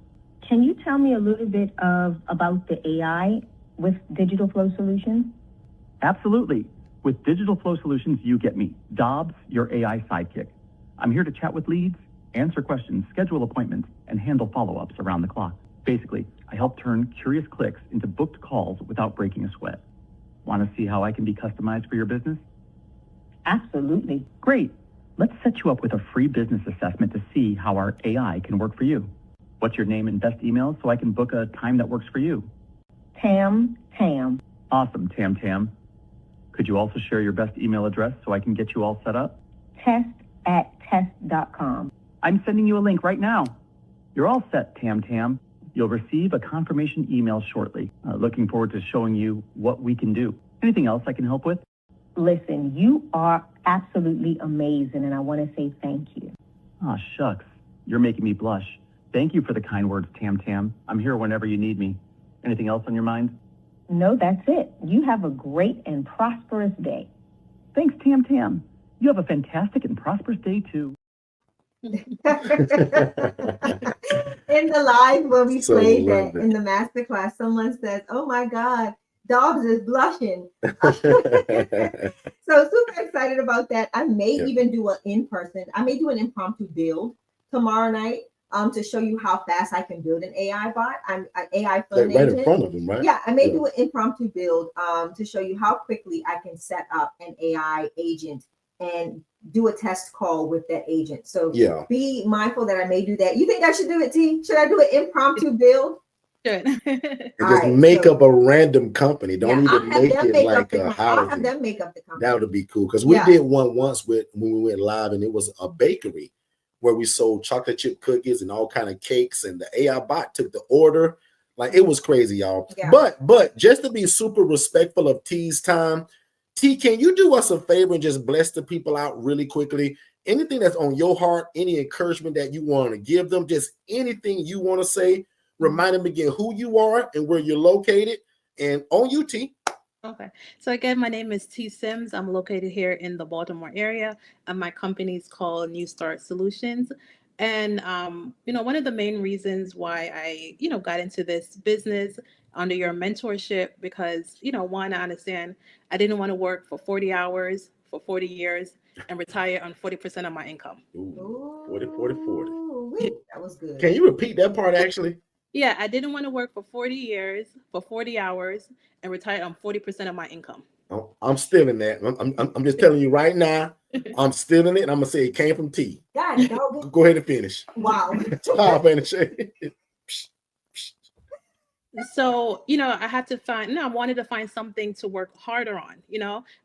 F: Can you tell me a little bit about the AI with Digital Flow Solutions?
E: Absolutely. With Digital Flow Solutions, you get me, Dobbs, your AI sidekick. I'm here to chat with leads, answer questions, schedule appointments, and handle follow-ups around the clock. Basically, I help turn curious clicks into booked calls without breaking a sweat. Want to see how I can be customized for your business?
F: Absolutely.
E: Great. Let's set you up with a free business assessment to see how our AI can work for you. What's your name and best email so I can book a time that works for you?
F: Tam.
E: Awesome, Tam. Could you also share your best email address so I can get you all set up?
F: test@test.com.
E: I'm sending you a link right now. You're all set, Tam. You'll receive a confirmation email shortly. Looking forward to showing you what we can do. Anything else I can help with?
F: Listen, you are absolutely amazing, and I want to say thank you.
E: Aw, shucks. You're making me blush. Thank you for the kind words, Tam. I'm here whenever you need me. Anything else on your mind?
F: No, that's it. You have a great and prosperous day.
E: Thanks, Tam. You have a fantastic and prosperous day, too.
B: In the live when we played that in the masterclass, someone says, "Oh my God, Dobbs is blushing." So super excited about that. I may even do an in-person. I may do an impromptu build tomorrow night to show you how fast I can build an AI bot. I'm an AI phone
A: right
B: agent.
A: in front of them, right?
B: Yeah, I may do an impromptu build to show you how quickly I can set up an AI agent and do a test call with that agent. So be mindful that I may do that. You think I should do it, T? Should I do an impromptu build?
C: Good.
A: Just make up a random company. Don't even make it like a
B: I'll have them make up the company.
A: That would be cool, because we did one once when we went live, and it was a bakery where we sold chocolate chip cookies and all kind of cakes, and the AI bot took the order. Like, it was crazy, y'all. Yeah. But just to be super respectful of T's time, T, can you do us a favor and just bless the people out really quickly? Anything that's on your heart, any encouragement that you want to give them, just anything you want to say. Remind them again who you are and where you're located. And on you, T.
C: Okay. So again, my name is T. Sims. I'm located here in the Baltimore area, and my company is called New Start Solutions. And, one of the main reasons why I, got into this business under your mentorship, because, one, I understand I didn't want to work for 40 hours for 40 years and retire on 40% of my income.
A: Ooh, 40.
B: That was good.
A: Can you repeat that part, actually?
C: Yeah, I didn't want to work for 40 years, for 40 hours, and retire on 40% of my income.
A: I'm still in that. I'm just telling you right now, I'm stealing it, and I'm gonna say it came from T.
B: God,
A: Go ahead and finish.
B: Wow.
C: So, I had to I wanted to find something to work harder on.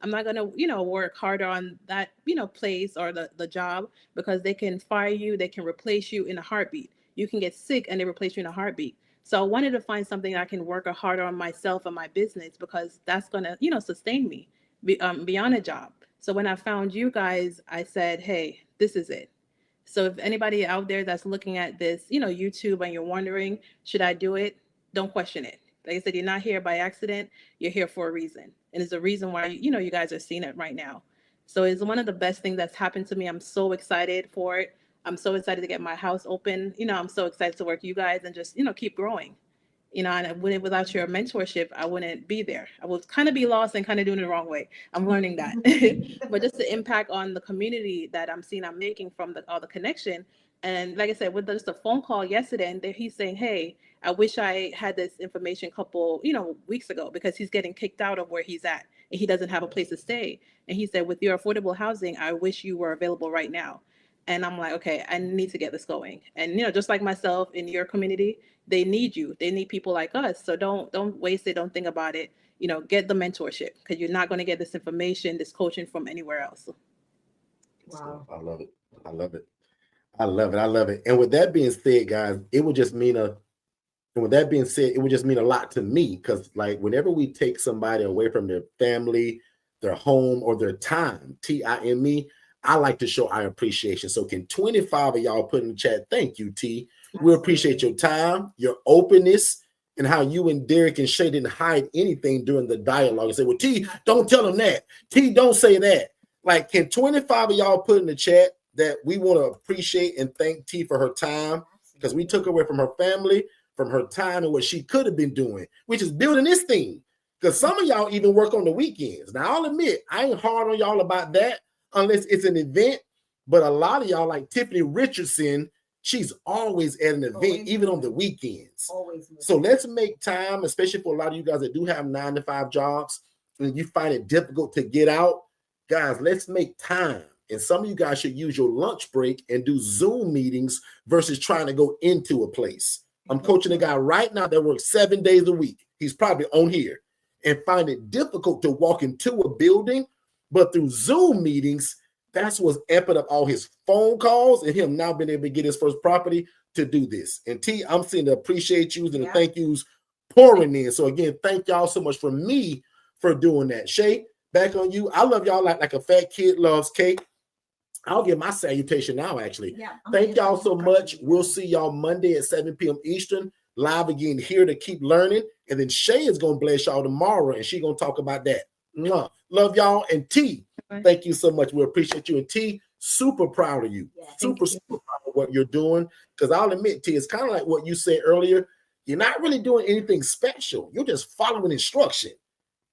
C: I'm not going to, work harder on that, place or the job, because they can fire you, they can replace you in a heartbeat. You can get sick and they replace you in a heartbeat. So I wanted to find something I can work harder on myself and my business, because that's going to, sustain me beyond a job. So when I found you guys, I said, hey, this is it. So if anybody out there that's looking at this, YouTube, and you're wondering, should I do it? Don't question it. Like I said, you're not here by accident. You're here for a reason. And it's a reason why, you guys are seeing it right now. So it's one of the best things that's happened to me. I'm so excited for it. I'm so excited to get my house open. I'm so excited to work with you guys and just, keep growing. And without your mentorship, I wouldn't be there. I would kind of be lost and kind of doing it the wrong way. I'm learning that. But just the impact on the community that I'm seeing I'm making from all the connection. And like I said, with just a phone call yesterday, and he's saying, hey, I wish I had this information a couple, weeks ago, because he's getting kicked out of where he's at and he doesn't have a place to stay. And he said, with your affordable housing, I wish you were available right now. And I'm like, okay, I need to get this going. And, just like myself in your community, they need you. They need people like us. So don't waste it. Don't think about it. Get the mentorship, because you're not going to get this information, this coaching from anywhere else.
B: Wow.
A: I love it. I love it. I love it. I love it. And with that being said, guys, it would just mean a lot to me, because like whenever we take somebody away from their family, their home, or their time, time, I like to show our appreciation. So can 25 of y'all put in the chat, thank you, T. We appreciate your time, your openness, and how you and Derrick and Shay didn't hide anything during the dialogue and say, well, T, don't tell them that. T, don't say that. Like, can 25 of y'all put in the chat that we want to appreciate and thank T for her time, because we took away from her family, from her time, and what she could have been doing, which is building this thing. Because some of y'all even work on the weekends. Now, I'll admit, I ain't hard on y'all about that unless it's an event. But a lot of y'all, like Tiffany Richardson, she's always at an event, even on the weekends. Always. So let's make time, especially for a lot of you guys that do have 9-to-5 jobs and you find it difficult to get out. Guys, let's make time. And some of you guys should use your lunch break and do Zoom meetings versus trying to go into a place. I'm coaching a guy right now that works 7 days a week. He's probably on here, and find it difficult to walk into a building, but through Zoom meetings, that's what's amping up all his phone calls and him now being able to get his first property to do this. And T, I'm seeing the appreciate yous and the thank yous pouring in. So again, thank y'all so much for me for doing that. Shay, back on you. I love y'all like a fat kid loves cake. I'll give my salutation now, actually. Thank y'all so much. We'll see y'all Monday at 7 p.m. Eastern, live again here to keep learning. And then Shay is going to bless y'all tomorrow, and she's going to talk about that. Mwah. Love y'all. And T, thank you so much. We appreciate you. And T, super proud of you. Super proud of what you're doing. Because I'll admit, T, it's kind of like what you said earlier. You're not really doing anything special. You're just following instruction.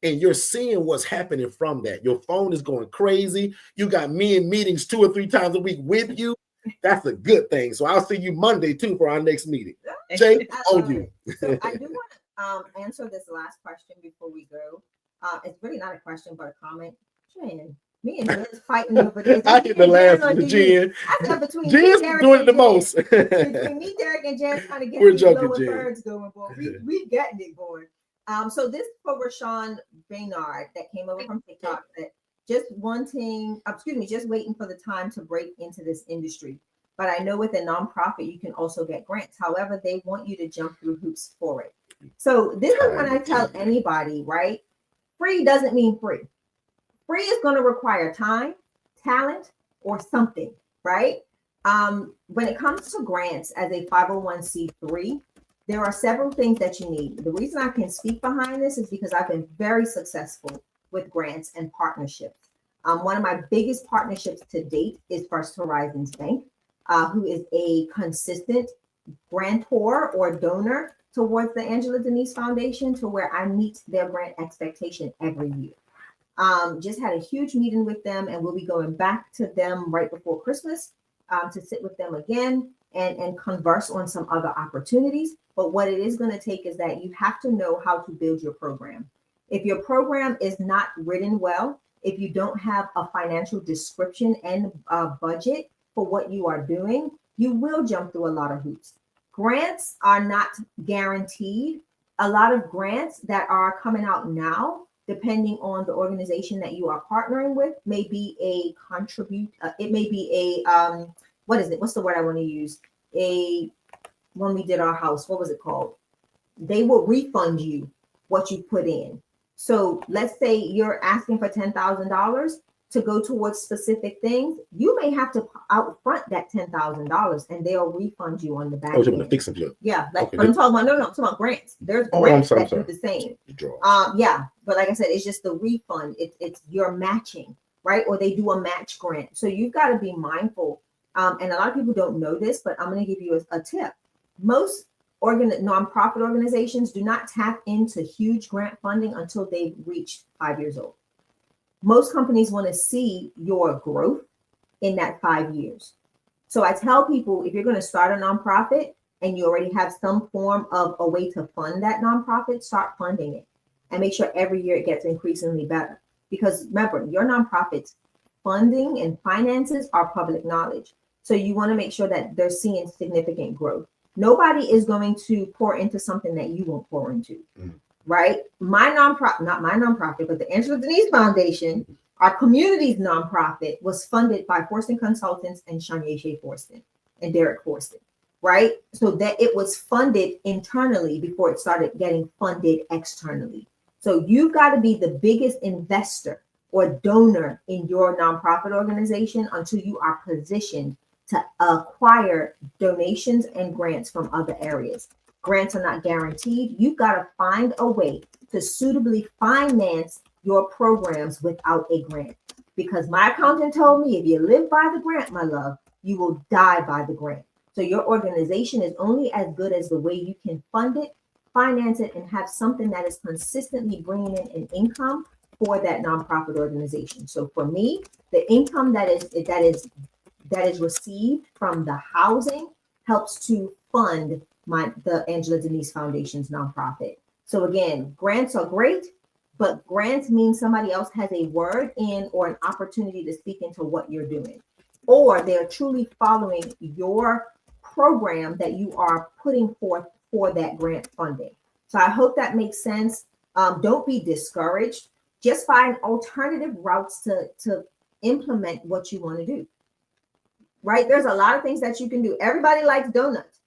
A: And you're seeing what's happening from that. Your phone is going crazy. You got me in meetings 2 or 3 times a week with you. That's a good thing. So I'll see you Monday, too, for our next meeting. Jay, on you.
B: So I do want to answer this last question before we go. It's really not a question, but a comment. Jen, me and Jen's fighting over this.
A: I get the last one, Jen.
B: I said between
A: Jen's doing it the most.
B: Between me, Derrick, and Jen's trying to get these lower birds going, boy. We getting it going. So this for Rashawn Baynard that came over from TikTok, that just waiting for the time to break into this industry. But I know with a nonprofit, you can also get grants. However, they want you to jump through hoops for it. So this is when I tell anybody, right? Free doesn't mean free. Free is going to require time, talent, or something, right? When it comes to grants as a 501c3, there are several things that you need. The reason I can speak behind this is because I've been very successful with grants and partnerships. One of my biggest partnerships to date is First Horizons Bank, who is a consistent grantor or donor towards the Angela Denise Foundation, to where I meet their grant expectation every year. Just had a huge meeting with them, and we'll be going back to them right before Christmas to sit with them again and converse on some other opportunities. But what it is going to take is that you have to know how to build your program. If your program is not written well, if you don't have a financial description and a budget for what you are doing, you will jump through a lot of hoops. Grants are not guaranteed. A lot of grants that are coming out now, depending on the organization that you are partnering with, may be a it may be a, what is it? What's the word I want to use? When we did our house, what was it called? They will refund you what you put in. So let's say you're asking for $10,000 to go towards specific things. You may have to upfront that $10,000 and they'll refund you on the back
A: Oh, you're
B: end.
A: gonna fix it.
B: Yeah, like,
A: Okay.
B: but I'm talking about, no, I'm talking about grants. There's grants that do the same. Yeah, but like I said, it's just the refund. It's your matching, right? Or they do a match grant. So you've got to be mindful. And a lot of people don't know this, but I'm going to give you a tip. Most nonprofit organizations do not tap into huge grant funding until they've reached 5 years old. Most companies want to see your growth in that 5 years. So I tell people, if you're going to start a nonprofit and you already have some form of a way to fund that nonprofit, start funding it and make sure every year it gets increasingly better. Because remember, your nonprofit's funding and finances are public knowledge. So you want to make sure that they're seeing significant growth. Nobody is going to pour into something that you won't pour into, right? My nonprofit, not my nonprofit, but the Angela Denise Foundation, our community's nonprofit, was funded by Forston Consultants and Shay Forston and Derrick Forston, right? So that it was funded internally before it started getting funded externally. So you've got to be the biggest investor or donor in your nonprofit organization until you are positioned to acquire donations and grants from other areas. Grants are not guaranteed. You've got to find a way to suitably finance your programs without a grant. Because my accountant told me, if you live by the grant, my love, you will die by the grant. So your organization is only as good as the way you can fund it, finance it, and have something that is consistently bringing in an income for that nonprofit organization. So for me, the income that is received from the housing helps to fund the Angela Denise Foundation's nonprofit. So again, grants are great, but grants mean somebody else has a word in or an opportunity to speak into what you're doing, or they're truly following your program that you are putting forth for that grant funding. So I hope that makes sense. Don't be discouraged. Just find alternative routes to implement what you want to do. Right? There's a lot of things that you can do. Everybody likes donuts.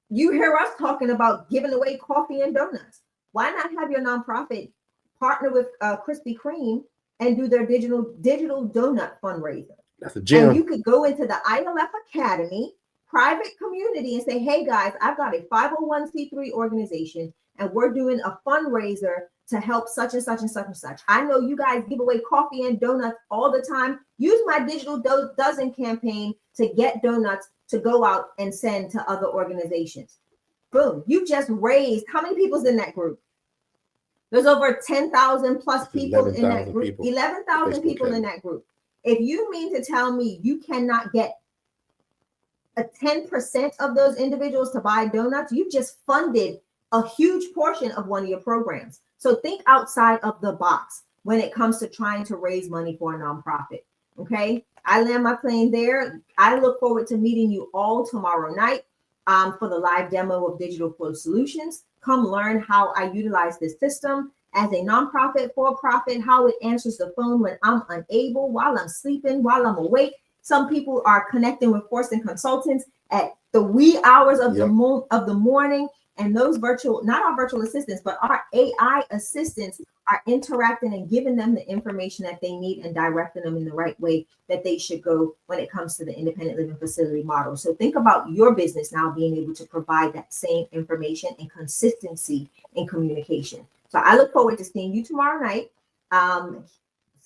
B: You hear us talking about giving away coffee and donuts. Why not have your nonprofit partner with Krispy Kreme and do their digital donut fundraiser?
A: That's a gem.
B: And you could go into the ILF Academy private community and say, hey guys, I've got a 501c3 organization and we're doing a fundraiser to help such and such and such and such. I know you guys give away coffee and donuts all the time. Use my digital dozen campaign to get donuts to go out and send to other organizations. Boom. You just raised, how many people's in that group? There's over 10,000 plus people in that group. 11,000 people in that group. If you mean to tell me you cannot get a 10% of those individuals to buy donuts, you just funded a huge portion of one of your programs. So think outside of the box when it comes to trying to raise money for a nonprofit. Okay, I land my plane there. I look forward to meeting you all tomorrow night for the live demo of Digital Flow Solutions. Come learn how I utilize this system as a nonprofit, for-profit, how it answers the phone when I'm unable, while I'm sleeping, while I'm awake. Some people are connecting with Forston Consultants at the wee hours of the morning. And those virtual, not our virtual assistants, but our AI assistants are interacting and giving them the information that they need and directing them in the right way that they should go when it comes to the independent living facility model. So think about your business now being able to provide that same information and consistency in communication. So I look forward to seeing you tomorrow night.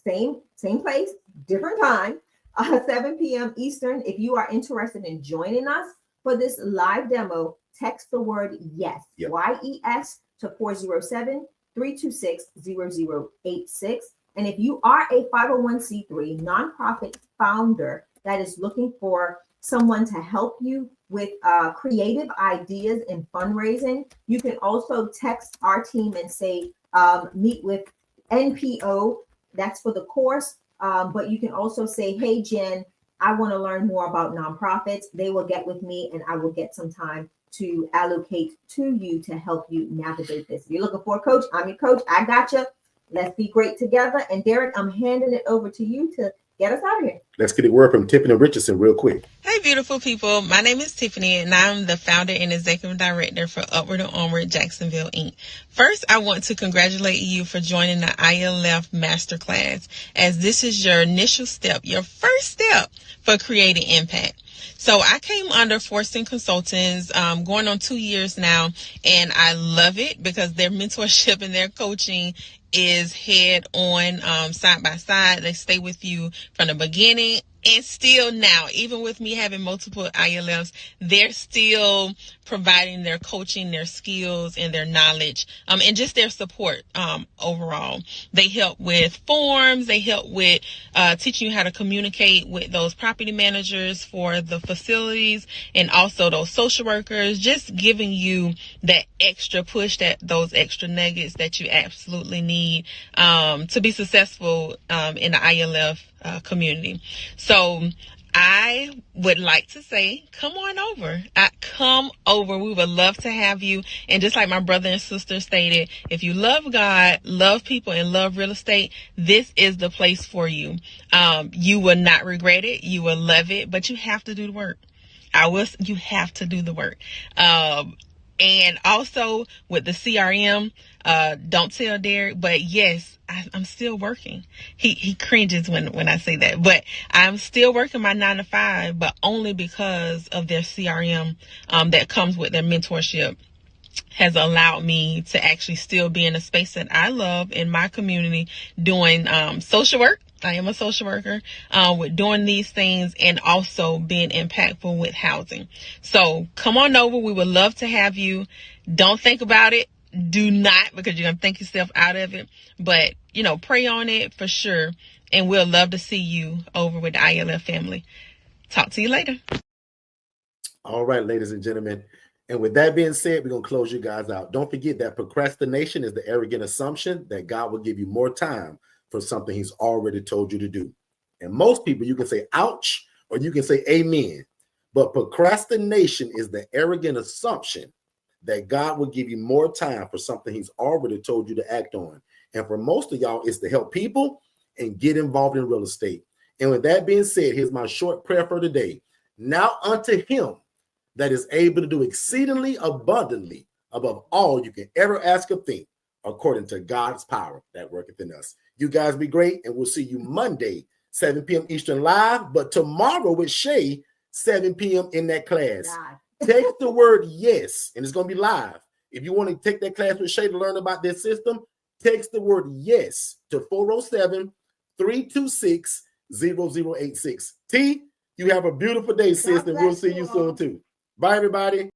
B: Same place, different time, 7 p.m. Eastern. If you are interested in joining us for this live demo, text the word YES, YES, to 407-326-0086. And if you are a 501c3 nonprofit founder that is looking for someone to help you with creative ideas and fundraising, you can also text our team and say, meet with NPO That's for the course. But you can also say, hey, Jen, I want to learn more about nonprofits. They will get with me and I will get some time to allocate to you to help you navigate this. If you're looking for a coach, I'm your coach. I got you. Let's be great together. And Derrick, I'm handing it over to you to get us out of here.
A: Let's get a word from Tiffany Richardson real quick.
G: Hey, beautiful people. My name is Tiffany, and I'm the founder and executive director for Upward and Onward Jacksonville, Inc. First, I want to congratulate you for joining the ILF Masterclass, as this is your initial step, your first step for creating impact. So I came under Forston Consultants going on 2 years now, and I love it because their mentorship and their coaching is head on, side by side. They stay with you from the beginning and still now, even with me having multiple ILFs, they're still providing their coaching, their skills, and their knowledge, and just their support overall. They help with forms. They help with teaching you how to communicate with those property managers for the facilities and also those social workers, just giving you that extra push, those extra nuggets that you absolutely need to be successful in the ILF community. So I would like to say, come on over. Come over. We would love to have you. And just like my brother and sister stated, if you love God, love people, and love real estate, this is the place for you. You will not regret it. You will love it, but you have to do the work. You have to do the work. And also with the CRM, don't tell Derrick, but yes, I'm still working. He cringes when I say that, but I'm still working my 9 to 5, but only because of their CRM that comes with their mentorship has allowed me to actually still be in a space that I love in my community, doing social work. I am a social worker with doing these things and also being impactful with housing. So come on over. We would love to have you. Don't think about it. Do not, because you're going to think yourself out of it. But, pray on it for sure. And we'll love to see you over with the ILF family. Talk to you later.
A: All right, ladies and gentlemen. And with that being said, we're going to close you guys out. Don't forget that procrastination is the arrogant assumption that God will give you more time for something he's already told you to do. And most people, you can say ouch or you can say amen. But procrastination is the arrogant assumption that God will give you more time for something he's already told you to act on. And for most of y'all, it's to help people and get involved in real estate. And with that being said, here's my short prayer for today. Now unto him that is able to do exceedingly abundantly above all you can ever ask or think, according to God's power that worketh in us. You guys be great, and we'll see you Monday, 7 p.m. Eastern live, but tomorrow with Shay, 7 p.m. in that class. Text the word yes, and it's going to be live. If you want to take that class with Shay to learn about this system, text the word yes to 407-326-0086. T, you have a beautiful day, sis, and we'll see you soon too. Bye, everybody.